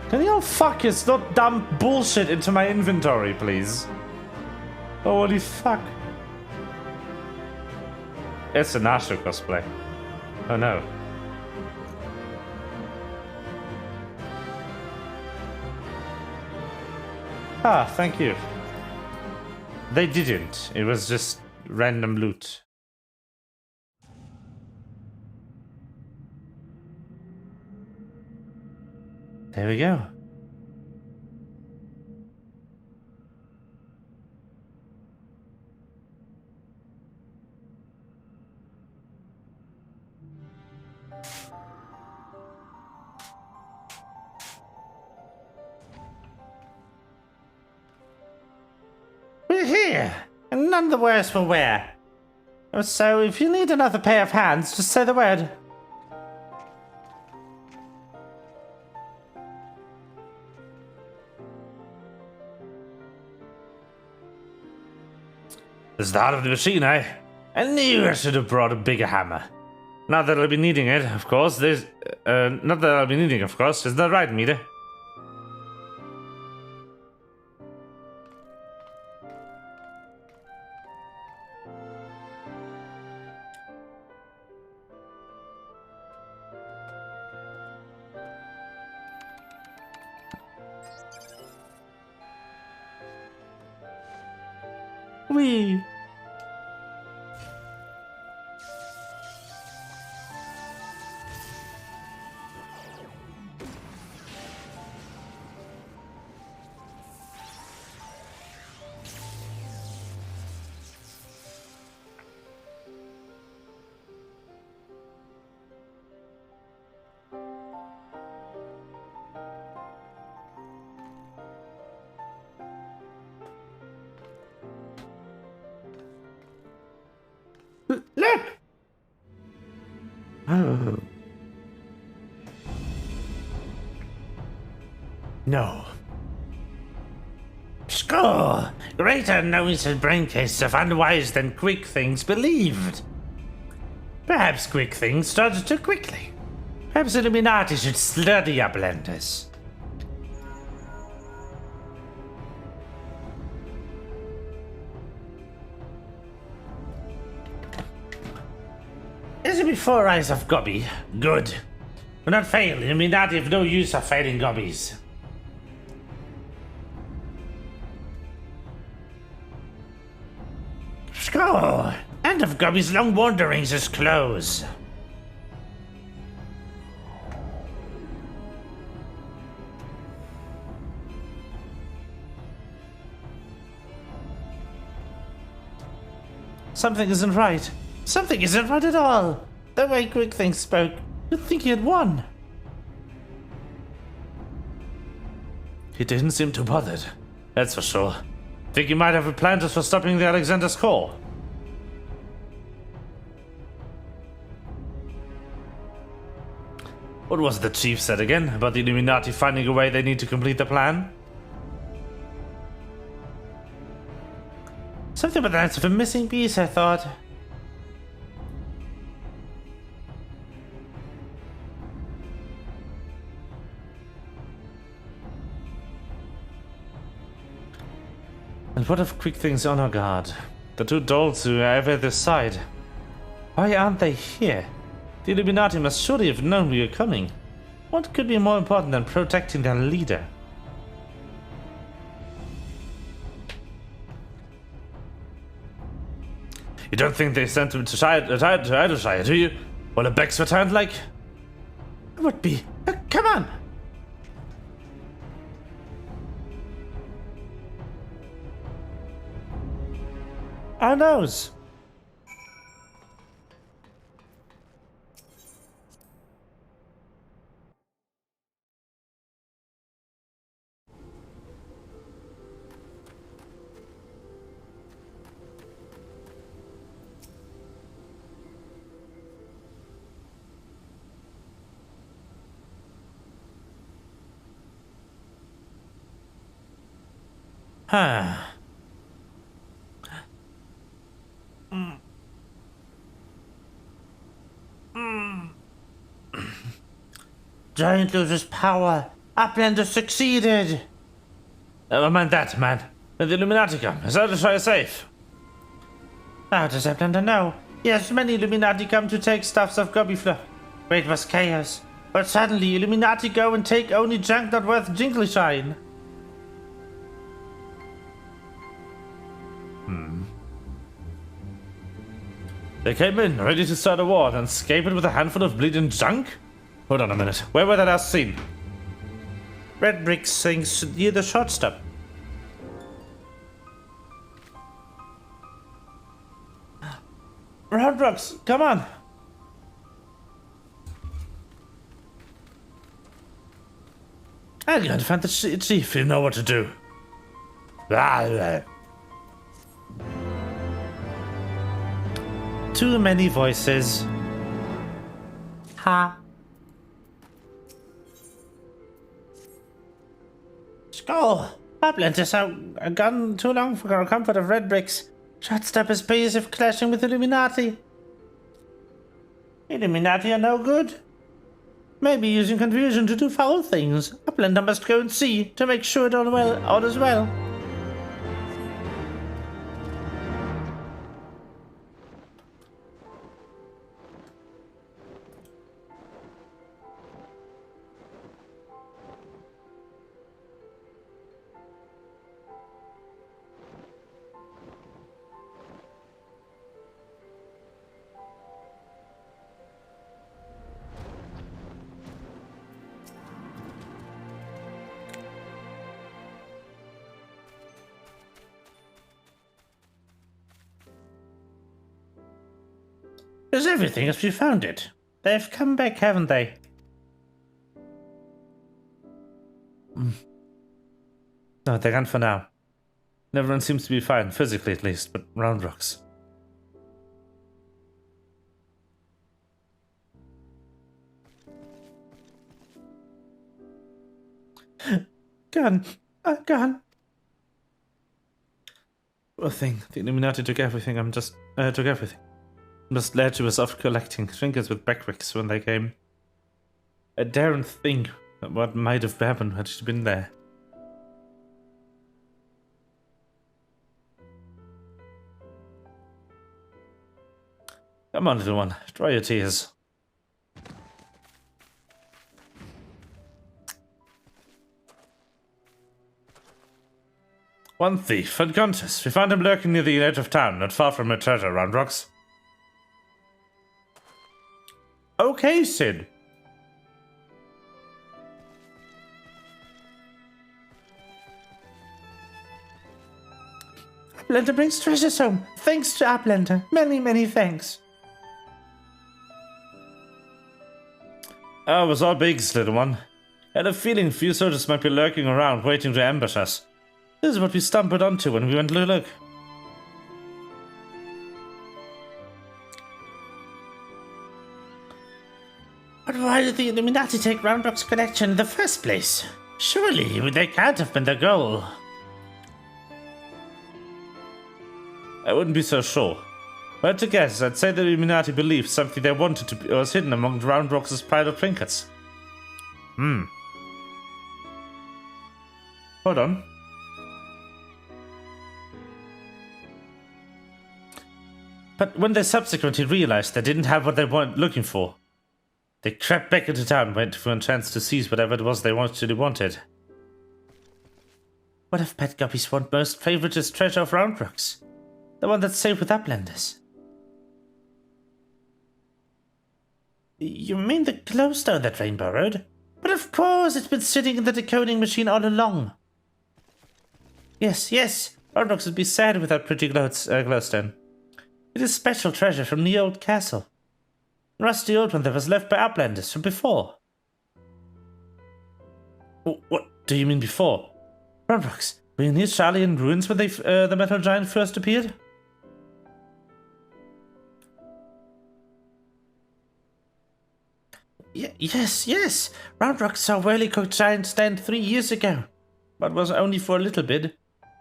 A: Can you all fuckers not dump bullshit into my inventory, please? Holy fuck. It's a Nasu cosplay. Oh no. Ah, thank you. They didn't. It was just random loot. There we go. We're here, and none the worse for wear. So if you need another pair of hands, just say the word. This is the heart of the machine, eh? I knew I should have brought a bigger hammer. Not that I'll be needing it, of course. There's that right, Meter? Wee. Look! Oh. No. Score! Greater noise and brain tastes of unwise than quick things believed. Perhaps quick things started too quickly. Perhaps Illuminati should study our blenders. Is it before eyes of Gobby? Good. Do not fail. Illuminati have no use of failing Gobbies. Score! End of Gobby's long wanderings is close. Something isn't right. Something isn't right at all. The way Quick Things spoke, you'd think he had won. He didn't seem too bothered, that's for sure. Think he might have a plan just for stopping the Alexander's call. What was the chief said again about the Illuminati finding a way they need to complete the plan? Something about the answer of a missing piece, I thought. And what of Quick Things on our guard? The two dolls who are over this side. Why aren't they here? The Illuminati must surely have known we were coming. What could be more important than protecting their leader? You don't think they sent him to Idleshire, do you? Well, a Beck's returned like? It would be. Come on! Our nose! Huh. Giant loses power. Uplander succeeded. Never mind that, man. When the Illuminati come, is that try safe? How does Uplander know? Yes, many Illuminati come to take stuffs of Gobbyfluff. Great was chaos. But suddenly, Illuminati go and take only junk not worth jingly shine. They came in, ready to start a war, then escaped with a handful of bleeding junk? Hold on a minute. Where were they last seen? Red brick sinks near the shortstop. Round rocks, come on! I'm going to find the chief, you know what to do. Too many voices. Ha. Skull! Uplander have gone too long for our comfort of red bricks. Shotstop is busy of clashing with Illuminati. Illuminati are no good. Maybe using confusion to do foul things. Uplander must go and see to make sure all is well. Is everything as we found it? They've come back, haven't they? No, they're gone for now. Everyone seems to be fine, physically at least, but Round rocks. Gone. Gone. Poor thing. The Illuminati took everything. Took everything. I'm just glad she was off collecting trinkets with Beckwicks when they came. I daren't think what might have happened had she been there. Come on, little one. Dry your tears. One thief, unconscious. We found him lurking near the edge of town, not far from a treasure, Round rocks. Okay, Sid. Uplander brings treasures home. Thanks to Uplander. Many, many thanks. Oh, it was all bigs, little one. I had a feeling few soldiers might be lurking around, waiting to ambush us. This is what we stumbled onto when we went to look. But why did the Illuminati take Round Rock's collection in the first place? Surely they can't have been the goal. I wouldn't be so sure. But to guess, I'd say the Illuminati believed something they wanted to be was hidden among Round Rock's pile of trinkets. Hold on. But when they subsequently realized they didn't have what they were looking for, they crept back into town, waiting for a chance to seize whatever it was they actually wanted. What if Pet Guppy's most favoriteest treasure of Round Rocks? The one that's safe with Uplanders? You mean the glowstone that Rain borrowed? But of course, it's been sitting in the decoding machine all along. Yes, Roundrocks would be sad without pretty glowstone. It is special treasure from the old castle. Rusty old one that was left by Uplanders from before. What do you mean before? Roundrocks, were you near Charlian ruins when the metal giant first appeared? Yes. Roundrocks saw Whirly-cooked giant stand 3 years ago. But was only for a little bit.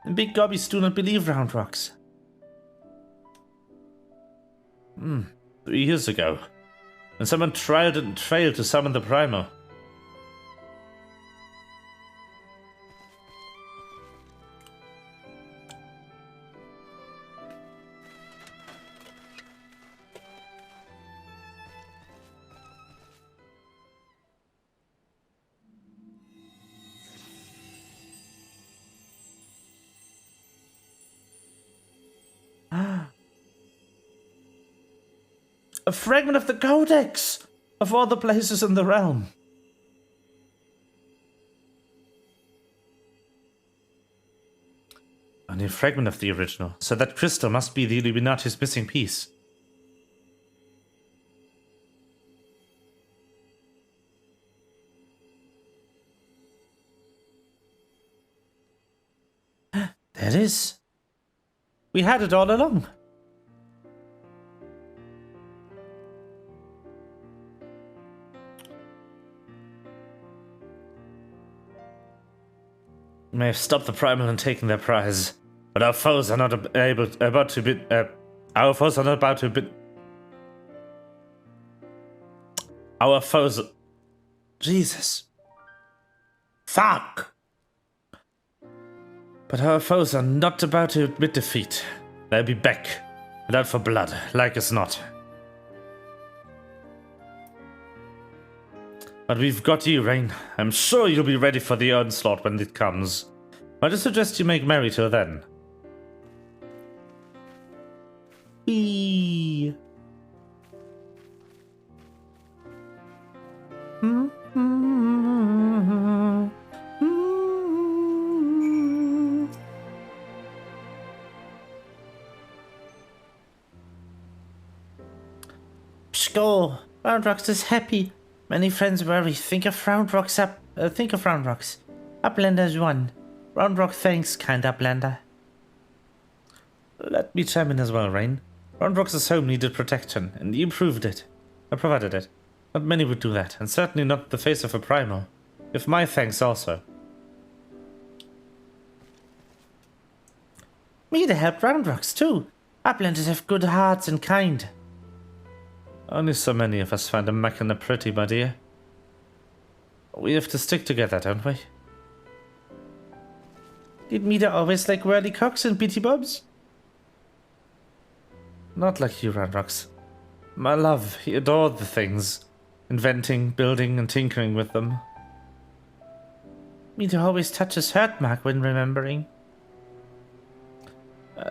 A: The big gobbies do not believe Roundrocks. 3 years ago. And someone tried and failed to summon the primal. A fragment of the Codex! Of all the places in the realm. Only a fragment of the original, so that crystal must be the Illuminati's missing piece. There it is. We had it all along. May have stopped the primal and taken their prize, but our foes are not about to be. Our foes are not about to be. Our foes. Jesus. Fuck. But our foes are not about to admit defeat. They'll be back, and out for blood, like as not. But we've got you, Rain. I'm sure you'll be ready for the onslaught when it comes. I just suggest you make merry till then. Whee! Score! Roundrocks is happy. Many friends worry. Think of Roundrocks. Uplanders won. Roundrock thanks, kind Uplander. Let me chime in as well, Rain. Roundrock's home needed protection, and you proved it. I provided it. Not many would do that, and certainly not the face of a primal. With my thanks also. Me to help Roundrocks too. Uplanders have good hearts and kind. Only so many of us find a machina pretty, my dear. We have to stick together, don't we? Did Mida always like whirly cocks and bitty bobs? Not like you, Roundrocks. My love, he adored the things. Inventing, building, and tinkering with them. Mida always touches hurt mark when remembering.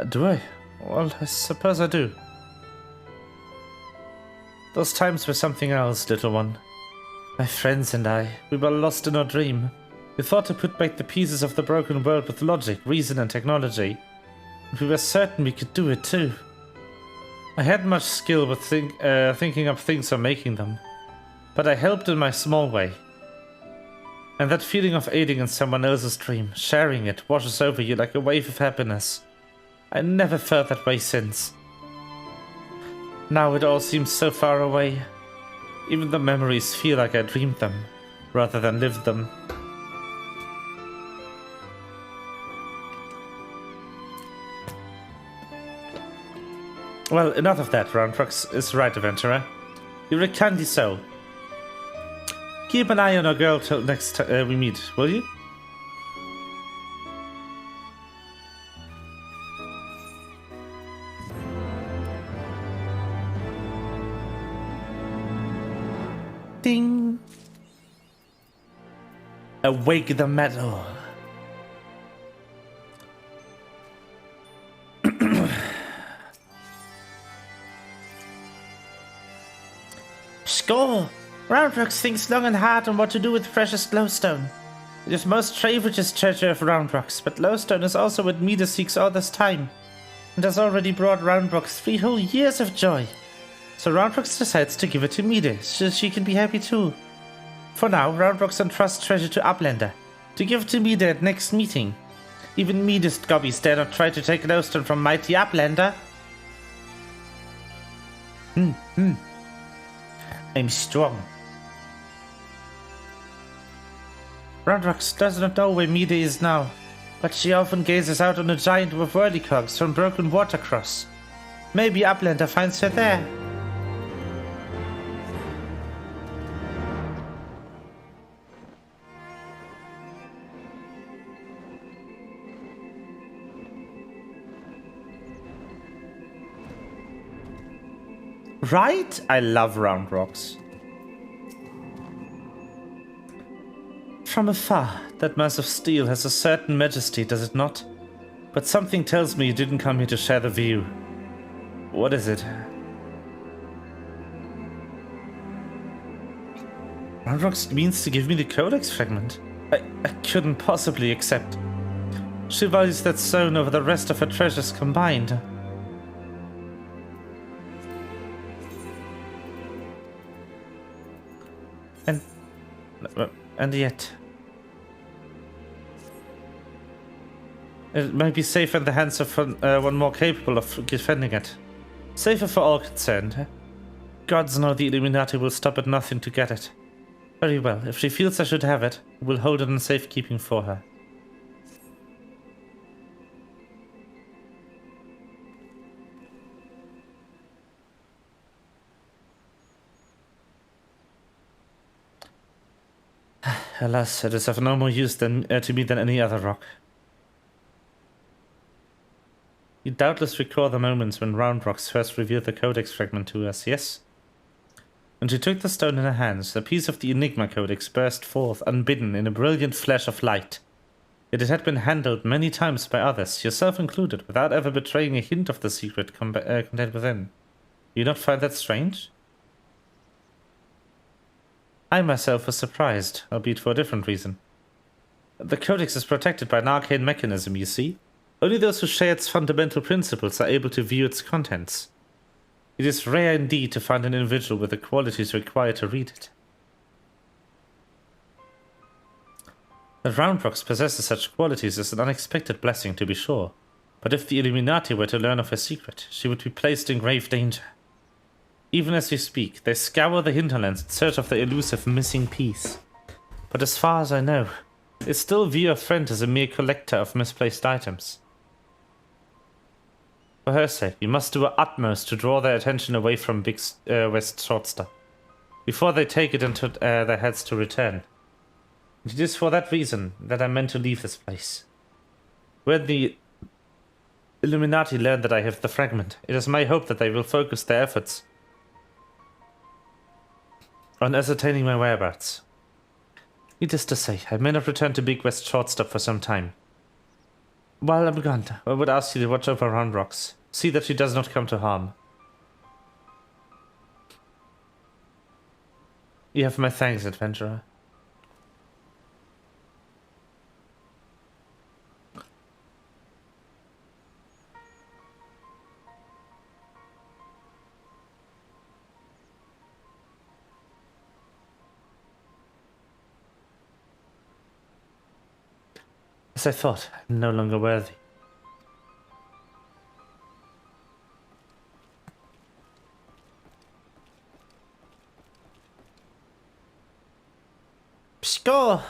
A: Do I? Well, I suppose I do. Those times were something else, little one. My friends and I, we were lost in our dream. We thought to put back the pieces of the broken world with logic, reason, and technology. And we were certain we could do it too. I had much skill with thinking up things or making them. But I helped in my small way. And that feeling of aiding in someone else's dream, sharing it, washes over you like a wave of happiness. I never felt that way since. Now it all seems so far away. Even the memories feel like I dreamed them, rather than lived them. Well, enough of that, Roundrocks is right, adventurer. You're a candy soul. Keep an eye on our girl till next we meet, will you? Ding! Awake the metal. Score! Roundrocks thinks long and hard on what to do with precious glowstone. It is most treacherous treasure of Roundrocks, but glowstone is also what Mida seeks all this time, and has already brought Roundrocks 3 whole years of joy. So Roundrocks decides to give it to Mida, so she can be happy too. For now, Roundrocks entrusts treasure to Uplander, to give to Mida at next meeting. Even meanest gobbies dare not try to take glowstone from mighty Uplander. I'm strong. Roundrocks does not know where Mida is now, but she often gazes out on a giant with whirlycogs from Broken Watercross. Maybe Uplander finds her there. Right? I love Roundrocks. From afar, that mass of steel has a certain majesty, does it not? But something tells me you didn't come here to share the view. What is it? Roundrocks means to give me the Codex fragment. I couldn't possibly accept. She values that stone over the rest of her treasures combined. And yet... it might be safer in the hands of one more capable of defending it. Safer for all concerned. Gods know the Illuminati will stop at nothing to get it. Very well, if she feels I should have it, we'll hold it in safekeeping for her. Alas, it is of no more use to me than any other rock. You doubtless recall the moments when Roundrocks first revealed the Codex fragment to us, yes? When she took the stone in her hands, a piece of the Enigma Codex burst forth unbidden in a brilliant flash of light. Yet it had been handled many times by others, yourself included, without ever betraying a hint of the secret contained within. Do you not find that strange? I myself was surprised, albeit for a different reason. The Codex is protected by an arcane mechanism, you see. Only those who share its fundamental principles are able to view its contents. It is rare indeed to find an individual with the qualities required to read it. That Roundrocks possesses such qualities is an unexpected blessing, to be sure. But if the Illuminati were to learn of her secret, she would be placed in grave danger. Even as we speak, they scour the hinterlands in search of the elusive missing piece. But as far as I know, they still view her friend as a mere collector of misplaced items. For her sake, we must do our utmost to draw their attention away from Big West Shortstop, before they take it into their heads to return. It is for that reason that I meant to leave this place. When the Illuminati learn that I have the fragment, it is my hope that they will focus their efforts on ascertaining my whereabouts. Needless to say, I may not return to Big West Shortstop for some time. While I'm gone, I would ask you to watch over Roundrocks. See that she does not come to harm. You have my thanks, adventurer. As I thought, I'm no longer worthy. Score!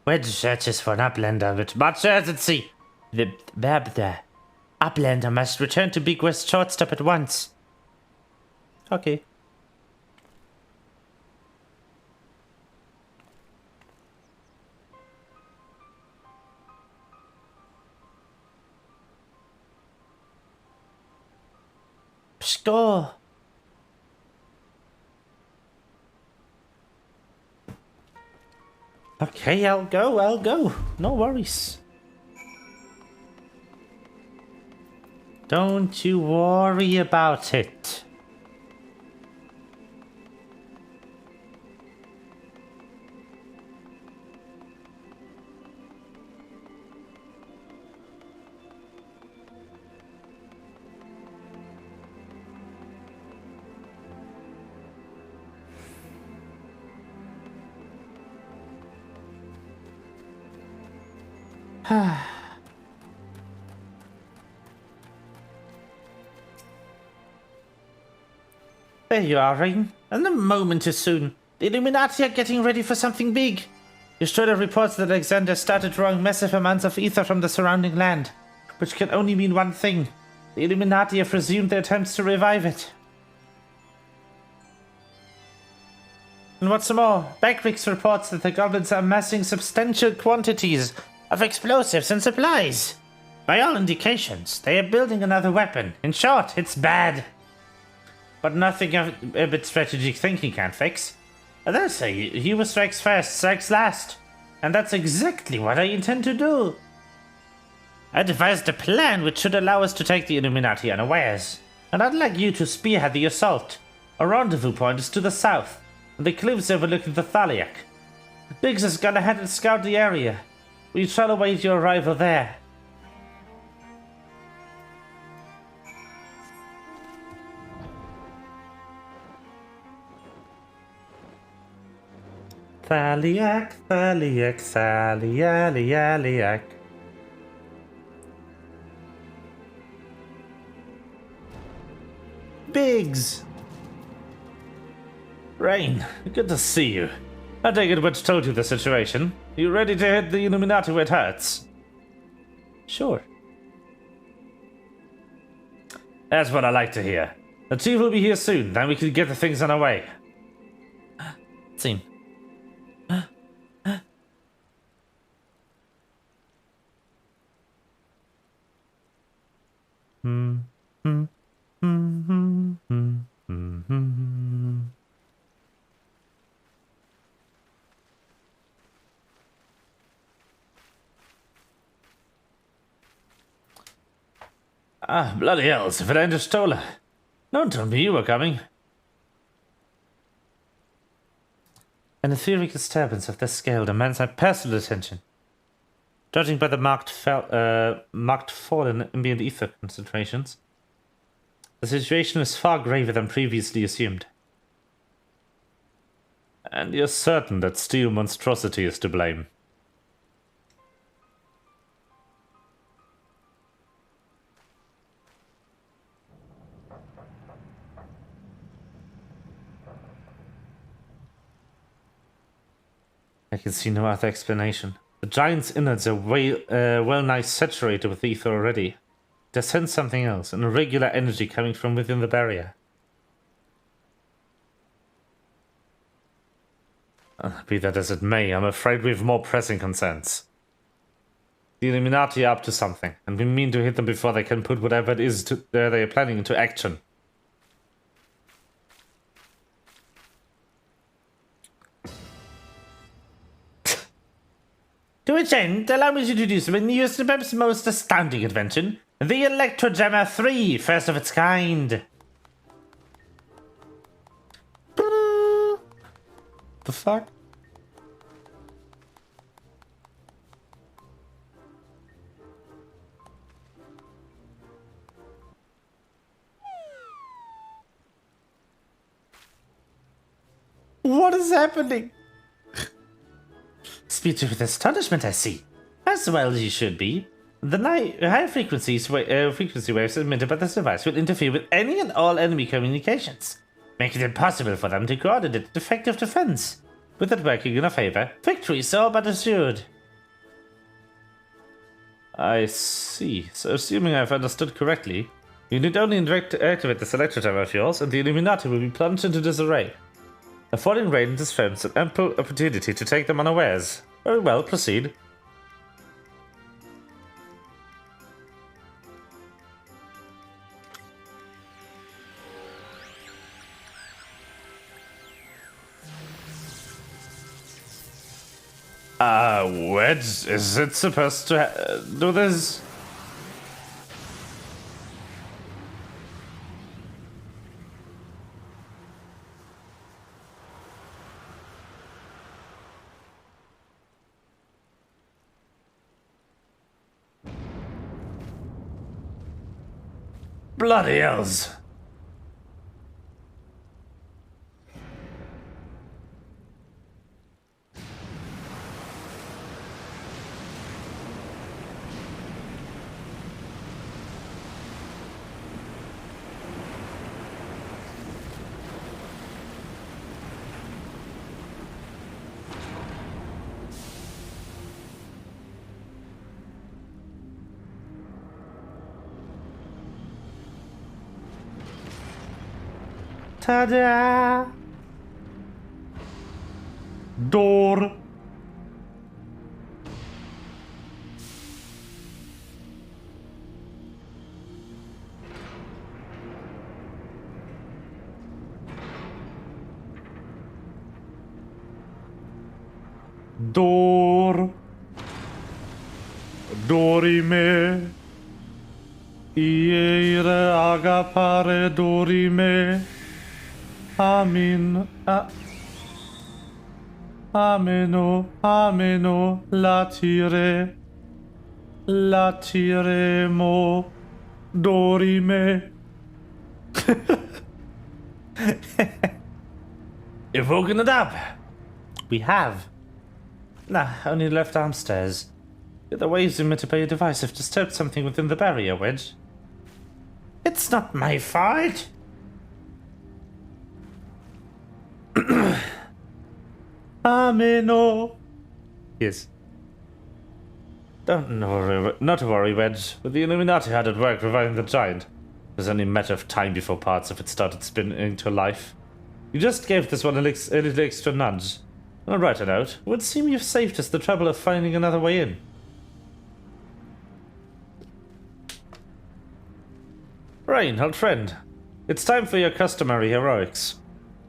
A: Wedge searches for an Uplander with much urgency. The Uplander must return to Big West Shortstop at once. Okay. Score! Okay, I'll go. No worries. Don't you worry about it. There you are, Rain. And the moment is soon. The Illuminati are getting ready for something big. Destroyer reports that Alexander started drawing massive amounts of ether from the surrounding land, which can only mean one thing. The Illuminati have resumed their attempts to revive it. And what's more, Backrix reports that the goblins are amassing substantial quantities of explosives and supplies. By all indications, they are building another weapon. In short, it's bad. But nothing a bit strategic thinking can't fix. They say, he who strikes first strikes last. And that's exactly what I intend to do. I devised a plan which should allow us to take the Illuminati unawares. And I'd like you to spearhead the assault. A rendezvous point is to the south, and the cliffs overlooking the Thaliak. Biggs has gone ahead and scouted the area. We shall await your arrival there. Thaliak, Thaliak, Thalialialiak. Biggs! Rain, good to see you. I take it Witch told you the situation. You ready to hit the Illuminati where it hurts? Sure. That's what I like to hear. The chief will be here soon, then we can get the things on our way. Scene. Ah, bloody hells, if it ain't a Stola. No one told me you were coming. An etheric disturbance of this scale demands my personal attention. Judging by the marked fall in ambient ether concentrations, the situation is far graver than previously assumed. And you're certain that steel monstrosity is to blame? I can see no other explanation. The giant's innards are well-nigh saturated with ether already. They sense something else, an irregular energy coming from within the barrier. Be that as it may, I'm afraid we have more pressing concerns. The Illuminati are up to something, and we mean to hit them before they can put whatever it is they are planning into action. To which end, allow me to introduce my newest and perhaps most astounding invention, the Electrojammer 3, first of its kind. The fuck? What is happening? Speech with astonishment, I see. As well as you should be. The high frequency waves emitted by this device will interfere with any and all enemy communications, making it impossible for them to coordinate effective defense. With it working in our favor, victory is all but assured. I see. So assuming I've understood correctly, you need only activate this electrojammer of yours, and the Illuminati will be plunged into disarray. Affording Raiden's friends an ample opportunity to take them unawares. Very well, proceed. Where is it supposed to do this? Bloody hells. Ta-da! Door. Door. Dorime. Iere agapare dorime. Amin. Ameno. Ameno. Latire. Latiremo. Dorime. You've woken it up. We have. Nah, only left downstairs. The waves emitted by your device have disturbed something within the barrier wedge. It's not my fault. Ameno. Yes. Not to worry, Wedge. With the Illuminati hard at work reviving the giant, it was only a matter of time before parts of it started spinning to life. You just gave this one a little extra nudge. On a brighter note, it would seem you've saved us the trouble of finding another way in. Rain, old friend. It's time for your customary heroics.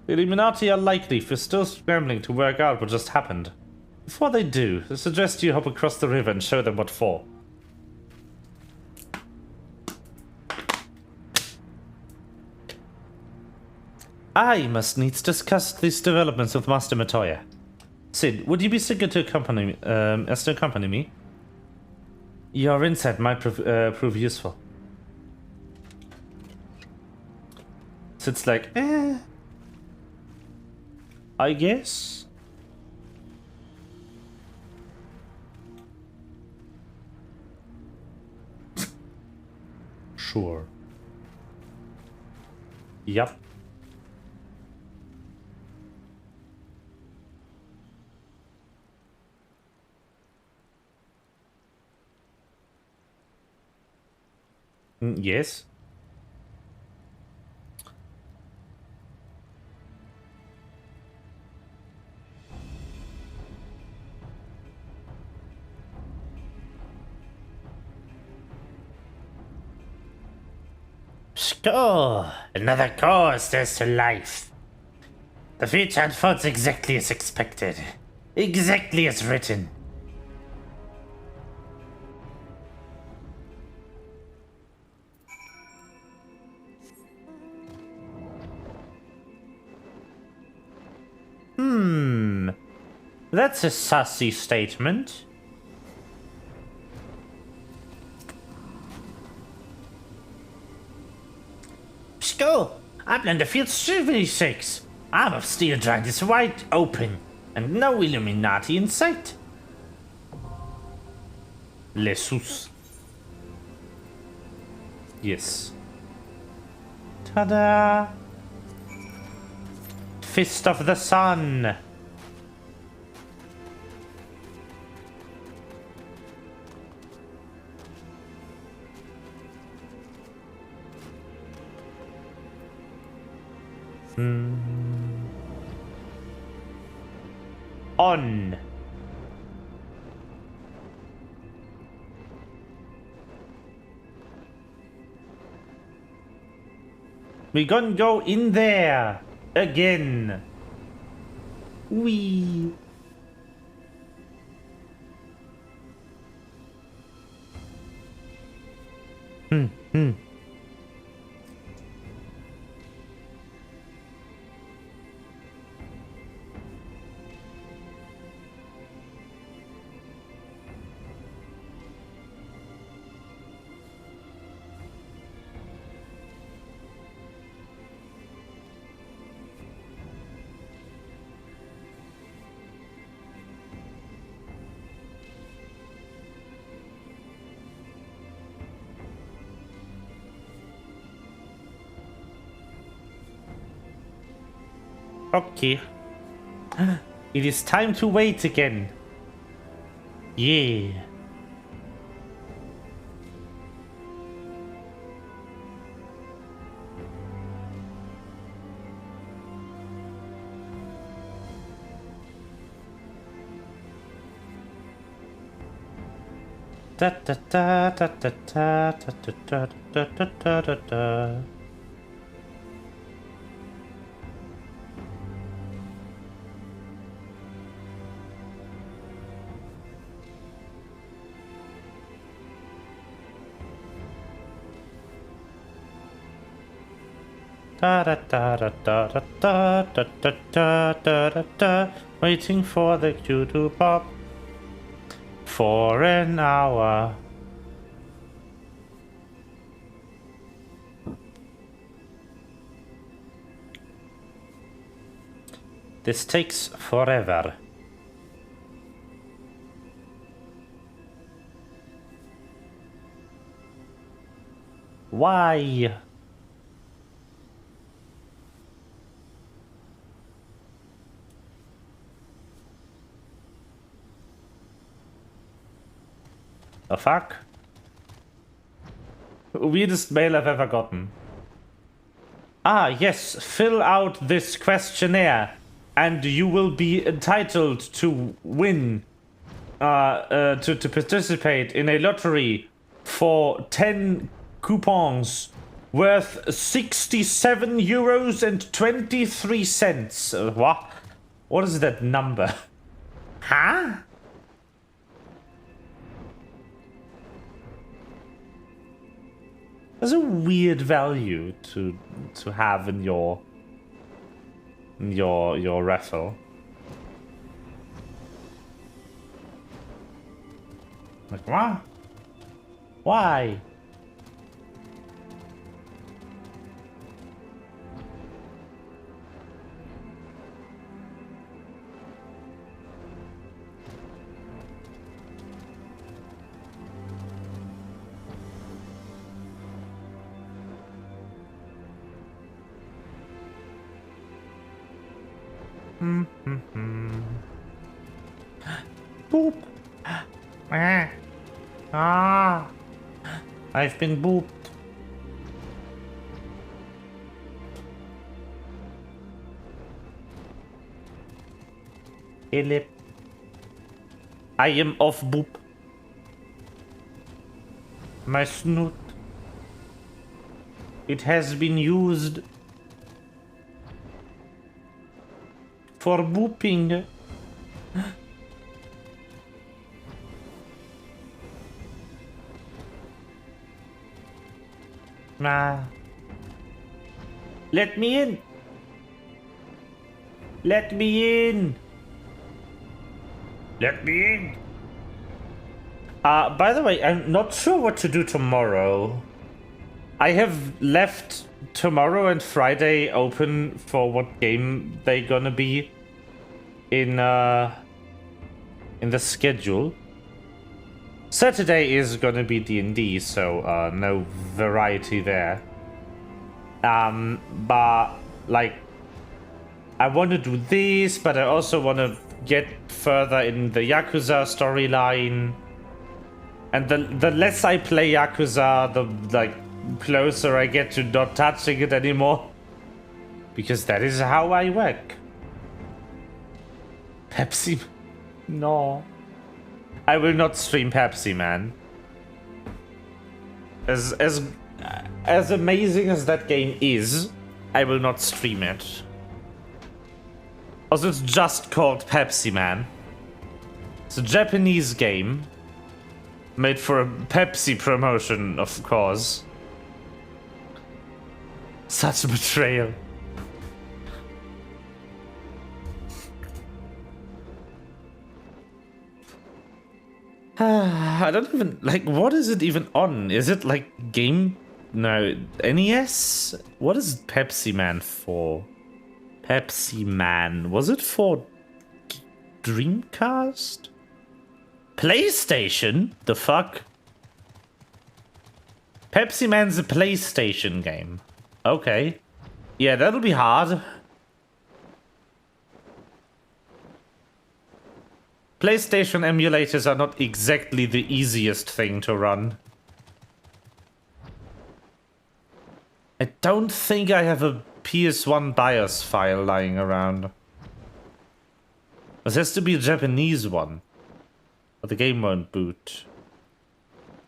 A: The Illuminati are likely if you're still scrambling to work out what just happened. Before they do, I suggest you hop across the river and show them what for. I must needs discuss these developments with Master Matoya. Sid, would you be so good to accompany me? Your insight might prove useful. Sid's like, I guess. Sure. Yep. Yes. Score! Another cause there's to life. The future unfolds exactly as expected. Exactly as written. That's a sassy statement. Skull, I plan to field 76. Arm of Steel Giant is wide open, and no Illuminati in sight. Lesus. Yes. Ta-da! Fist of the Sun. On. We gonna go in there again. Wee. Okay. It is time to wait again. Yeah. Da da da da da da da da da da da da. Da da da da da da da da da da da da. Waiting for the queue to pop for an hour. This takes forever. Why? The fuck? Weirdest mail I've ever gotten. Ah, yes, fill out this questionnaire and you will be entitled to win, to participate in a lottery for 10 coupons worth 67 euros and 23 cents. What? What is that number? Huh? That's a weird value to have in your raffle. Like what? Why? Boop. Ah. I've been booped. Philip. I am off boop. My snoot. It has been used for booping. Nah. Let me in. Let me in. Let me in. By the way, I'm not sure what to do tomorrow. I have left tomorrow and Friday open for what game they gonna be in the schedule. Saturday is gonna be D&D, so no variety there. But like, I want to do this, but I also want to get further in the Yakuza storyline. And the less I play Yakuza, the like closer I get to not touching it anymore. Because that is how I work. Pepsi? No. I will not stream Pepsi, man. As amazing as that game is, I will not stream it. Also, it's just called Pepsi, man. It's a Japanese game made for a Pepsi promotion, of course. Such a betrayal. I don't even, like, what is it even on? Is it like game? No, NES? What is Pepsi Man for? Pepsi Man. Was it for Dreamcast? PlayStation? The fuck? Pepsi Man's a PlayStation game. Okay. Yeah, that'll be hard. PlayStation emulators are not exactly the easiest thing to run. I don't think I have a PS1 BIOS file lying around. This has to be a Japanese one. But the game won't boot.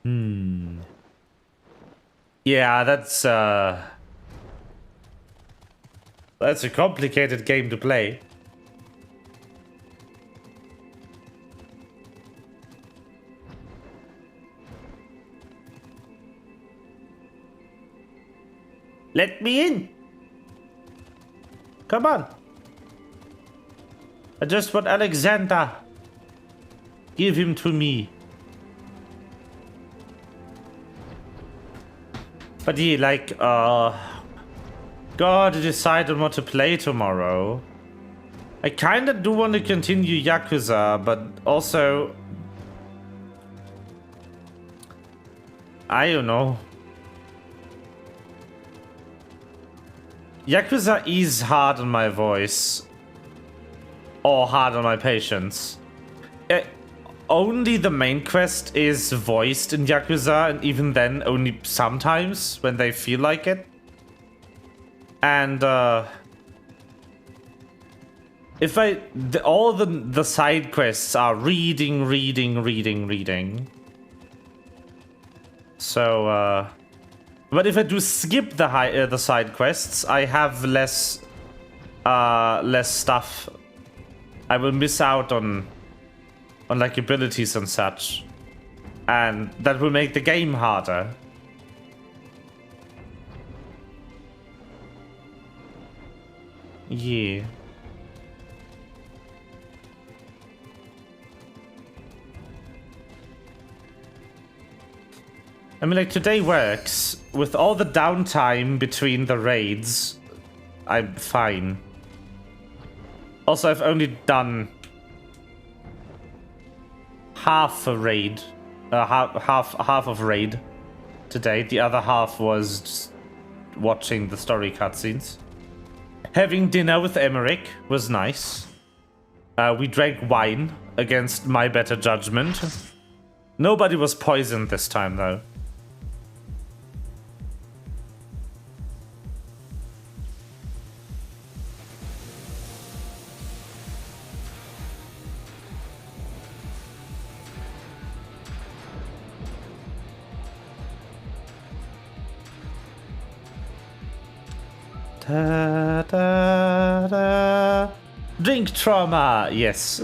A: Yeah, that's a complicated game to play. Let me in. Come on. I just want Alexander. Give him to me. But he like, gotta decide on what to play tomorrow. I kinda do want to continue Yakuza, but also... I don't know. Yakuza is hard on my voice. Or hard on my patience. Only the main quest is voiced in Yakuza, and even then only sometimes when they feel like it. And if all the side quests are reading. So but if I do skip the side quests, I have less stuff. I will miss out on like abilities and such, and that will make the game harder. Yeah. I mean, like, today works. With all the downtime between the raids, I'm fine. Also, I've only done half a raid, half of raid today. The other half was just watching the story cutscenes. Having dinner with Emmerich was nice. We drank wine against my better judgment. Nobody was poisoned this time, though. Da, da, da. Drink trauma, yes.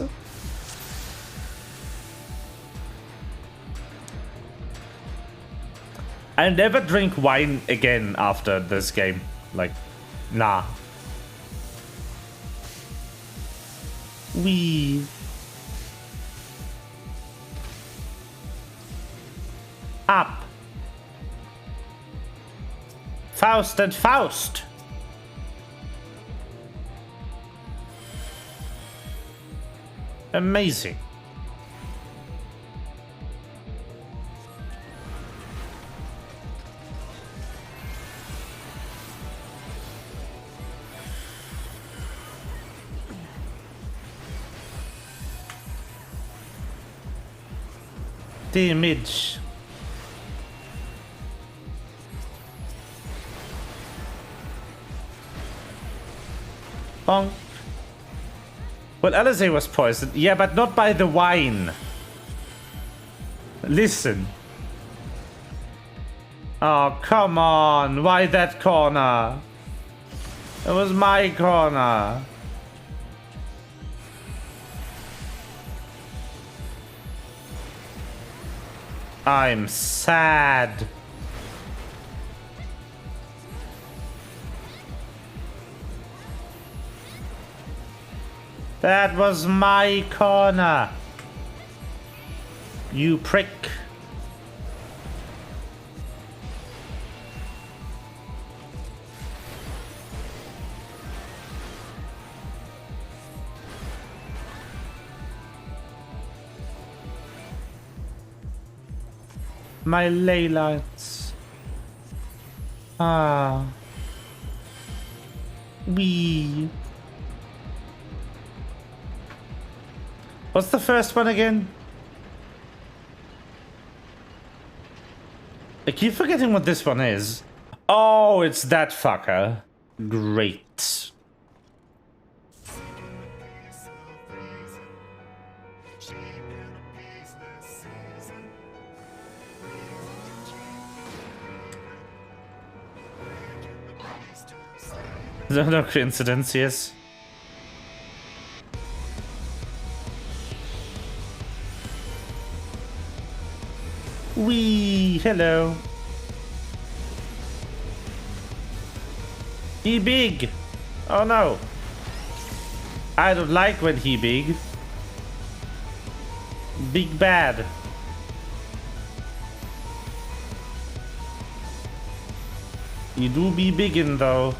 A: I'll never drink wine again after this game. Like, nah. Wee. Up. Faust and Faust. Amazing. Damage. Bonk. Well, Alize was poisoned. Yeah, but not by the wine. Listen. Oh, come on. Why that corner? It was my corner. I'm sad. That was my corner. You prick. My ley lights. Ah. Wee. What's the first one again? I keep forgetting what this one is. Oh, it's that fucker. Great. No coincidence, yes. Wee, hello. He big. Oh no. I don't like when he big. Big bad. He do be biggin' though.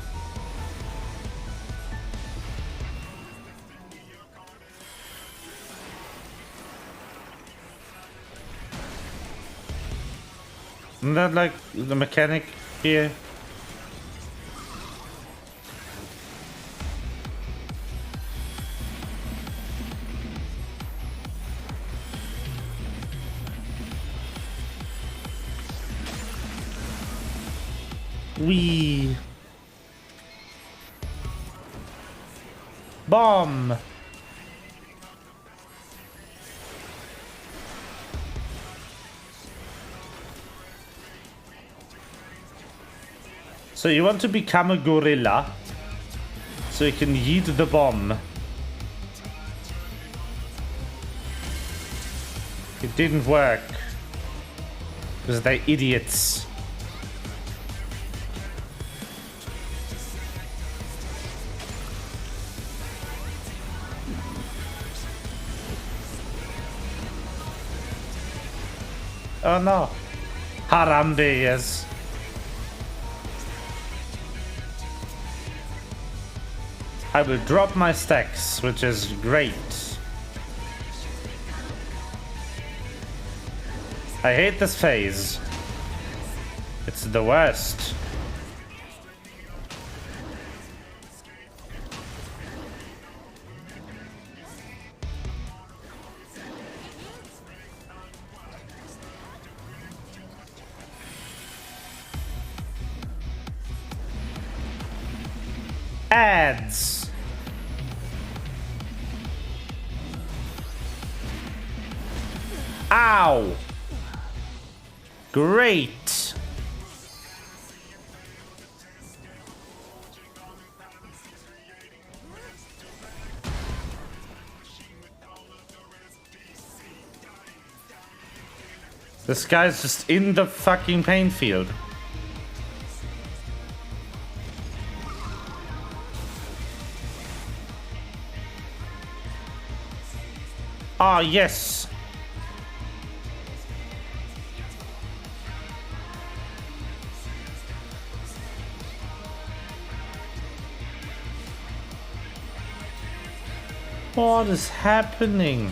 A: Isn't that like the mechanic here? Wee. Bomb. So you want to become a gorilla so you can yeet the bomb. It didn't work because they're idiots. Oh no. Harambe, yes. I will drop my stacks, which is great. I hate this phase. It's the worst. Ads. Ow. Great. This guy's just in the fucking pain field. Ah, yes. What is happening?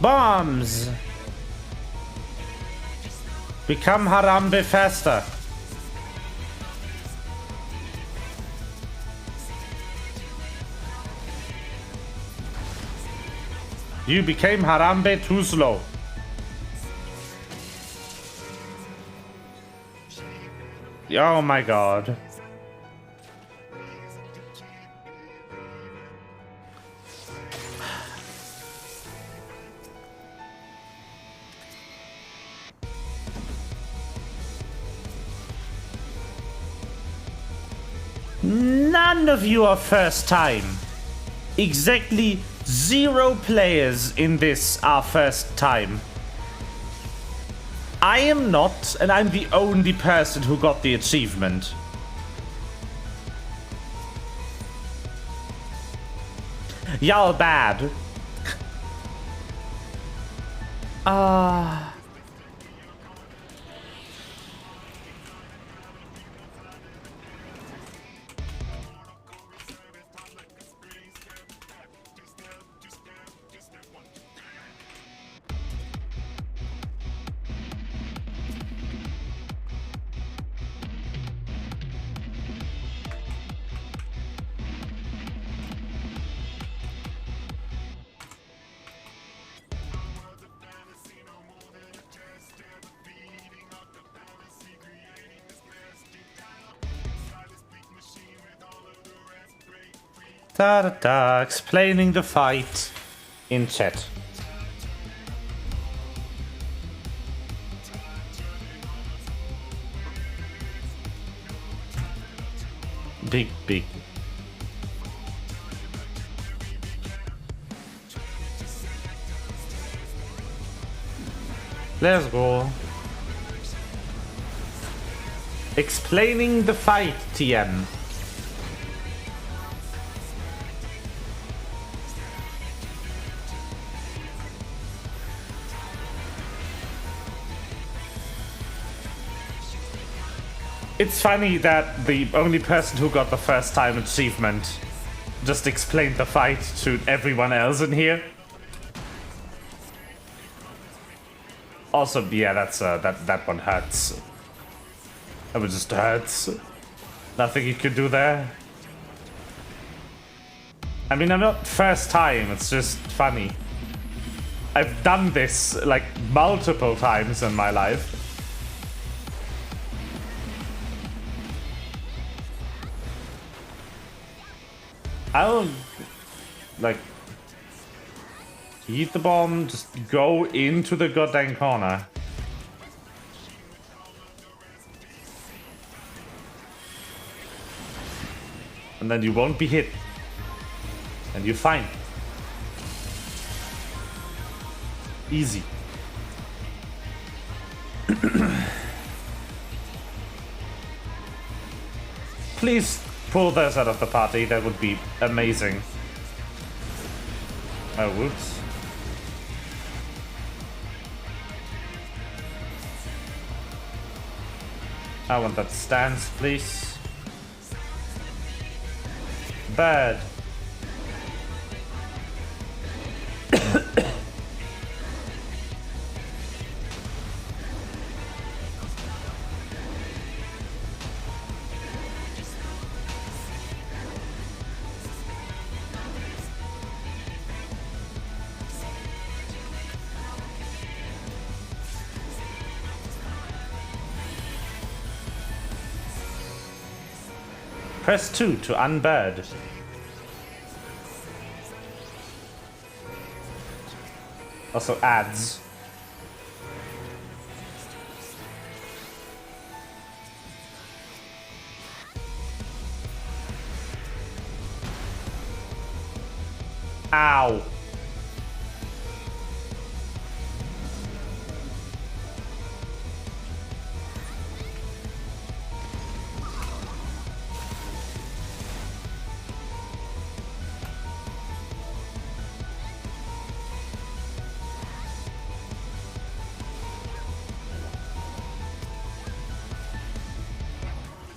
A: Bombs! Become Harambe faster. You became Harambe too slow. Oh my god. None of you are first time. Exactly 0 players in this are first time. I am not, and I'm the only person who got the achievement. Y'all bad. Da da da. Explaining the fight in chat. Big. Let's go. Explaining the fight, TM. It's funny that the only person who got the first time achievement just explained the fight to everyone else in here. Also, yeah, that's that one hurts. That one just hurts. Nothing you could do there. I mean, I'm not first time, it's just funny. I've done this like multiple times in my life. I'll like eat the bomb, just go into the goddamn corner. And then you won't be hit. And you're fine. Easy. Please pull those out of the party, that would be amazing. Oh, whoops. I want that stance, please. Bad. Press 2 to unbird. Also ads. Ow.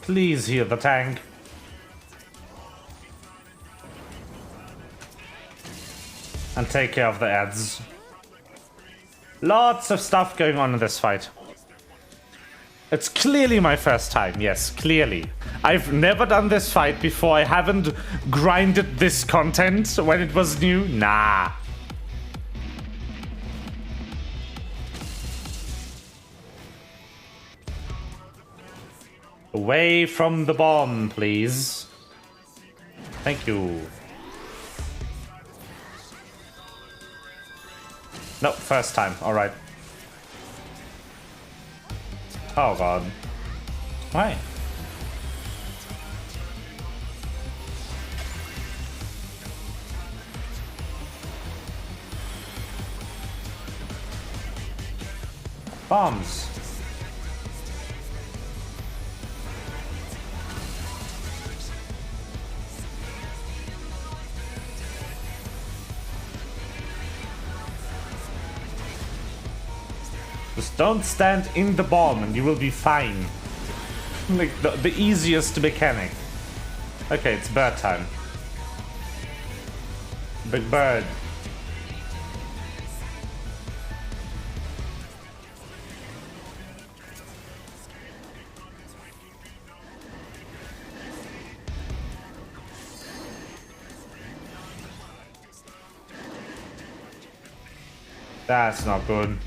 A: Please heal the tank. And take care of the ads. Lots of stuff going on in this fight. It's clearly my first time, yes, clearly. I've never done this fight before. I haven't grinded this content when it was new. Nah. Away from the bomb, please. Thank you. No, first time. All right. Oh god. Why? Bombs. Just don't stand in the bomb and you will be fine. Like the easiest mechanic. Okay, it's bird time. Big bird. That's not good.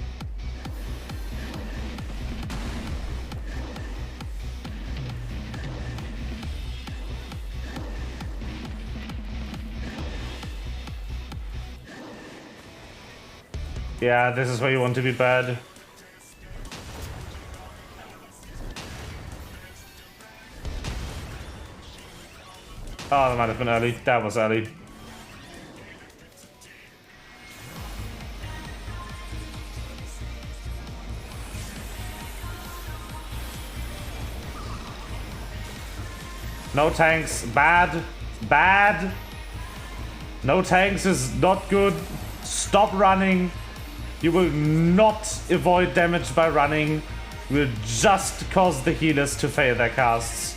A: Yeah, this is where you want to be bad. Oh, that might have been early. That was early. No tanks. Bad. Bad. No tanks is not good. Stop running. You will not avoid damage by running. You will just cause the healers to fail their casts.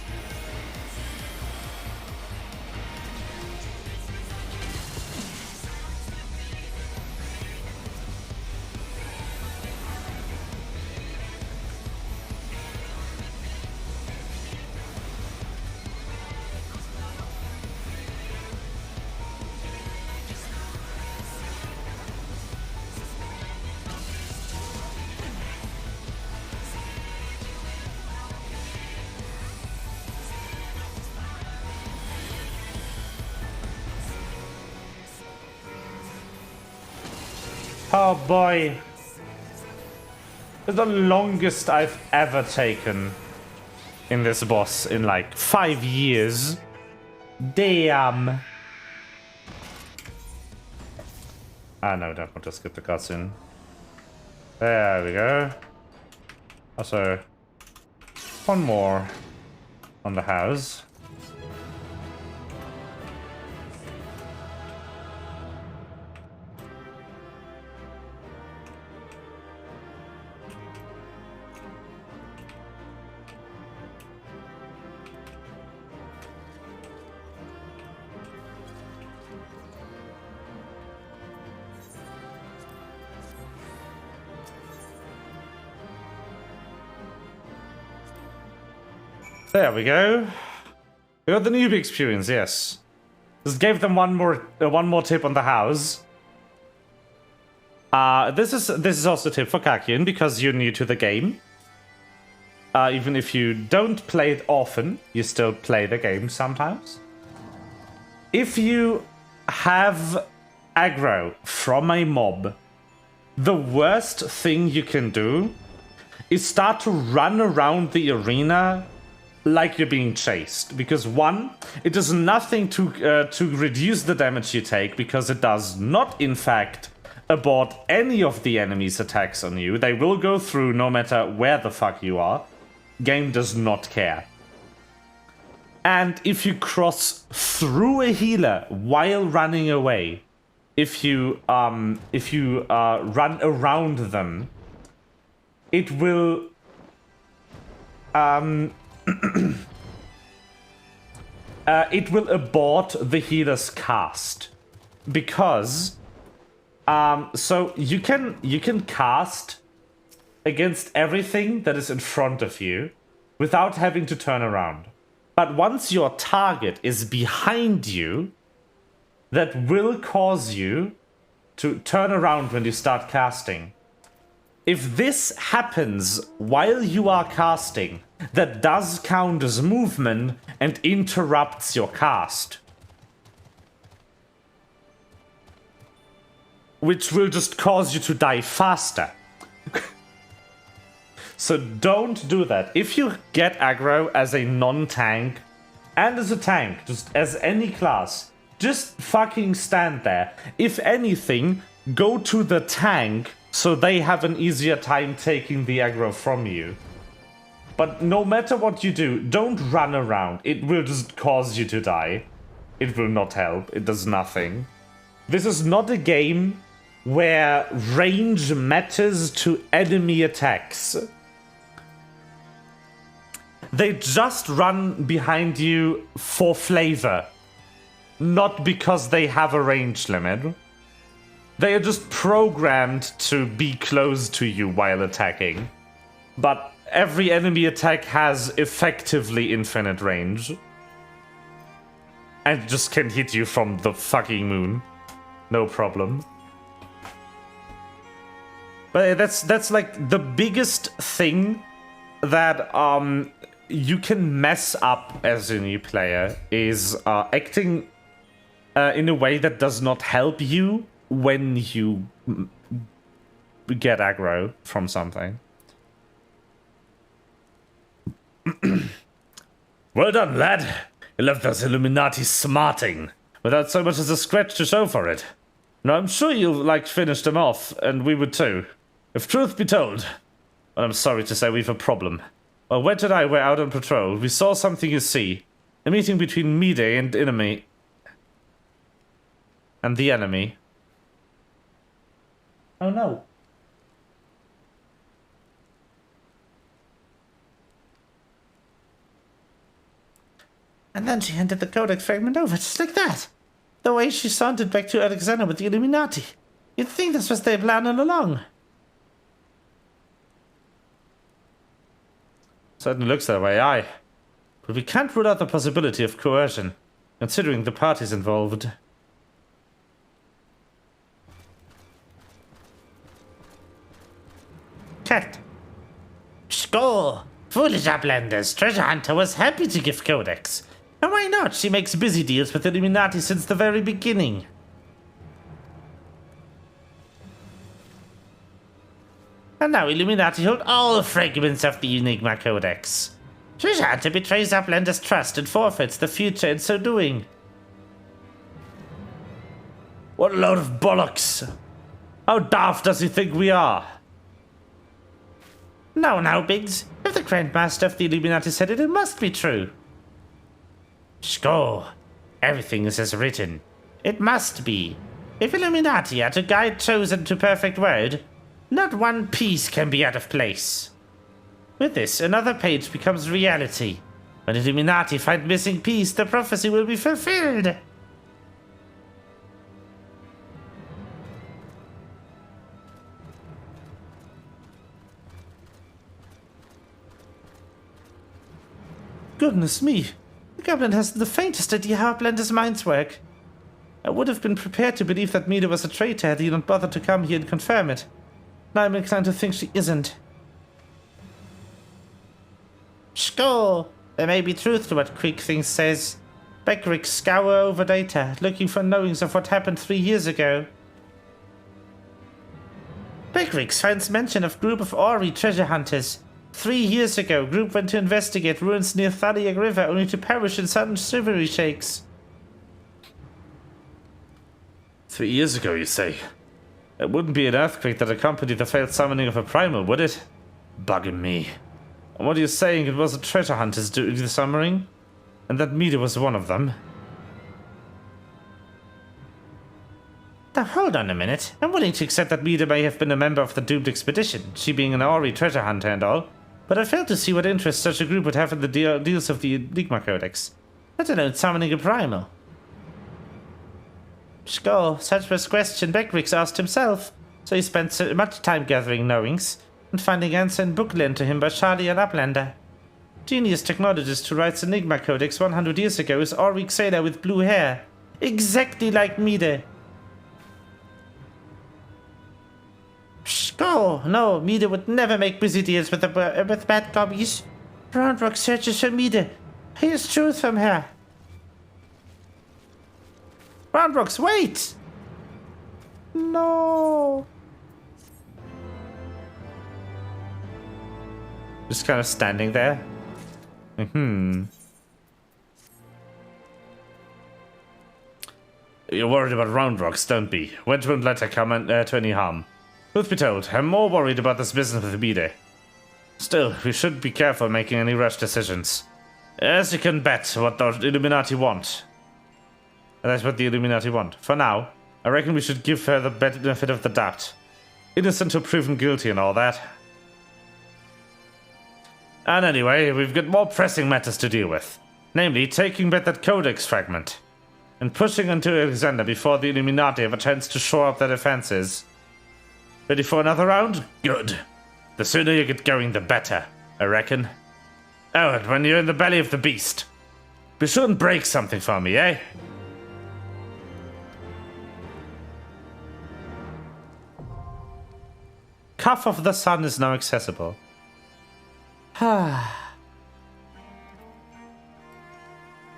A: Oh boy. It's the longest I've ever taken in this boss in like 5 years. Damn. Ah no, don't want to skip the cutscene. There we go. Also, one more on the house. There we go. We got the newbie experience, yes. Just gave them one more tip on the house. This is also a tip for Kakian because you're new to the game. Even if you don't play it often, you still play the game sometimes. If you have aggro from a mob, the worst thing you can do is start to run around the arena like you're being chased, because one, it does nothing to reduce the damage you take, because it does not in fact abort any of the enemy's attacks on you. They will go through no matter where the fuck you are. Game does not care. And if you cross through a healer while running away, if you run around them, it will it will abort the healer's cast, because so you can cast against everything that is in front of you without having to turn around. But once your target is behind you, that will cause you to turn around when you start casting. If this happens while you are casting, that does count as movement and interrupts your cast. Which will just cause you to die faster. So don't do that. If you get aggro as a non-tank, and as a tank, just as any class, just fucking stand there. If anything, go to the tank so they have an easier time taking the aggro from you. But no matter what you do, don't run around. It will just cause you to die. It will not help. It does nothing. This is not a game where range matters to enemy attacks. They just run behind you for flavor, not because they have a range limit. They are just programmed to be close to you while attacking. But every enemy attack has effectively infinite range. And just can hit you from the fucking moon. No problem. But that's like the biggest thing that you can mess up as a new player, is acting in a way that does not help you when you get aggro from something. Well done, lad. You left those Illuminati smarting, without so much as a scratch to show for it. Now I'm sure you finished them off, and we would too. If truth be told, well, I'm sorry to say we've a problem. While Wedge and I were out on patrol, we saw something you see. A meeting between Mide and the enemy. Oh no. And then she handed the codex fragment over, just like that. The way she sauntered back to Alexander with the Illuminati. You'd think this was their plan all along. Certainly looks that way, aye. But we can't rule out the possibility of coercion, considering the parties involved. Cat. Score! Foolish Uplanders, Treasure Hunter was happy to give codex. And why not? She makes busy deals with Illuminati since the very beginning. And now Illuminati hold all fragments of the Enigma Codex. Treasure Hunter betrays Uplander's trust and forfeits the future in so doing. What a load of bollocks! How daft does he think we are? Now, Biggs. If the Grandmaster of the Illuminati said it, it must be true. Score. Everything is as written. It must be. If Illuminati are to guide chosen to perfect word, not one piece can be out of place. With this, another page becomes reality. When Illuminati find missing piece, the prophecy will be fulfilled. Goodness me. The Goblin hasn't the faintest idea how Uplander's minds work. I would have been prepared to believe that Mida was a traitor had he not bothered to come here and confirm it. Now I'm inclined to think she isn't. Score! There may be truth to what Quick Things says. Beckrick scour over data, looking for knowings of what happened 3 years ago. Beckrick finds mention of group of Ori treasure hunters. 3 years ago, group went to investigate ruins near Thaliak River only to perish in sudden chivalry shakes. 3 years ago, you say? It wouldn't be an earthquake that accompanied the failed summoning of a primal, would it? Bugging me. And what are you saying? It was the treasure hunters doing the summoning? And that Mida was one of them? Now hold on a minute. I'm willing to accept that Mida may have been a member of the doomed expedition, she being an Ori treasure hunter and all, but I fail to see what interest such a group would have in the deals of the Enigma Codex, let alone summoning a primal. Score, such was a question Beckrix asked himself, so he spent so much time gathering knowings and finding answer in book lent to him by Charlie and Uplander. Genius technologist who writes Enigma Codex 100 years ago is Auric sailor with blue hair, exactly like Mida. Score, no, Mida would never make busy deals with bad gobbies. Roundrock searches for Mida. Here's truth from her. Roundrocks, wait! No. Just kind of standing there. You're worried about Roundrocks, don't be. Wedge won't let her come to any harm. Truth be told, I'm more worried about this business with Mida. Still, we should be careful making any rash decisions. As you can bet what the Illuminati want. And that's what the Illuminati want. For now, I reckon we should give her the benefit of the doubt. Innocent till proven guilty and all that. And anyway, we've got more pressing matters to deal with. Namely, taking back that Codex fragment. And pushing onto Alexander before the Illuminati have a chance to shore up their defenses. Ready for another round? Good. The sooner you get going, the better, I reckon. Oh, and when you're in the belly of the beast, be sure and break something for me, eh? Cuff of the Sun is now accessible.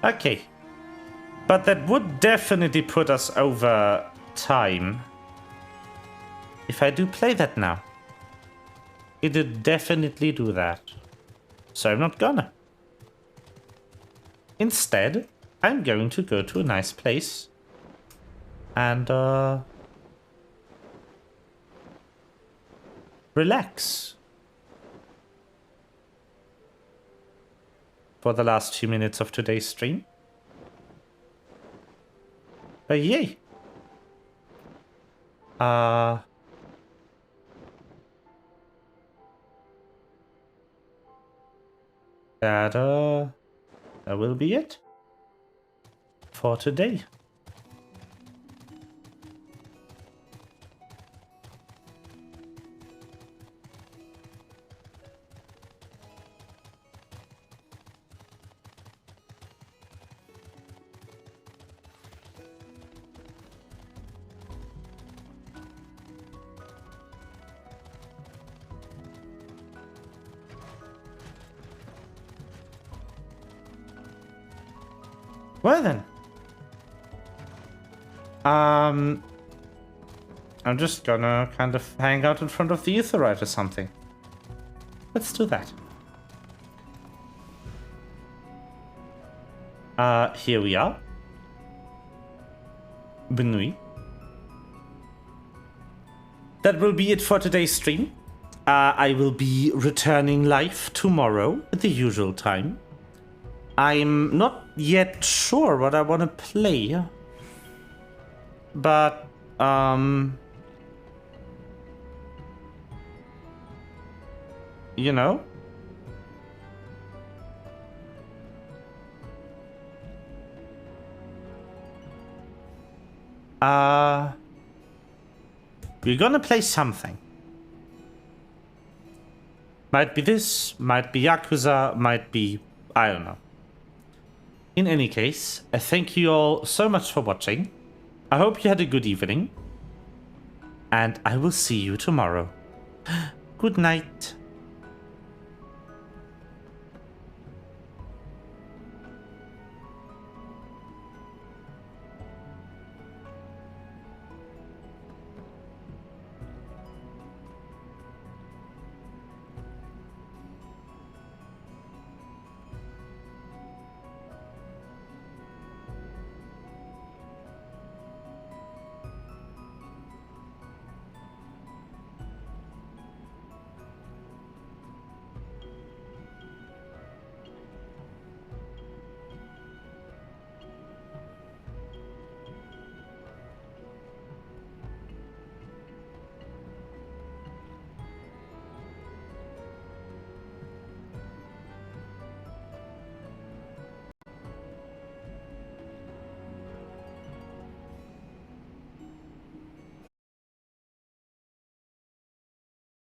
A: Okay. But that would definitely put us over time. if I do play that now. It'd definitely do that. So I'm not gonna. Instead, I'm going to go to a nice place and relax for the last 2 minutes of today's stream. But yay! That will be it for today. Well then, I'm just gonna kind of hang out in front of the Aetheryte or something. Let's do that. Here we are. Bonne nuit. That will be it for today's stream. I will be returning live tomorrow at the usual time. I'm not yet sure what I want to play, but you know, we're gonna play something. Might be this, might be Yakuza, might be, I don't know. In any case, I thank you all so much for watching. I hope you had a good evening. And I will see you tomorrow. Good night.